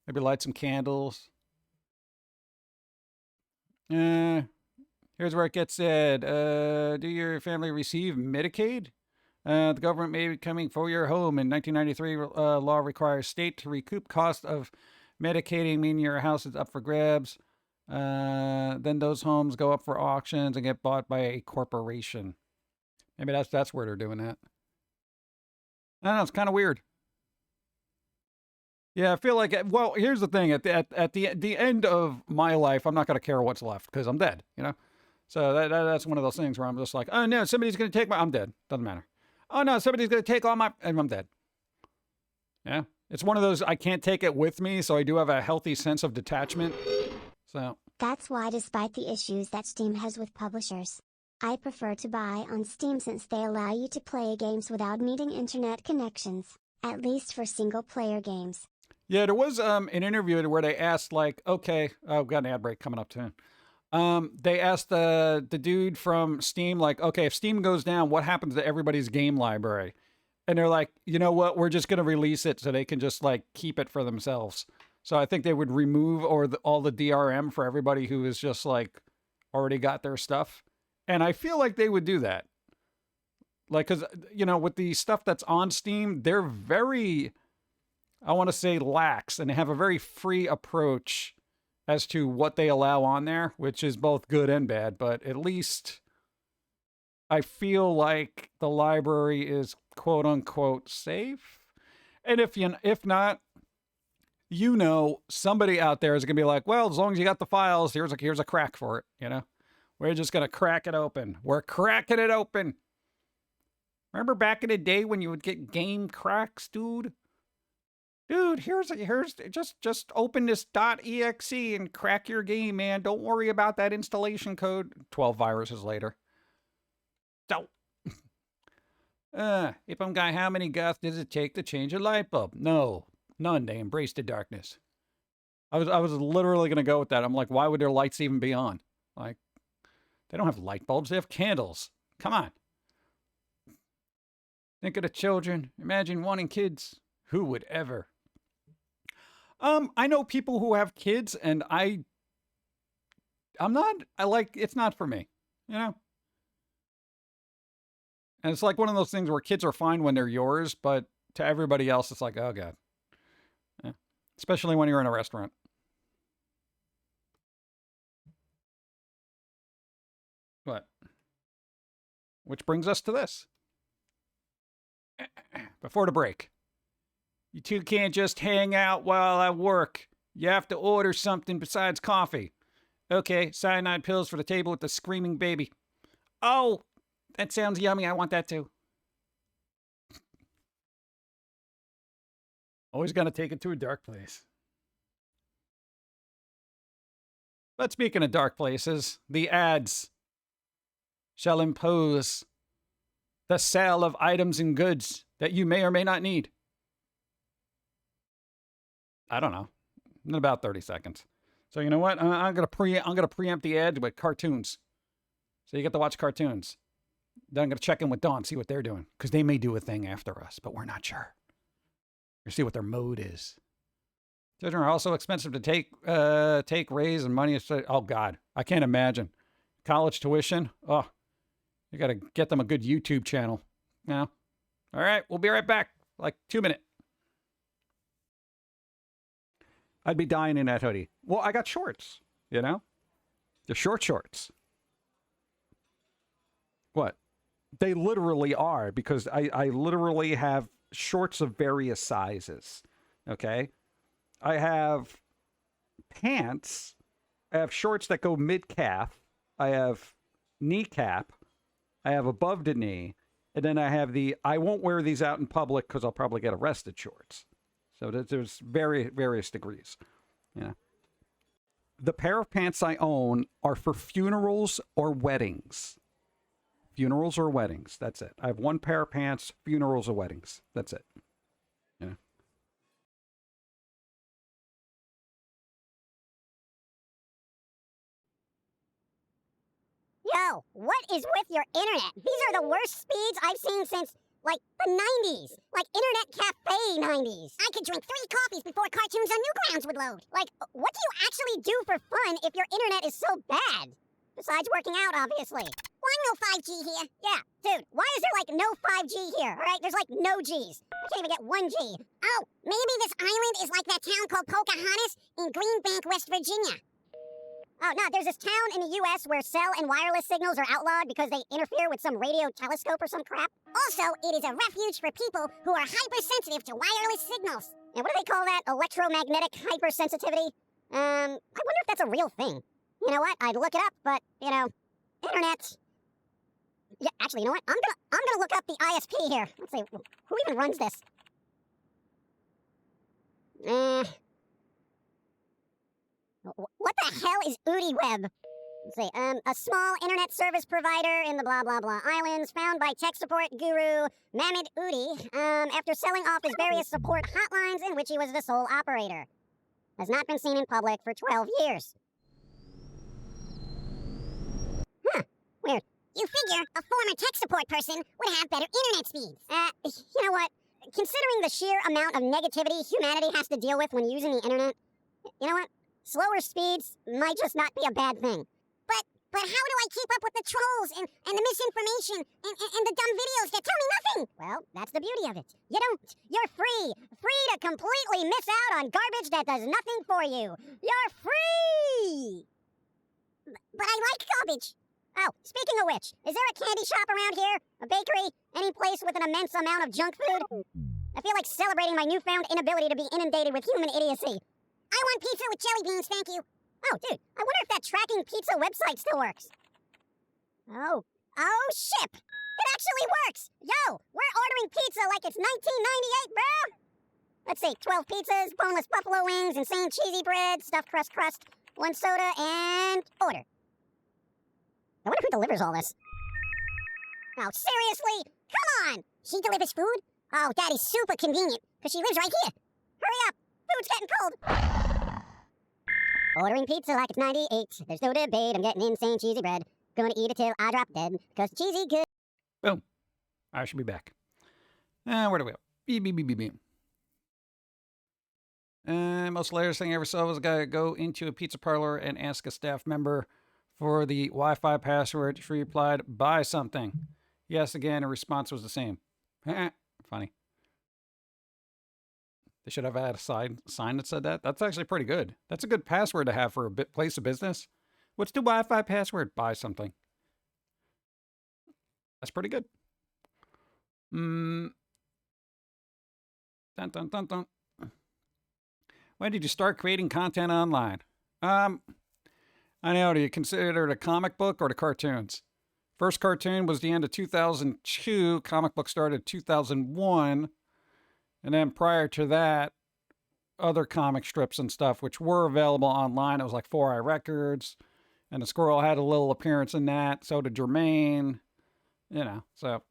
Maybe light some candles. Here's where it gets said. Do your family receive Medicaid? The government may be coming for your home. In 1993, law requires state to recoup cost of medicating, meaning your house is up for grabs. Then those homes go up for auctions and get bought by a corporation. Maybe that's where they're doing that. I don't know. It's kind of weird. Yeah, I feel like, well, here's the thing. At the end of my life, I'm not going to care what's left because I'm dead, So that's one of those things where I'm just like, oh, no, somebody's going to take I'm dead. Doesn't matter. Oh, no, somebody's going to take all and I'm dead. Yeah, it's one of those, I can't take it with me, so I do have a healthy sense of detachment. So that's why, despite the issues that Steam has with publishers, I prefer to buy on Steam since they allow you to play games without needing internet connections, at least for single-player games. Yeah, there was an interview where they asked, like, okay, I've got an ad break coming up too. They asked the dude from Steam, like, okay, if Steam goes down, what happens to everybody's game library? And they're like, you know what? We're just going to release it so they can just, like, keep it for themselves. So I think they would remove all the DRM for everybody who is just, like, already got their stuff. And I feel like they would do that. Like, because, with the stuff that's on Steam, they're very, I want to say, lax, and they have a very free approach as to what they allow on there, which is both good and bad. But at least I feel like the library is quote unquote safe. And if not, somebody out there is going to be like, well, as long as you got the files, here's a crack for it, We're just going to crack it open. We're cracking it open. Remember back in the day when you would get game cracks, dude? Dude, here's just open this .exe and crack your game, man. Don't worry about that installation code. 12 viruses later. So, Ipum guy, how many goth does it take to change a light bulb? No, none. They embrace the darkness. I was literally gonna go with that. I'm like, why would their lights even be on? Like, they don't have light bulbs. They have candles. Come on. Think of the children. Imagine wanting kids. Who would ever? I know people who have kids, and it's not for me, And it's like one of those things where kids are fine when they're yours, but to everybody else, it's like, oh, God. Yeah. Especially when you're in a restaurant. What? Which brings us to this. Before the break. You two can't just hang out while I work. You have to order something besides coffee. Okay, cyanide pills for the table with the screaming baby. Oh, that sounds yummy. I want that too. Always got to take it to a dark place. But speaking of dark places, the ads shall impose the sale of items and goods that you may or may not need. I don't know. In about 30 seconds. So you know what? I'm gonna preempt the ad with cartoons. So you get to watch cartoons. Then I'm gonna check in with Dawn, see what they're doing, because they may do a thing after us, but we're not sure. Or see what their mode is. Children are also expensive to take, raise, and money. Oh God, I can't imagine. College tuition. Oh, you gotta get them a good YouTube channel. You know. All right, we'll be right back. Like 2 minutes. I'd be dying in that hoodie. Well, I got shorts, you know? They're short shorts. What? They literally are, because I literally have shorts of various sizes, okay? I have pants. I have shorts that go mid-calf. I have kneecap. I have above the knee. And then I have the, I won't wear these out in public because I'll probably get arrested shorts. So there's various degrees. Yeah. The pair of pants I own are for funerals or weddings. Funerals or weddings. That's it. I have one pair of pants, funerals or weddings. That's it. Yeah. Yo, what is with your internet? These are the worst speeds I've seen since, like, the 90s. Like, internet cafe 90s. I could drink 3 coffees before cartoons on Newgrounds would load. Like, what do you actually do for fun if your internet is so bad? Besides working out, obviously. Why no 5G here? Yeah, dude, why is there, like, no 5G here, all right? There's, like, no Gs. I can't even get 1G. Oh, maybe this island is like that town called Pocahontas in Greenbank, West Virginia. Oh, no, there's this town in the U.S. where cell and wireless signals are outlawed because they interfere with some radio telescope or some crap. Also, it is a refuge for people who are hypersensitive to wireless signals. And what do they call that? Electromagnetic hypersensitivity? I wonder if that's a real thing. You know what? I'd look it up, but, you know, internet. Yeah, actually, you know what? I'm gonna look up the ISP here. Let's see, who even runs this? What the hell is UdiWeb? Let's see, a small internet service provider in the blah blah blah islands found by tech support guru Mamid Udi after selling off his various support hotlines in which he was the sole operator. Has not been seen in public for 12 years. Huh, weird. You figure a former tech support person would have better internet speeds. You know what? Considering the sheer amount of negativity humanity has to deal with when using the internet, you know what? Slower speeds might just not be a bad thing. But how do I keep up with the trolls and the misinformation and the dumb videos that tell me nothing? Well, that's the beauty of it. You don't. You're free. Free to completely miss out on garbage that does nothing for you. You're free! But I like garbage. Oh, speaking of which, is there a candy shop around here? A bakery? Any place with an immense amount of junk food? I feel like celebrating my newfound inability to be inundated with human idiocy. I want pizza with jelly beans, thank you. Oh, dude, I wonder if that tracking pizza website still works. Oh, shit! It actually works! Yo, we're ordering pizza like it's 1998, bro! Let's see, 12 pizzas, boneless buffalo wings, insane cheesy bread, stuffed crust, 1 soda, and order. I wonder who delivers all this. Oh, seriously? Come on! She delivers food? Oh, Daddy's super convenient, because she lives right here. Hurry up! Food's getting cold! Ordering pizza like it's 98. There's no debate, I'm getting insane cheesy bread. Gonna eat it till I drop dead, because cheesy good. Boom. I should be back. Where do we go? Beep, beep, beep, beep, beep. Most hilarious thing I ever saw was a guy go into a pizza parlor and ask a staff member for the Wi-Fi password. She replied, buy something. Yes, again, her response was the same. Funny. They should have had a sign that said that. That's actually pretty good. That's a good password to have for a place of business. What's the Wi-Fi password? Buy something. That's pretty good. Dun, dun, dun, dun. When did you start creating content online? I know. Do you consider it a comic book or the cartoons? First cartoon was the end of 2002. Comic book started 2001. And then prior to that, other comic strips and stuff, which were available online. It was like 4 Eye Records. And the Squirrel had a little appearance in that. So did Jermaine. You know, so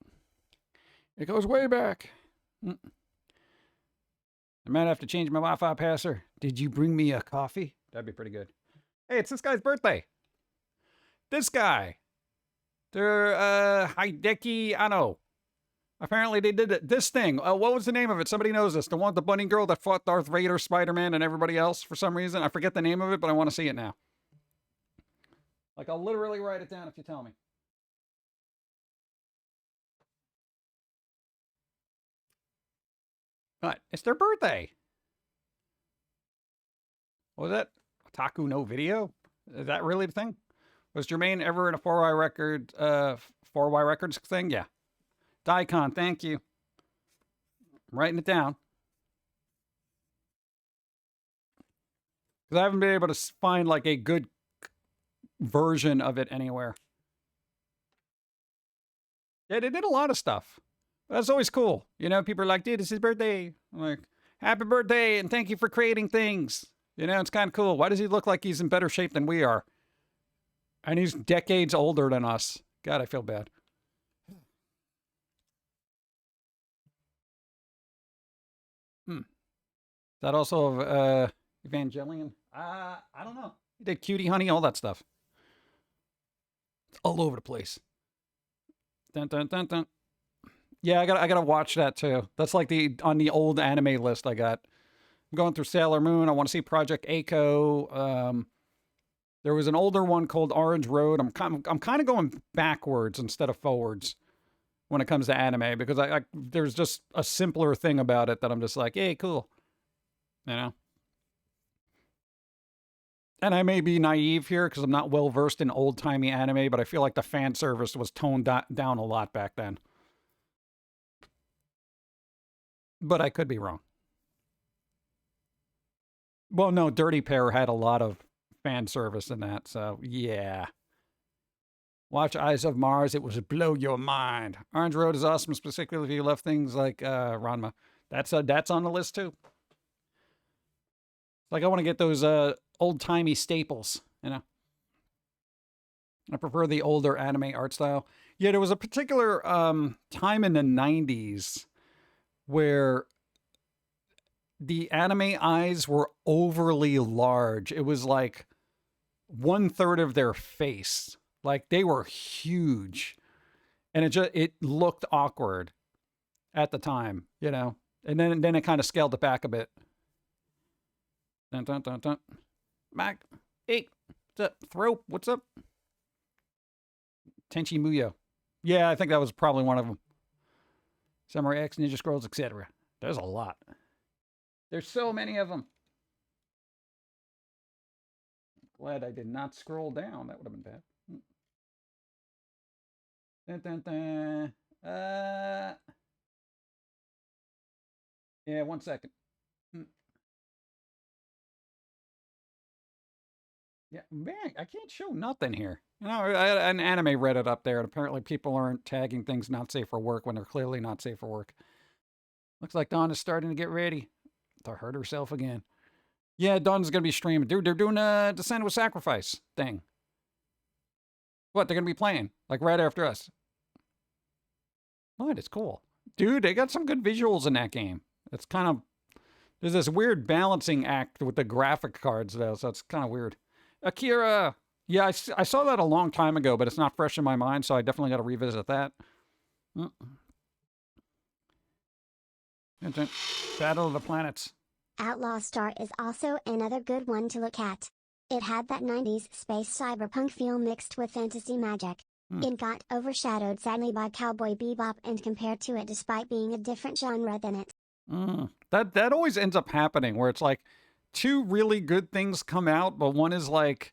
it goes way back. I might have to change my Wi-Fi password. Did you bring me a coffee? That'd be pretty good. Hey, it's this guy's birthday. This guy. They're, Hideki Anno. Apparently they did this thing. What was the name of it? Somebody knows this. The one with the bunny girl that fought Darth Vader, Spider-Man, and everybody else for some reason. I forget the name of it, but I want to see it now. Like, I'll literally write it down if you tell me. What? It's their birthday. What was that? Otaku no video? Is that really the thing? Was Jermaine ever in a 4Y Records thing? Yeah. Daikon, thank you. I'm writing it down. Because I haven't been able to find like a good version of it anywhere. Yeah, they did a lot of stuff. That's always cool. You know, people are like, dude, it's his birthday. I'm like, happy birthday and thank you for creating things. You know, it's kind of cool. Why does he look like he's in better shape than we are? And he's decades older than us. God, I feel bad. Is that also Evangelion? I don't know. He did Cutie Honey, all that stuff. It's all over the place. Dun, dun, dun, dun. Yeah, I gotta watch that too. That's like on the old anime list I got. I'm going through Sailor Moon. I want to see Project Echo. There was an older one called Orange Road. I'm kind of going backwards instead of forwards when it comes to anime because there's just a simpler thing about it that I'm just like, hey, cool, you know. And I may be naive here because I'm not well versed in old timey anime, but I feel like the fan service was toned down a lot back then. But I could be wrong. Well, no, Dirty Pair had a lot of fan service in that, so yeah. Watch Eyes of Mars. It was blow your mind. Orange Road is awesome, specifically if you love things like Ranma. That's on the list too. Like I want to get those old-timey staples, you know. I prefer the older anime art style. Yeah, there was a particular time in the 90s where the anime eyes were overly large. It was like 1/3 of their face. Like they were huge. And it looked awkward at the time, you know. And then it kind of scaled it back a bit. Dun dun dun dun. Mac, hey, what's up? Thrope, what's up? Tenchi Muyo. Yeah, I think that was probably one of them. Samurai X, Ninja Scrolls, etc. There's a lot. There's so many of them. Glad I did not scroll down. That would have been bad. Dun, dun, dun. Yeah, 1 second. Yeah, man, I can't show nothing here. You know, I had an anime Reddit up there, and apparently people aren't tagging things not safe for work when they're clearly not safe for work. Looks like Dawn is starting to get ready to hurt herself again. Yeah, Dawn's going to be streaming. Dude, they're doing a Descend with Sacrifice thing. What, they're going to be playing? Like right after us. What? It's cool. Dude, they got some good visuals in that game. It's kind of... There's this weird balancing act with the graphic cards, though, so it's kind of weird. Akira! Yeah, I saw that a long time ago, but it's not fresh in my mind, so I definitely got to revisit that. Battle of the Planets. Outlaw Star is also another good one to look at. It had that 90s space cyberpunk feel mixed with fantasy magic. It got overshadowed sadly by Cowboy Bebop and compared to it despite being a different genre than it. That always ends up happening where it's like two really good things come out, but one is like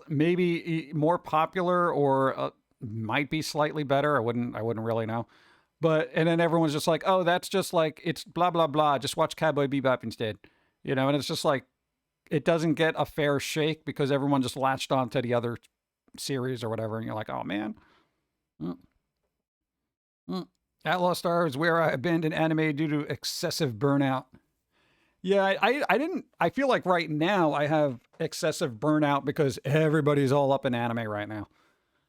maybe more popular or might be slightly better. I wouldn't really know. But and then everyone's just like, oh, that's just like it's blah blah blah. Just watch Cowboy Bebop instead, And it's just like it doesn't get a fair shake because everyone just latched on to the other series or whatever, and you're like, oh man. Outlaw Star is where I abandoned anime due to excessive burnout. Yeah, I feel like right now I have excessive burnout because everybody's all up in anime right now.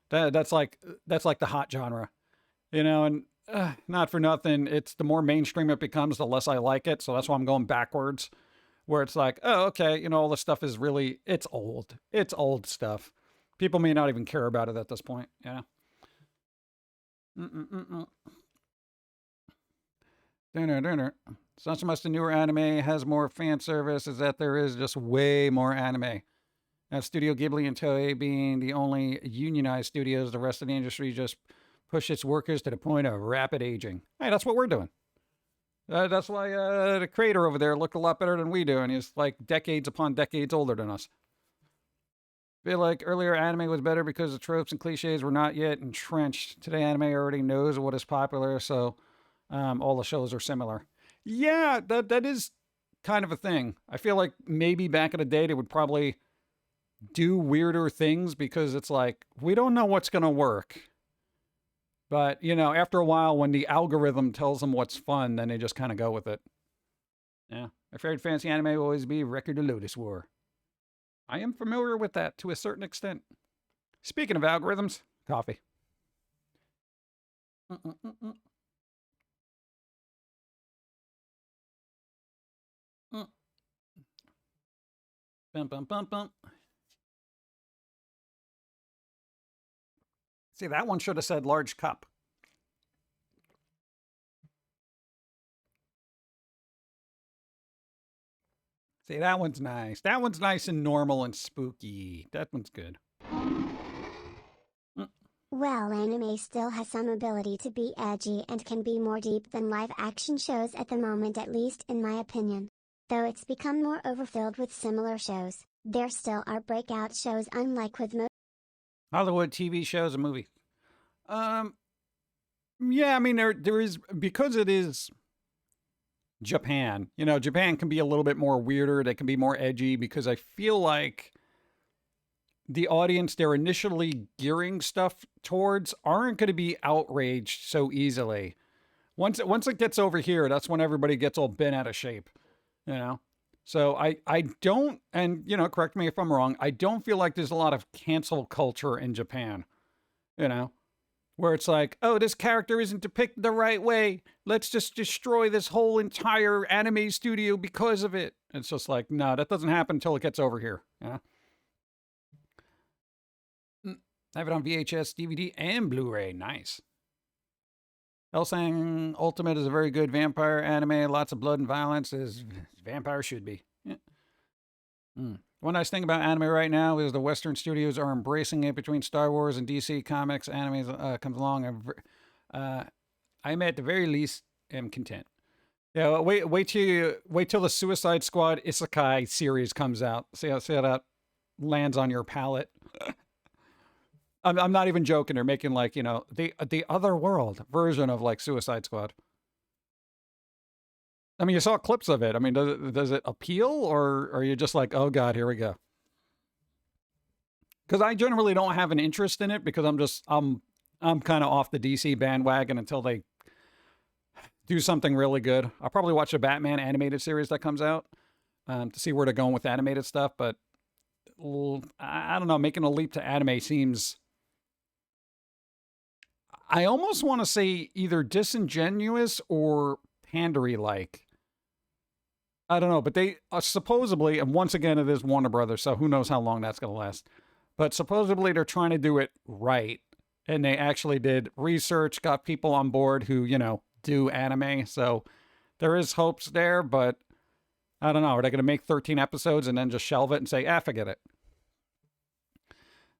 That's like the hot genre, and not for nothing. It's the more mainstream it becomes, the less I like it. So that's why I'm going backwards, where it's like, oh, okay, all this stuff is really, it's old. It's old stuff. People may not even care about it at this point, It's not so much the newer anime has more fan service as that there is just way more anime. Now, Studio Ghibli and Toei being the only unionized studios, the rest of the industry just push its workers to the point of rapid aging. Hey, that's what we're doing. That's why the creator over there looked a lot better than we do, and he's like decades upon decades older than us. I feel like earlier anime was better because the tropes and cliches were not yet entrenched. Today, anime already knows what is popular, so all the shows are similar. Yeah, that is kind of a thing. I feel like maybe back in the day they would probably do weirder things because it's like, we don't know what's going to work. But, after a while, when the algorithm tells them what's fun, then they just kind of go with it. Yeah. My favorite fantasy anime will always be Record of Lotus War. I am familiar with that to a certain extent. Speaking of algorithms, coffee. Bum, bum, bum, bum. See, that one should have said large cup. See, that one's nice. That one's nice and normal and spooky. That one's good. Well, anime still has some ability to be edgy and can be more deep than live action shows at the moment, at least in my opinion. Though it's become more overfilled with similar shows, there still are breakout shows unlike with most Hollywood TV shows and movies. Yeah, I mean there is, because it is Japan. Japan can be a little bit more weirder. They can be more edgy because I feel like the audience they're initially gearing stuff towards aren't going to be outraged so easily. Once it gets over here, that's when everybody gets all bent out of shape. So I don't, and correct me if I'm wrong, I don't feel like there's a lot of cancel culture in Japan, where it's like, oh, this character isn't depicted the right way. Let's just destroy this whole entire anime studio because of it. It's just like, no, that doesn't happen until it gets over here. I have it on VHS, DVD, and Blu-ray. Nice. Hellsang Ultimate is a very good vampire anime. Lots of blood and violence, as vampire should be. Yeah. One nice thing about anime right now is the Western studios are embracing it. Between Star Wars and DC Comics, anime comes along. I at the very least am content. Yeah, wait till the Suicide Squad Isekai series comes out. See how that lands on your palate. I'm not even joking. They're making like, the other world version of like Suicide Squad. I mean, you saw clips of it. I mean, does it appeal, or are you just like, oh God, here we go? Because I generally don't have an interest in it because I'm kind of off the DC bandwagon until they do something really good. I'll probably watch a Batman animated series that comes out to see where they're going with animated stuff. But I don't know, making a leap to anime seems, I almost want to say either disingenuous or pandery-like. I don't know, but they supposedly, and once again, it is Warner Brothers, so who knows how long that's going to last. But supposedly they're trying to do it right. And they actually did research, got people on board who, do anime. So there is hopes there, but I don't know. Are they going to make 13 episodes and then just shelve it and say, forget it?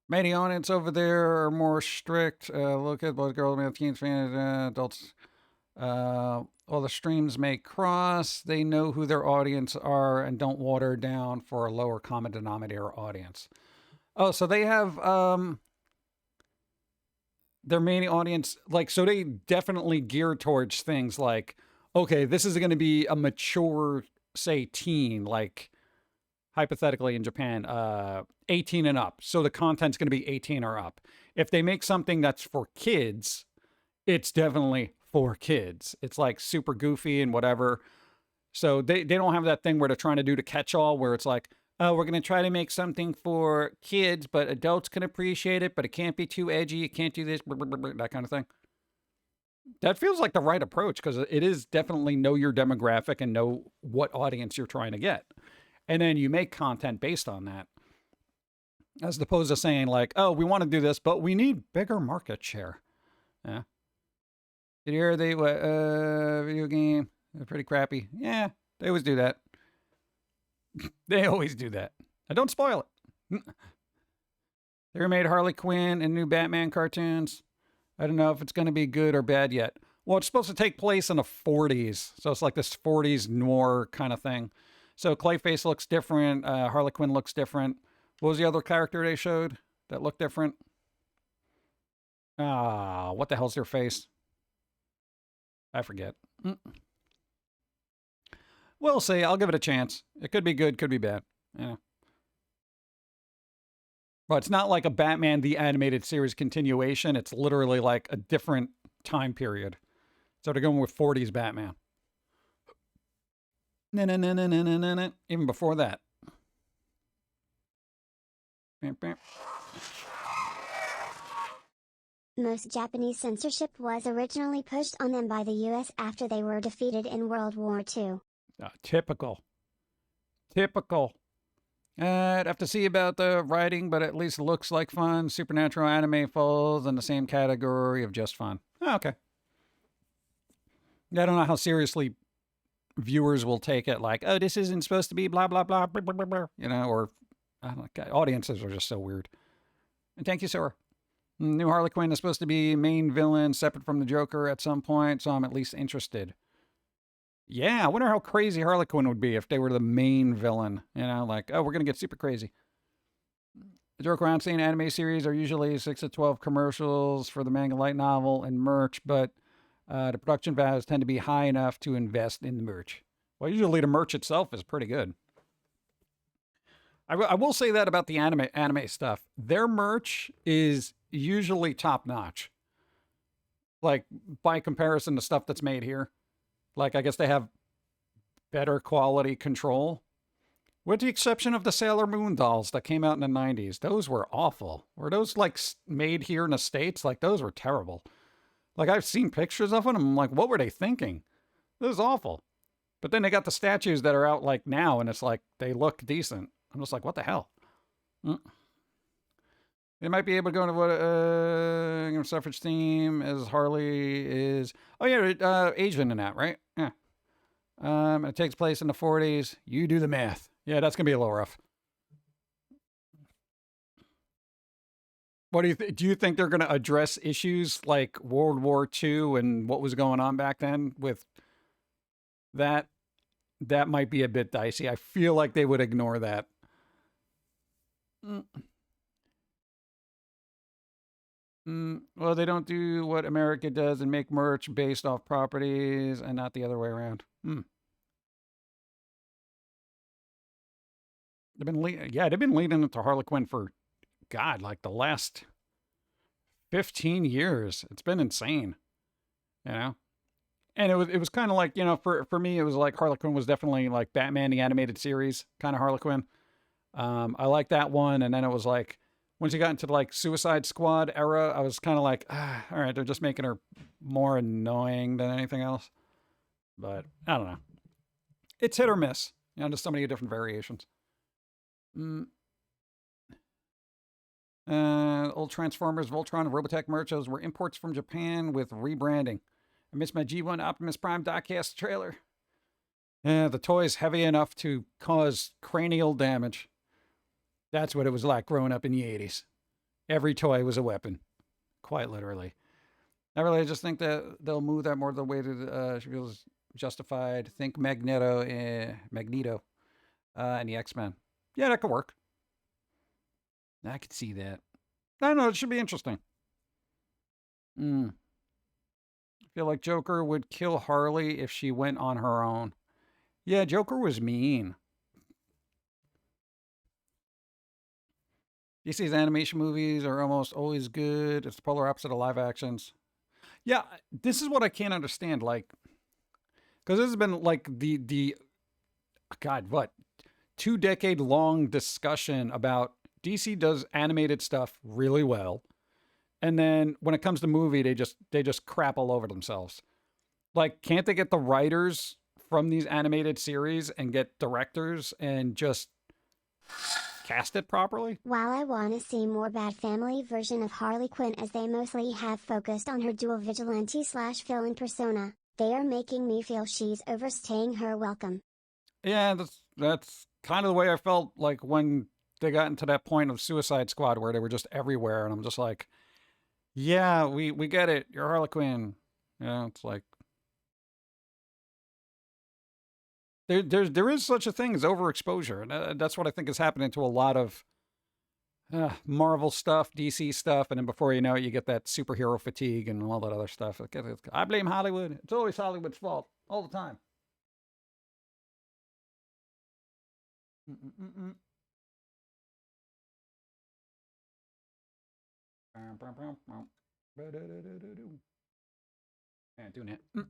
Many audience over there are more strict. Look at both girls, male, teens, fans, adults. All the streams may cross. They know who their audience are and don't water down for a lower common denominator audience. Oh, so they have their main audience, like, so they definitely gear towards things like, okay, this is going to be a mature, say, teen, like hypothetically in Japan, 18 and up. So the content's going to be 18 or up. If they make something that's for kids, it's definitely for kids. It's like super goofy and whatever. So they don't have that thing where they're trying to do the catch-all where it's like, oh, we're going to try to make something for kids, but adults can appreciate it, but it can't be too edgy. You can't do this, that kind of thing. That feels like the right approach because it is definitely know your demographic and know what audience you're trying to get. And then you make content based on that. As opposed to saying like, oh, we want to do this, but we need bigger market share. Yeah. Did you hear the video game? They're pretty crappy. Yeah, they always do that. They always do that. Now, don't spoil it. They remade Harley Quinn and new Batman cartoons. I don't know if it's going to be good or bad yet. Well, it's supposed to take place in the 40s. So it's like this 40s noir kind of thing. So Clayface looks different. Harley Quinn looks different. What was the other character they showed that looked different? What the hell's their face? I forget. We'll see. I'll give it a chance. It could be good, could be bad. Yeah. But it's not like a Batman the Animated Series continuation. It's literally like a different time period. So they're going with 40s Batman. No. Even before that. Most Japanese censorship was originally pushed on them by the US after they were defeated in World War II. Typical. I'd have to see about the writing, but at least looks like fun. Supernatural anime falls in the same category of just fun. Oh, okay. I don't know how seriously viewers will take it. Like, oh, this isn't supposed to be blah, blah, blah, blah, blah, blah, blah. You know, or I don't know, audiences are just so weird. And thank you, sir. New Harley Quinn is supposed to be main villain separate from the Joker at some point, so I'm at least interested. Yeah, I wonder how crazy Harley Quinn would be if they were the main villain. You know, like, oh, we're going to get super crazy. The Joker Einstein anime series are usually 6 to 12 commercials for the manga light novel and merch, but the production values tend to be high enough to invest in the merch. Well, usually the merch itself is pretty good. I will say that about the anime stuff. Their merch is usually top notch. Like, by comparison to stuff that's made here. Like, I guess they have better quality control. With the exception of the Sailor Moon dolls that came out in the 90s. Those were awful. Were those, like, made here in the States? Like, those were terrible. Like, I've seen pictures of them. I'm like, what were they thinking? This is awful. But then they got the statues that are out, like, now, and it's like, they look decent. I'm just like, what the hell? They might be able to go into what suffrage theme as Harley is. Oh yeah, Asian in that, right? Yeah. It takes place in the 40s. You do the math. Yeah, that's gonna be a little rough. What do you do? You think they're gonna address issues like World War II and what was going on back then with that? That might be a bit dicey. I feel like they would ignore that. Well, they don't do what America does and make merch based off properties and not the other way around. They've been leading into Harley Quinn for, God, like the last 15 years. It's been insane, you know? And it was kind of like, you know, for me, it was like Harley Quinn was definitely like Batman, the animated series kind of Harley Quinn. I like that one. And then it was like, once you got into like Suicide Squad era, I was kind of like, all right, they're just making her more annoying than anything else. But I don't know. It's hit or miss. You know, just so many different variations. Old Transformers, Voltron, and Robotech merch, those were imports from Japan with rebranding. I missed my G1 Optimus Prime diecast trailer. Yeah, the toy's heavy enough to cause cranial damage. That's what it was like growing up in the 80s. Every toy was a weapon, quite literally. I just think that they'll move that more the way that she feels justified. Think Magneto, and the X-Men. Yeah, that could work. I could see that. I don't know. It should be interesting. I feel like Joker would kill Harley if she went on her own. Yeah, Joker was mean. DC's animation movies are almost always good. It's the polar opposite of live actions. Yeah, this is what I can't understand. Like, because this has been like the God, what 2-decade long discussion about DC does animated stuff really well, and then when it comes to movie, they just crap all over themselves. Like, can't they get the writers from these animated series and get directors and just cast it properly? While I want to see more Bad Family version of Harley Quinn, as they mostly have focused on her dual vigilante/villain persona, they are making me feel she's overstaying her welcome. Yeah, that's kind of the way I felt like when they got into that point of Suicide Squad where they were just everywhere, and I'm just like, yeah, we get it. You're Harley Quinn. Yeah, it's like there is such a thing as overexposure, and that's what I think is happening to a lot of Marvel stuff, DC stuff, and then before you know it, you get that superhero fatigue and all that other stuff. I blame Hollywood. It's always Hollywood's fault all the time. Yeah, doing it. Now,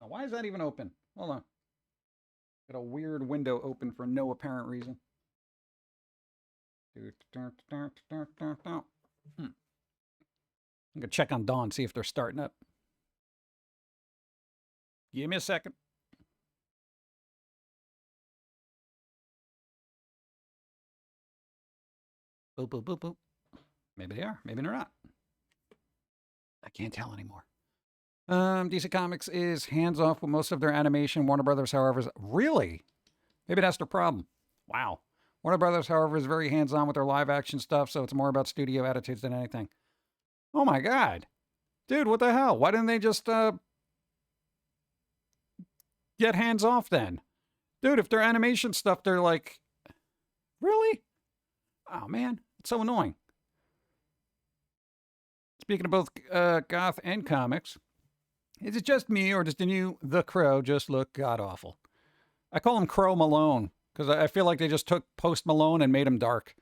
why is that even open? Hold on. Got a weird window open for no apparent reason. I'm gonna check on Dawn, see if they're starting up. Give me a second. Boop, boop, boop, boop. Maybe they are. Maybe they're not. I can't tell anymore. DC Comics is hands off with most of their animation. Warner Brothers, however, is really? Maybe that's their problem. Wow. Warner Brothers, however, is very hands on with their live action stuff, so it's more about studio attitudes than anything. Oh my God. Dude, what the hell? Why didn't they just get hands off then? Dude, if they're animation stuff, they're like, really? Oh man, it's so annoying. Speaking of both Goth and comics, is it just me, or does the new The Crow just look god-awful? I call him Crow Malone, because I feel like they just took Post Malone and made him dark.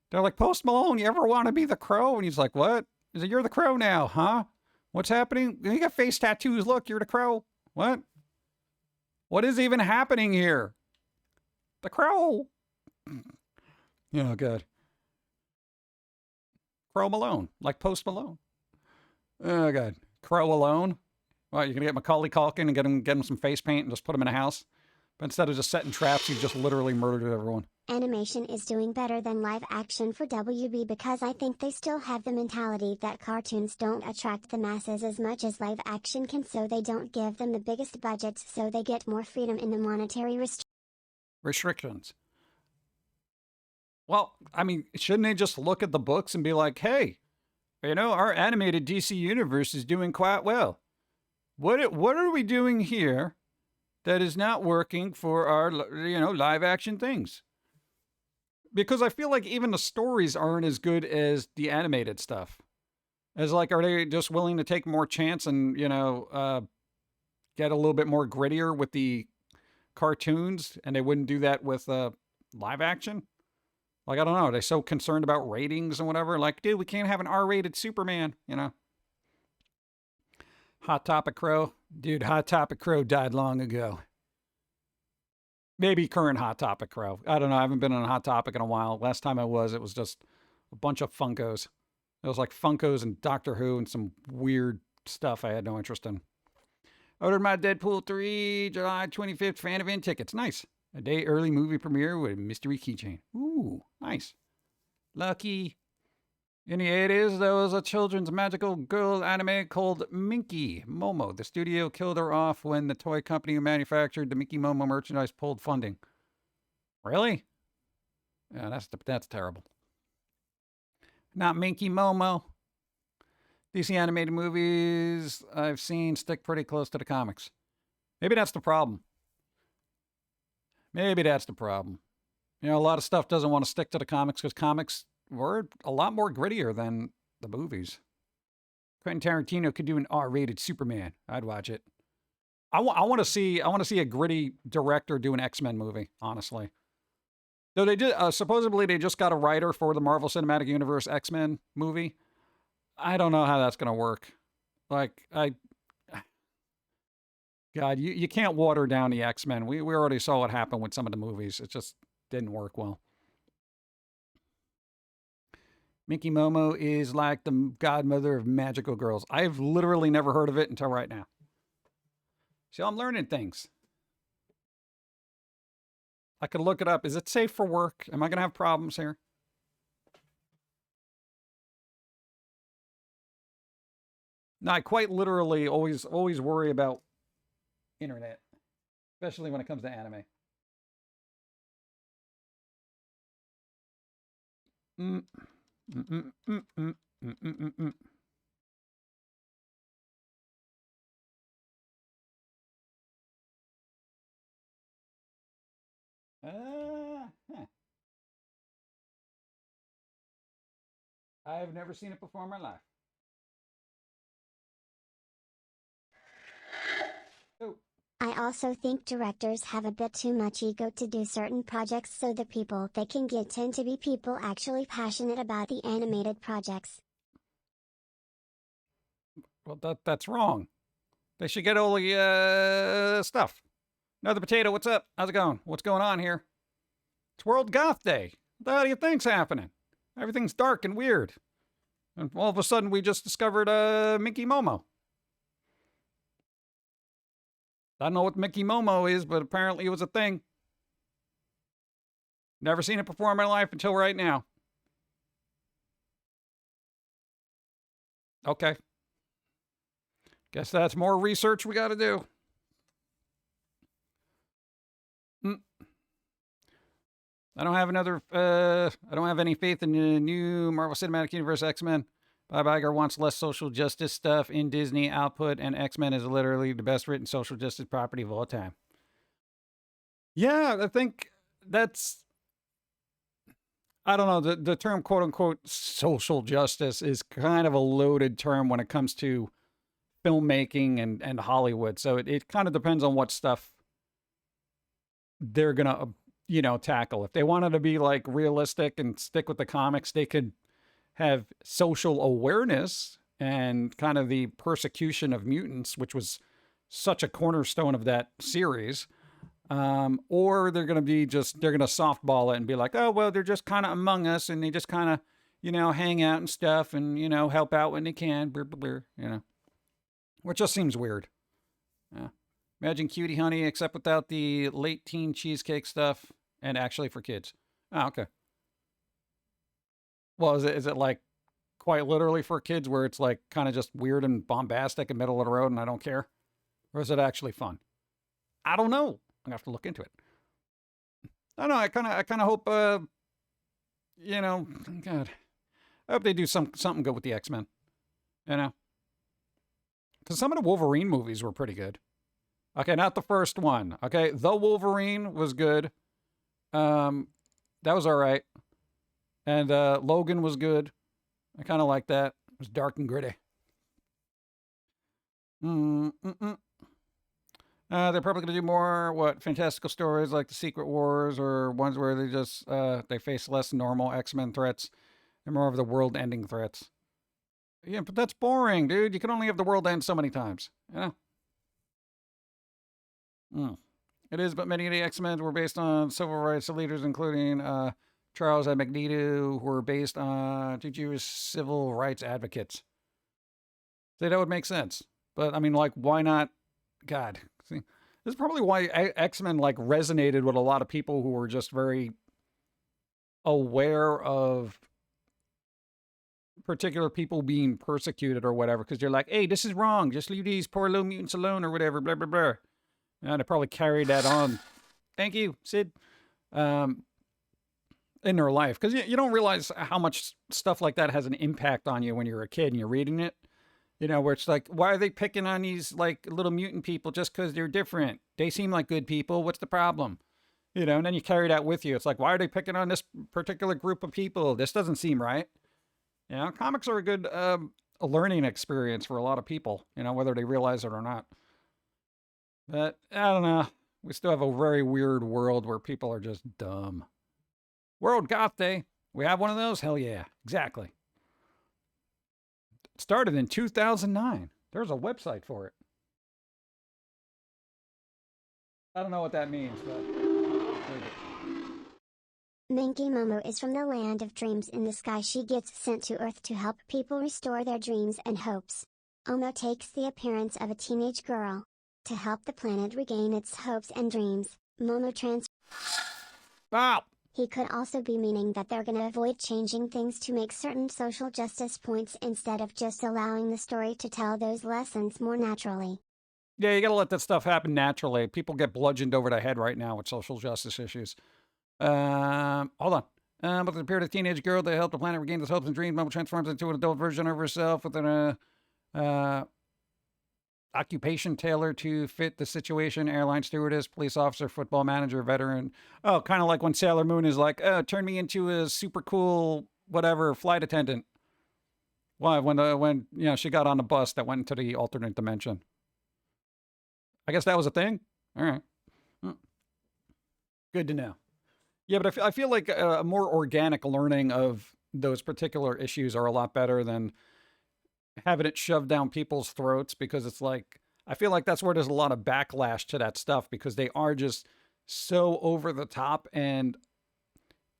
They're like, Post Malone, you ever want to be the Crow? And he's like, what? He's like, you're the Crow now, huh? What's happening? You got face tattoos. Look, you're the Crow. What? What is even happening here? The Crow. Oh, God. Crow Malone, like Post Malone. Oh, God. Crow alone? What, you're going to get Macaulay Culkin and get him some face paint and just put him in a house? But instead of just setting traps, you've just literally murdered everyone. Animation is doing better than live action for WB because I think they still have the mentality that cartoons don't attract the masses as much as live action can, so they don't give them the biggest budgets, so they get more freedom in the monetary restrictions. Well, I mean, shouldn't they just look at the books and be like, hey, you know, our animated DC universe is doing quite well. What are we doing here that is not working for our, you know, live action things? Because I feel like even the stories aren't as good as the animated stuff. As like, are they just willing to take more chance and, you know, get a little bit more grittier with the cartoons, and they wouldn't do that with live action? Like, I don't know. Are they so concerned about ratings and whatever? Like, dude, we can't have an R-rated Superman, you know? Hot Topic Crow. Dude, Hot Topic Crow died long ago. Maybe current Hot Topic Crow. I don't know. I haven't been on a Hot Topic in a while. Last time I was, it was just a bunch of Funkos. It was like Funkos and Doctor Who and some weird stuff I had no interest in. Ordered my Deadpool 3 July 25th fan event tickets. Nice. A day early movie premiere with a mystery keychain. Ooh, nice. Lucky. And yeah, it is, though, is a children's magical girl anime called Minky Momo. The studio killed her off when the toy company who manufactured the Mickey Momo merchandise pulled funding. Really? Yeah, that's terrible. Not Minky Momo. DC animated movies I've seen stick pretty close to the comics. Maybe that's the problem. Maybe that's the problem. You know, a lot of stuff doesn't want to stick to the comics because comics were a lot more grittier than the movies. Quentin Tarantino could do an R-rated Superman. I'd watch it. I want to see a gritty director do an X-Men movie, honestly. Though they did supposedly they just got a writer for the Marvel Cinematic Universe X-Men movie. I don't know how that's going to work. God, you can't water down the X-Men. We already saw what happened with some of the movies. It just didn't work well. Minky Momo is like the godmother of magical girls. I've literally never heard of it until right now. So I'm learning things. I could look it up. Is it safe for work? Am I going to have problems here? No, I quite literally always worry about internet, especially when it comes to anime. Mm. Mm, mm, mm, mm, mm, mm. Huh. I've never seen it before in my life. Oh. I also think directors have a bit too much ego to do certain projects, so the people they can get tend to be people actually passionate about the animated projects. Well, that's wrong. They should get all the stuff. Another Potato, what's up? How's it going? What's going on here? It's World Goth Day. What the hell do you think's happening? Everything's dark and weird. And all of a sudden we just discovered Minky Momo. I don't know what Minky Momo is, but apparently it was a thing. Never seen it before in my life until right now. Okay. Guess that's more research we got to do. I don't have any faith in the new Marvel Cinematic Universe X-Men. Bob Iger wants less social justice stuff in Disney output, and X-Men is literally the best written social justice property of all time. Yeah, I think that's... I don't know, the term quote-unquote social justice is kind of a loaded term when it comes to filmmaking and Hollywood. So it kind of depends on what stuff they're going to, tackle. If they wanted to be like realistic and stick with the comics, they could have social awareness and kind of the persecution of mutants, which was such a cornerstone of that series. Or they're going to softball it and be like, oh, well, they're just kind of among us and they just kind of, hang out and stuff and, help out when they can, which just seems weird. Yeah. Imagine Cutie Honey, except without the late teen cheesecake stuff and actually for kids. Oh, okay. Well, is it like quite literally for kids where it's like kind of just weird and bombastic and middle of the road and I don't care? Or is it actually fun? I don't know. I'm gonna have to look into it. I don't know. I kind of hope, God, I hope they do something good with the X-Men, because some of the Wolverine movies were pretty good. Okay, not the first one. Okay, The Wolverine was good. That was all right. And Logan was good. I kind of like that. It was dark and gritty. They're probably going to do more, fantastical stories like the Secret Wars or ones where they just, they face less normal X-Men threats and more of the world-ending threats. Yeah, but that's boring, dude. You can only have the world end so many times, It is, but many of the X-Men were based on civil rights leaders, including Charles and Magneto, who were based on two Jewish civil rights advocates. See, that would make sense. But, I mean, why not? God. See, this is probably why X-Men, resonated with a lot of people who were just very aware of particular people being persecuted or whatever, because you're like, hey, this is wrong. Just leave these poor little mutants alone or whatever, blah, blah, blah. And they probably carried that on. Thank you, Sid. in their life. Because you don't realize how much stuff like that has an impact on you when you're a kid and you're reading it. You know, where it's like, why are they picking on these like little mutant people just because they're different? They seem like good people. What's the problem? You know, and then you carry that with you. It's like, why are they picking on this particular group of people? This doesn't seem right. You know, comics are a good a learning experience for a lot of people, you know, whether they realize it or not. But I don't know. We still have a very weird world where people are just dumb. World Goth Day. We have one of those? Hell yeah. Exactly. It started in 2009. There's a website for it. I don't know what that means, but... Minky Momo is from the land of dreams in the sky. She gets sent to Earth to help people restore their dreams and hopes. Momo takes the appearance of a teenage girl. To help the planet regain its hopes and dreams, Momo Stop! He could also be meaning that they're gonna avoid changing things to make certain social justice points instead of just allowing the story to tell those lessons more naturally. Yeah, you gotta let that stuff happen naturally. People get bludgeoned over the head right now with social justice issues. Hold on. But the appeared a teenage girl that helped the planet regain its hopes and dreams. Momo transforms into an adult version of herself with an occupation tailored to fit the situation: airline stewardess, police officer, football manager, veteran. Oh, kind of like when Sailor Moon is like, oh, turn me into a super cool whatever flight attendant. Why? When you know she got on the bus that went into the alternate dimension. I guess that was a thing. All right. Good to know. Yeah, but I feel like a more organic learning of those particular issues are a lot better than having it shoved down people's throats, because it's like, I feel like that's where there's a lot of backlash to that stuff, because they are just so over the top and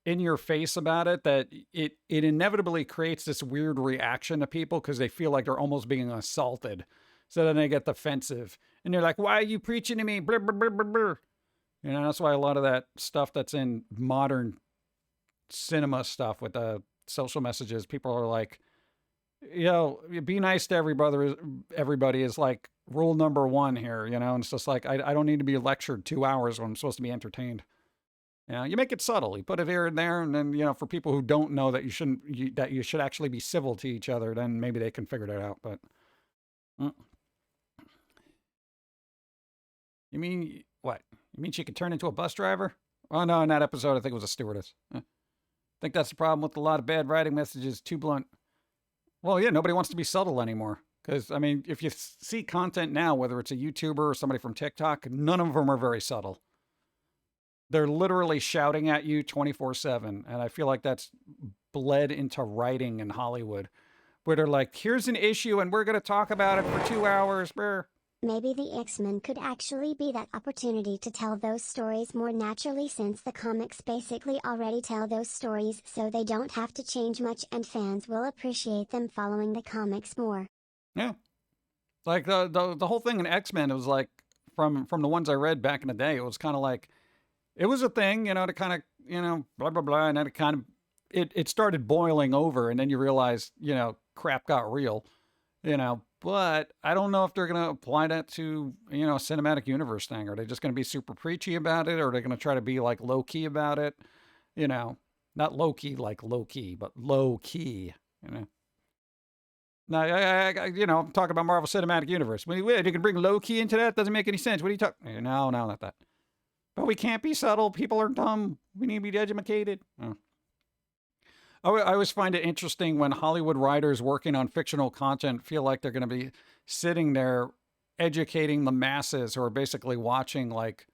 in your face about it that it inevitably creates this weird reaction to people because they feel like they're almost being assaulted. So then they get defensive and they're like, why are you preaching to me? Brr, brr, brr, brr, brr. You know, that's why a lot of that stuff that's in modern cinema stuff with the social messages, people are like, yo, be nice to everybody is like rule number one here, you know? And it's just like, I don't need to be lectured 2 hours when I'm supposed to be entertained. You know, you make it subtle. You put it here and there, and then, you know, for people who don't know that that you should actually be civil to each other, then maybe they can figure that out. But you mean what? You mean she could turn into a bus driver? Oh no, in that episode, I think it was a stewardess. I think that's the problem with a lot of bad writing messages. Too blunt. Well, yeah, nobody wants to be subtle anymore. Because, I mean, if you see content now, whether it's a YouTuber or somebody from TikTok, none of them are very subtle. They're literally shouting at you 24/7. And I feel like that's bled into writing in Hollywood, where they're like, here's an issue and we're going to talk about it for 2 hours. Brr. Maybe the X-Men could actually be that opportunity to tell those stories more naturally, since the comics basically already tell those stories, so they don't have to change much and fans will appreciate them following the comics more. Yeah. Like the whole thing in X-Men, it was like, from the ones I read back in the day, it was kind of like, it was a thing, you know, to kind of, you know, blah, blah, blah. And then it kind of, it started boiling over, and then you realize, you know, crap got real, you know. But I don't know if they're going to apply that to, you know, a cinematic universe thing. Are they just going to be super preachy about it? Or are they going to try to be like low key about it? You know, not low key like low key, but low key, you know. Now, you know, I'm talking about Marvel Cinematic Universe. When you can bring low key into that, doesn't make any sense. What are you talking? No, not that. But we can't be subtle. People are dumb. We need to be educated. Oh. I always find it interesting when Hollywood writers working on fictional content feel like they're going to be sitting there educating the masses who are basically watching like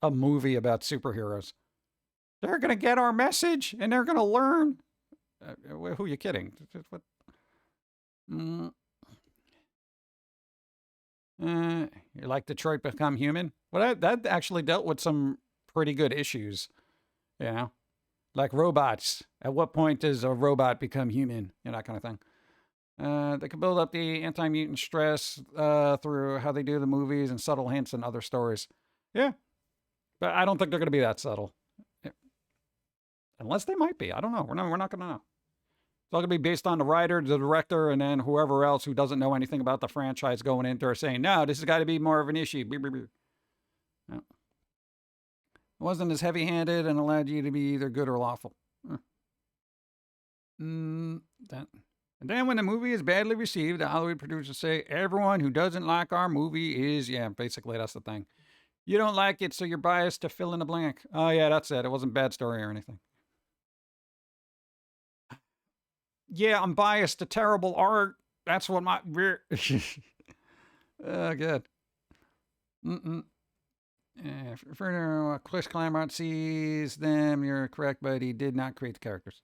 a movie about superheroes. They're going to get our message and they're going to learn. Who are you kidding? What? You like Detroit Become Human? Well, that actually dealt with some pretty good issues, you know? Like robots. At what point does a robot become human? You know, that kind of thing. They can build up the anti-mutant stress through how they do the movies and subtle hints and other stories. Yeah. But I don't think they're going to be that subtle. Yeah. Unless they might be. I don't know. We're not going to know. It's all going to be based on the writer, the director, and then whoever else who doesn't know anything about the franchise going into or saying, no, this has got to be more of an issue. No. It wasn't as heavy-handed and allowed you to be either good or lawful. And then when the movie is badly received, the Hollywood producers say everyone who doesn't like our movie is, yeah, basically that's the thing. You don't like it, so you're biased to fill in the blank. Oh, yeah, that's it. It wasn't a bad story or anything. Yeah, I'm biased to terrible art. That's what my... oh, good. Further, Chris Claremont sees them. You're correct, but he did not create the characters.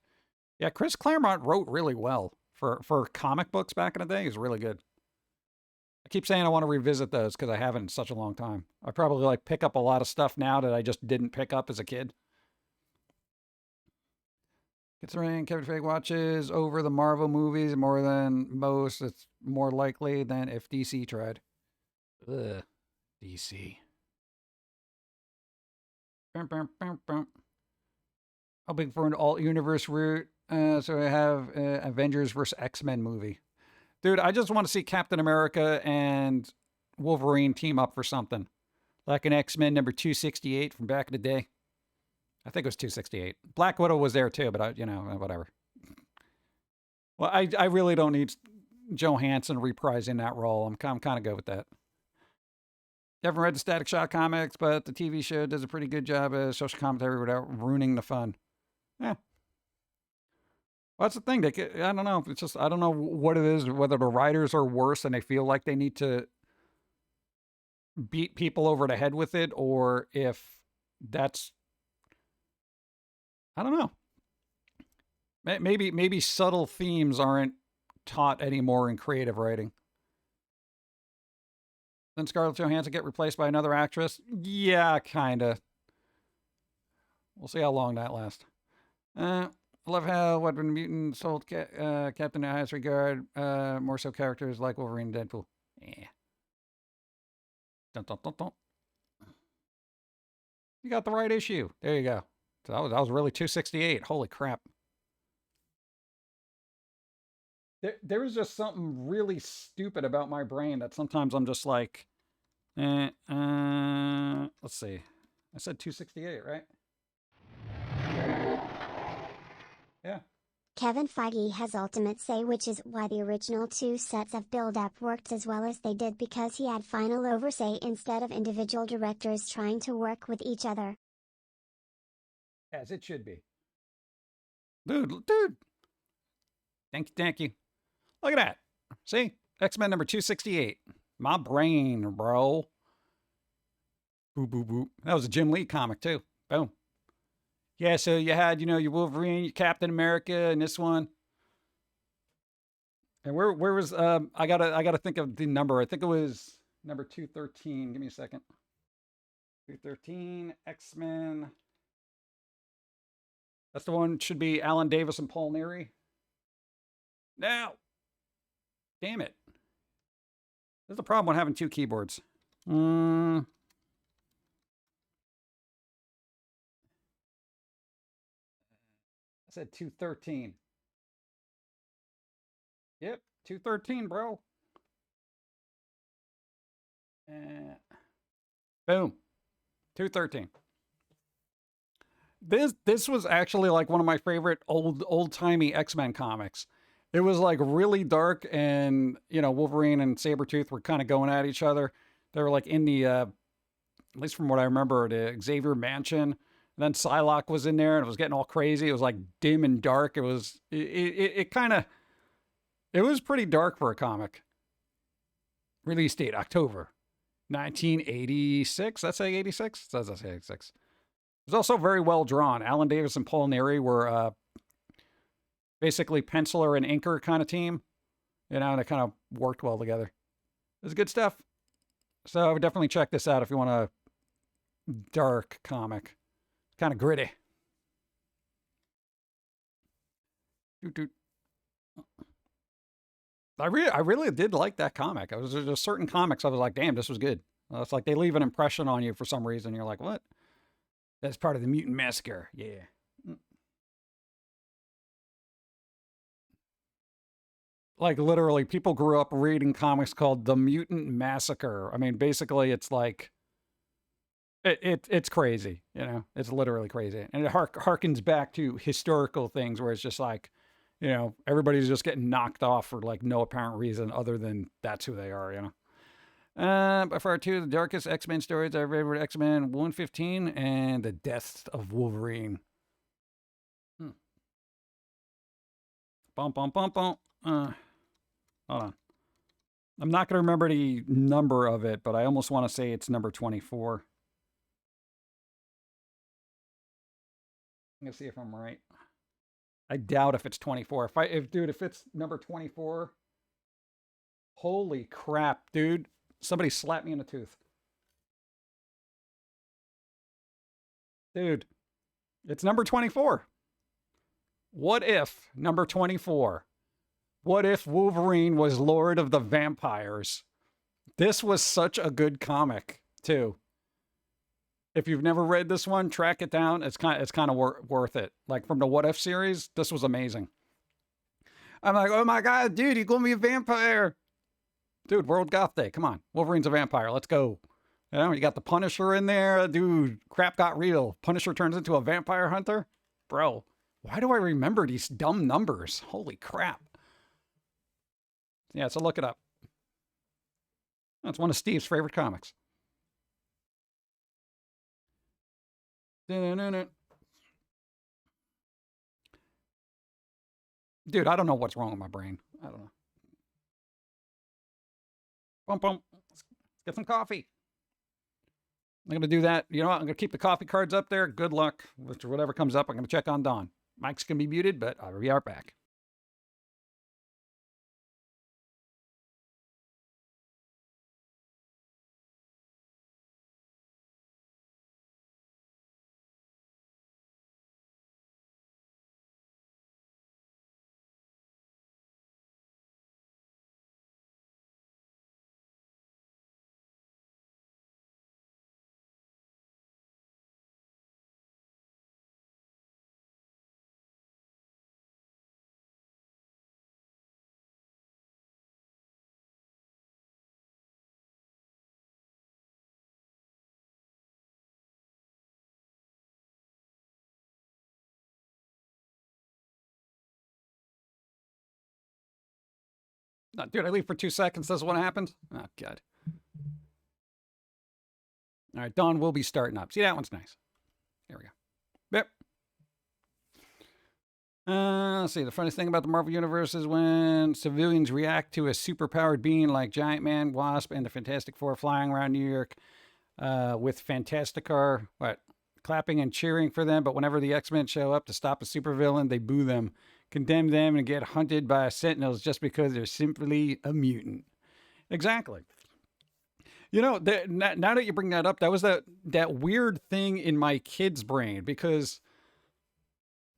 Yeah, Chris Claremont wrote really well for comic books back in the day. He was really good. I keep saying I want to revisit those because I haven't in such a long time. I probably like pick up a lot of stuff now that I just didn't pick up as a kid. Considering Kevin Feige watches over the Marvel movies more than most, it's more likely than if DC tried. Ugh, DC. Hoping for an alt-universe route, so I have Avengers vs. X-Men movie. Dude, I just want to see Captain America and Wolverine team up for something. Like an X-Men number 268 from back in the day. I think it was 268. Black Widow was there too, but whatever. Well, I really don't need Johansson reprising that role. I'm kind of good with that. I haven't read the Static Shock comics, but the TV show does a pretty good job of social commentary without ruining the fun. Yeah. Well, that's the thing. I don't know. It's just, I don't know what it is, whether the writers are worse and they feel like they need to beat people over the head with it, or if that's, I don't know. Maybe subtle themes aren't taught anymore in creative writing. Then Scarlett Johansson get replaced by another actress? Yeah, kinda. We'll see how long that lasts. I love how what when Mutant sold Captain in highest regard, more so characters like Wolverine and Deadpool. Yeah. Dun, dun, dun, dun. You got the right issue. There you go. So that was really 268. Holy crap. There is just something really stupid about my brain that sometimes I'm just like, let's see. I said 268, right? Yeah. Kevin Feige has ultimate say, which is why the original two sets of build-up worked as well as they did, because he had final oversight instead of individual directors trying to work with each other. As it should be. Dude. Thank you. Look at that. See? X-Men number 268. My brain, bro. Boop, boop, boop. That was a Jim Lee comic, too. Boom. Yeah, so you had, your Wolverine, your Captain America, and this one. And where was, I gotta think of the number. I think it was number 213. Give me a second. 213, X-Men. That's the one, should be Alan Davis and Paul Neary. Now. Damn it. There's the problem with having two keyboards. I said 213. Yep, 213, bro. Boom. 213. This was actually like one of my favorite old-timey X-Men comics. It was like really dark, and Wolverine and Sabretooth were kind of going at each other. They were like in the at least from what I remember, the Xavier Mansion. And then Psylocke was in there and it was getting all crazy. It was like dim and dark. It was it was pretty dark for a comic. Release date October 1986. That's say 86. It says that's 86. It was also very well drawn. Alan Davis and Paul Neary were basically penciler and inker kind of team, and they kind of worked well together. It was good stuff. So I would definitely check this out if you want a dark comic. Kind of gritty. I really did like that comic. There's just certain comics I was like, damn, this was good. It's like they leave an impression on you for some reason. You're like, what? That's part of the Mutant Massacre. Yeah. Like literally, people grew up reading comics called The Mutant Massacre. I mean, basically, it's like it's crazy. It's literally crazy, and it harkens back to historical things where it's just like, you know, everybody's just getting knocked off for like no apparent reason other than that's who they are, you know. By far two of the darkest X-Men stories I've read were X-Men 115 and The Death of Wolverine. Bum, bum, bum, bum. Hold on. I'm not going to remember the number of it, but I almost want to say it's number 24. I'm going to see if I'm right. I doubt if it's 24. If it's number 24, holy crap, dude. Somebody slapped me in the tooth. Dude, it's number 24. What if, number 24, what if Wolverine was Lord of the Vampires? This was such a good comic, too. If you've never read this one, track it down. It's kind of worth it. Like from the What If series, this was amazing. I'm like, oh my God, dude, he's going to be a vampire. Dude, World Goth Day. Come on. Wolverine's a vampire. Let's go. You know, you got the Punisher in there. Dude, crap got real. Punisher turns into a vampire hunter. Bro, why do I remember these dumb numbers? Holy crap. Yeah, so look it up. That's one of Steve's favorite comics. Dude, I don't know what's wrong with my brain. I don't know. Bump, bump. Let's get some coffee. I'm going to do that. You know what? I'm going to keep the coffee cards up there. Good luck with whatever comes up. I'm going to check on Don. Mike's going to be muted, but I'll be right back. No, dude, I leave for 2 seconds. This is what happened. Oh, God. All right, Dawn will be starting up. See, that one's nice. There we go. Yep. Let's see. The funniest thing about the Marvel Universe is when civilians react to a superpowered being like Giant Man, Wasp, and the Fantastic Four flying around New York with Fantasticar, clapping and cheering for them. But whenever the X-Men show up to stop a supervillain, they boo them, condemn them, and get hunted by Sentinels just because they're simply a mutant. Exactly. You know, now that you bring that up, that was that weird thing in my kid's brain, because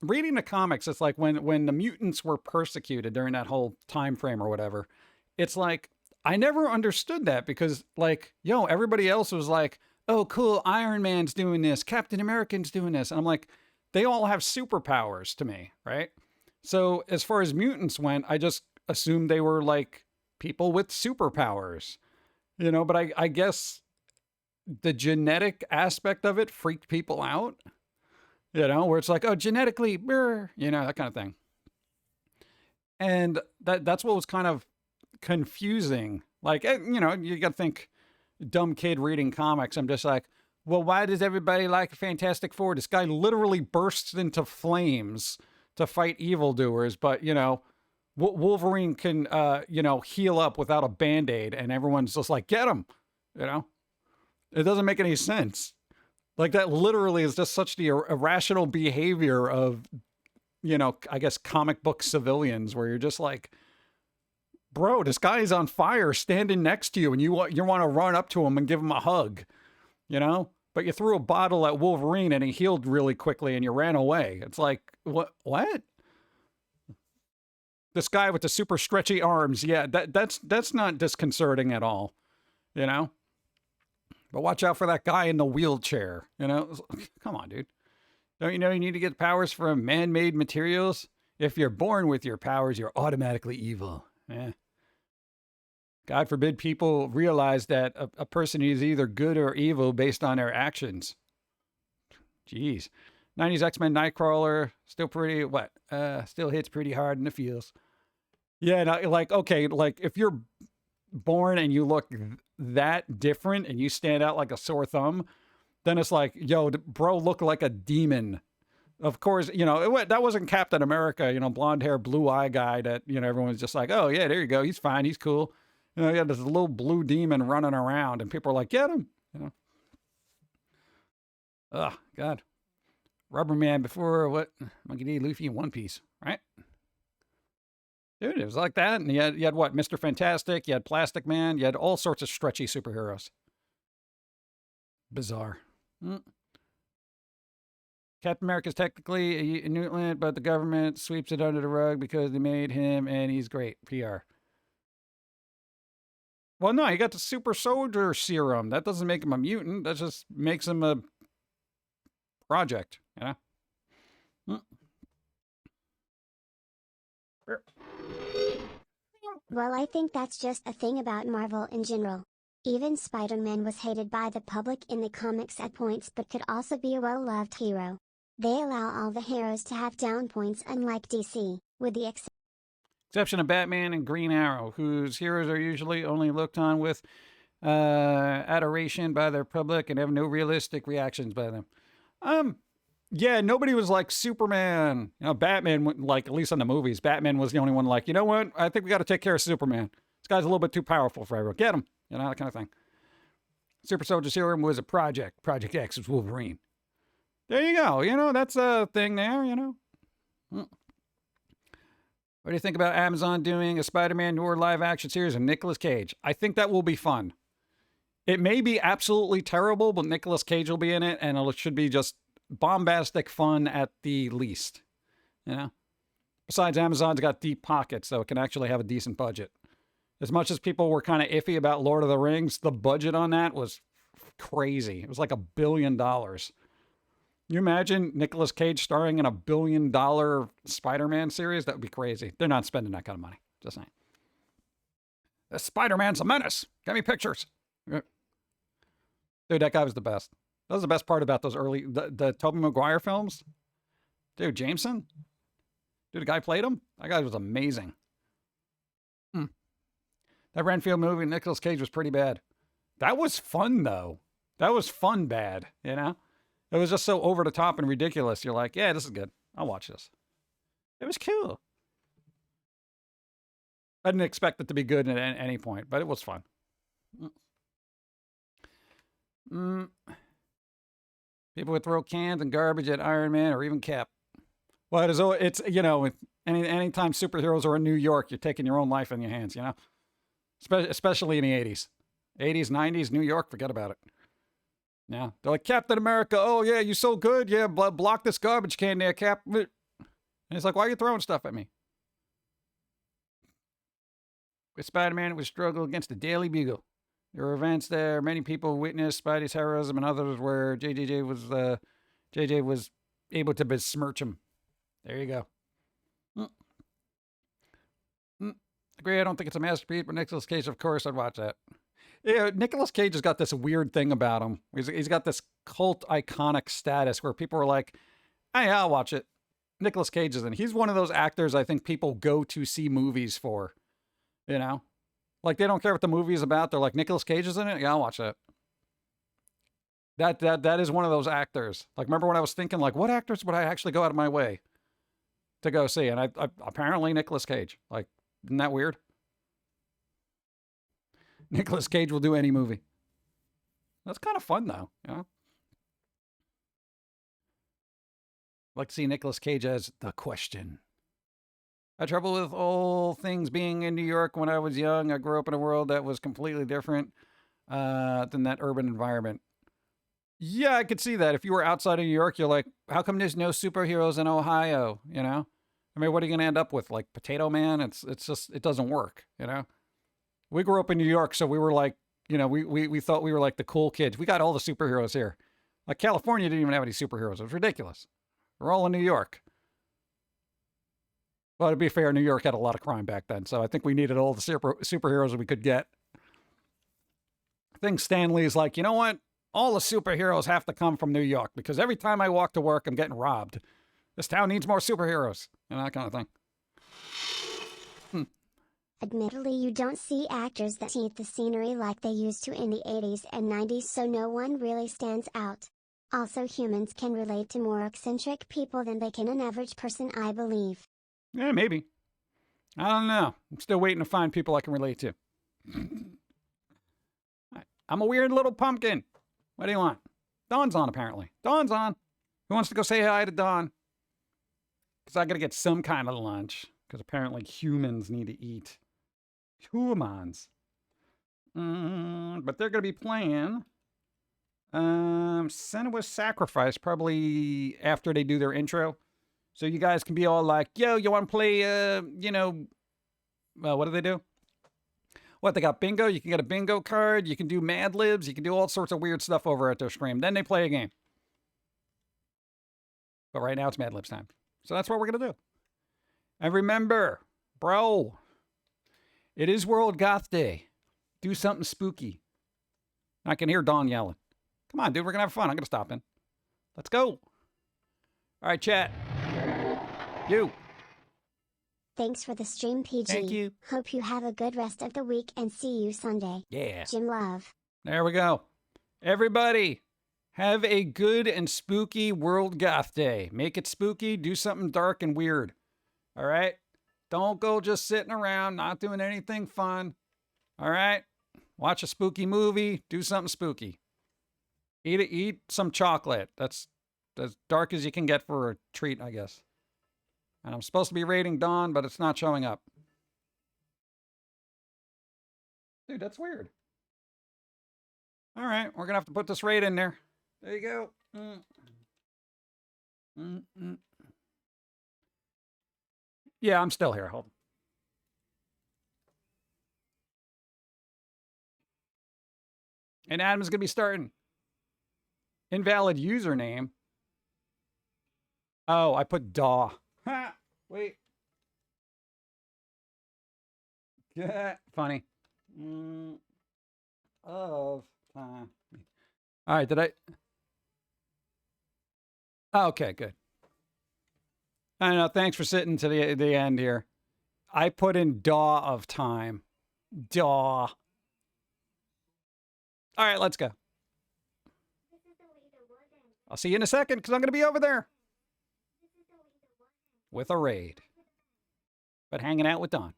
reading the comics, it's like when the mutants were persecuted during that whole time frame or whatever, it's like I never understood that, because like, everybody else was like, oh cool, Iron Man's doing this, Captain American's doing this, and I'm like, they all have superpowers to me, right? So as far as mutants went, I just assumed they were like people with superpowers, but I guess the genetic aspect of it freaked people out, where it's like, oh, genetically, that kind of thing. And that's what was kind of confusing. Like, you got to think, dumb kid reading comics. I'm just like, well, why does everybody like Fantastic Four? This guy literally bursts into flames to fight evildoers, but, Wolverine can, heal up without a Band-Aid, and everyone's just like, get him, It doesn't make any sense. Like, that literally is just such the irrational behavior of, I guess comic book civilians, where you're just like, bro, this guy is on fire standing next to you, and you want to run up to him and give him a hug, But you threw a bottle at Wolverine and he healed really quickly and you ran away. It's like, what? This guy with the super stretchy arms, yeah, that's not disconcerting at all, But watch out for that guy in the wheelchair, Come on, dude. Don't you know you need to get powers from man-made materials? If you're born with your powers, you're automatically evil. Yeah. God forbid people realize that a person is either good or evil based on their actions. Jeez. 90s X-Men Nightcrawler, still pretty, still hits pretty hard in the feels. Yeah, no, like, okay, like if you're born and you look that different and you stand out like a sore thumb, then it's like, yo, bro, look like a demon. Of course, that wasn't Captain America, blonde hair, blue eye guy that, everyone's just like, oh, yeah, there you go. He's fine. He's cool. You had this little blue demon running around and people are like, get him. Oh, God. Rubber Man before what? Monkey D. Luffy in One Piece, right? Dude, it was like that. And you had what? Mr. Fantastic. You had Plastic Man. You had all sorts of stretchy superheroes. Bizarre. Captain America's technically a mutant, but the government sweeps it under the rug because they made him and he's great. PR. Well, no, he got the super soldier serum. That doesn't make him a mutant. That just makes him a project, Well, I think that's just a thing about Marvel in general. Even Spider-Man was hated by the public in the comics at points but could also be a well-loved hero. They allow all the heroes to have down points unlike DC, with the exception of Batman and Green Arrow, whose heroes are usually only looked on with adoration by their public and have no realistic reactions by them. Yeah, nobody was like Superman. Batman, like, at least in the movies, Batman was the only one like, you know what? I think we got to take care of Superman. This guy's a little bit too powerful for everyone. Get him. That kind of thing. Super Soldier Serum was a project. Project X was Wolverine. There you go. That's a thing there, What do you think about Amazon doing a Spider-Man Noir live action series of Nicolas Cage? I think that will be fun. It may be absolutely terrible, but Nicolas Cage will be in it, and it should be just bombastic fun at the least. Besides, Amazon's got deep pockets, so it can actually have a decent budget. As much as people were kind of iffy about Lord of the Rings, the budget on that was crazy. It was like $1 billion. You imagine Nicolas Cage starring in a $1 billion Spider-Man series? That would be crazy. They're not spending that kind of money. Just saying. The Spider-Man's a menace. Get me pictures. Dude, that guy was the best. That was the best part about those early, the Tobey Maguire films. Dude, Jameson? Dude, the guy played him? That guy was amazing. That Renfield movie, Nicolas Cage, was pretty bad. That was fun, though. That was fun bad, It was just so over the top and ridiculous. You're like, yeah, this is good. I'll watch this. It was cool. I didn't expect it to be good at any point, but it was fun. People would throw cans and garbage at Iron Man or even Cap. Well, it's anytime superheroes are in New York, you're taking your own life in your hands, Especially in the 80s. 80s, 90s, New York, forget about it. Yeah, they're like, Captain America, oh yeah, you so good, yeah, block this garbage can there, Cap. And he's like, why are you throwing stuff at me? With Spider-Man, it was struggle against the Daily Bugle. There were events there, many people witnessed Spidey's heroism, and others where JJ was able to besmirch him. There you go. Agree, I don't think it's a masterpiece, but Nicolas Cage, of course, I'd watch that. Yeah, Nicolas Cage has got this weird thing about him. He's got this cult iconic status where people are like, hey, I'll watch it. Nicolas Cage is in. He's one of those actors I think people go to see movies for. Like, they don't care what the movie is about. They're like, Nicolas Cage is in it? Yeah, I'll watch that. That is one of those actors. Like, remember when I was thinking, like, what actors would I actually go out of my way to go see? And I apparently Nicolas Cage. Like, isn't that weird? Nicolas Cage will do any movie. That's kind of fun, though. I'd like to see Nicolas Cage as the Question. I had trouble with all things being in New York when I was young. I grew up in a world that was completely different than that urban environment. Yeah, I could see that. If you were outside of New York, you're like, how come there's no superheroes in Ohio? I mean, what are you going to end up with? Like Potato Man? It's just, it doesn't work, We grew up in New York, so we were like, we thought we were like the cool kids. We got all the superheroes here. Like California didn't even have any superheroes. It was ridiculous. We're all in New York. Well, to be fair, New York had a lot of crime back then, so I think we needed all the superheroes we could get. I think Stan Lee's like, you know what? All the superheroes have to come from New York because every time I walk to work, I'm getting robbed. This town needs more superheroes. You know, that kind of thing. Admittedly, you don't see actors that eat the scenery like they used to in the 80s and 90s, so no one really stands out. Also, humans can relate to more eccentric people than they can an average person, I believe. Yeah, maybe. I don't know. I'm still waiting to find people I can relate to. I'm a weird little pumpkin. What do you want? Dawn's on, apparently. Dawn's on. Who wants to go say hi to Dawn? Because I got to get some kind of lunch. Because apparently humans need to eat. Humans. But they're going to be playing Senua's Sacrifice probably after they do their intro. So you guys can be all like, yo, you want to play, well, what do they do? What, they got bingo? You can get a bingo card. You can do Mad Libs. You can do all sorts of weird stuff over at their stream. Then they play a game. But right now it's Mad Libs time. So that's what we're going to do. And remember, bro, it is World Goth Day. Do something spooky. I can hear Dawn yelling. Come on, dude, we're going to have fun. I'm going to stop in. Let's go. All right, chat. You. Thanks for the stream, PG. Thank you. Hope you have a good rest of the week and see you Sunday. Yeah. Jim Love. There we go. Everybody, have a good and spooky World Goth Day. Make it spooky. Do something dark and weird. All right? Don't go just sitting around, not doing anything fun. All right? Watch a spooky movie. Do something spooky. Eat some chocolate. That's as dark as you can get for a treat, I guess. And I'm supposed to be rating Dawn, but it's not showing up. Dude, that's weird. All right, we're going to have to put this raid in there. There you go. Yeah, I'm still here. Hold on. And Adam's going to be starting. Invalid username. Oh, I put DAW. Ha! Wait. Yeah, funny. Of time. All right, did I? Oh, okay, good. I don't know. Thanks for sitting to the end here. I put in DAW of time. DAW. All right, let's go. I'll see you in a second because I'm going to be over there with a raid. But hanging out with Dawn.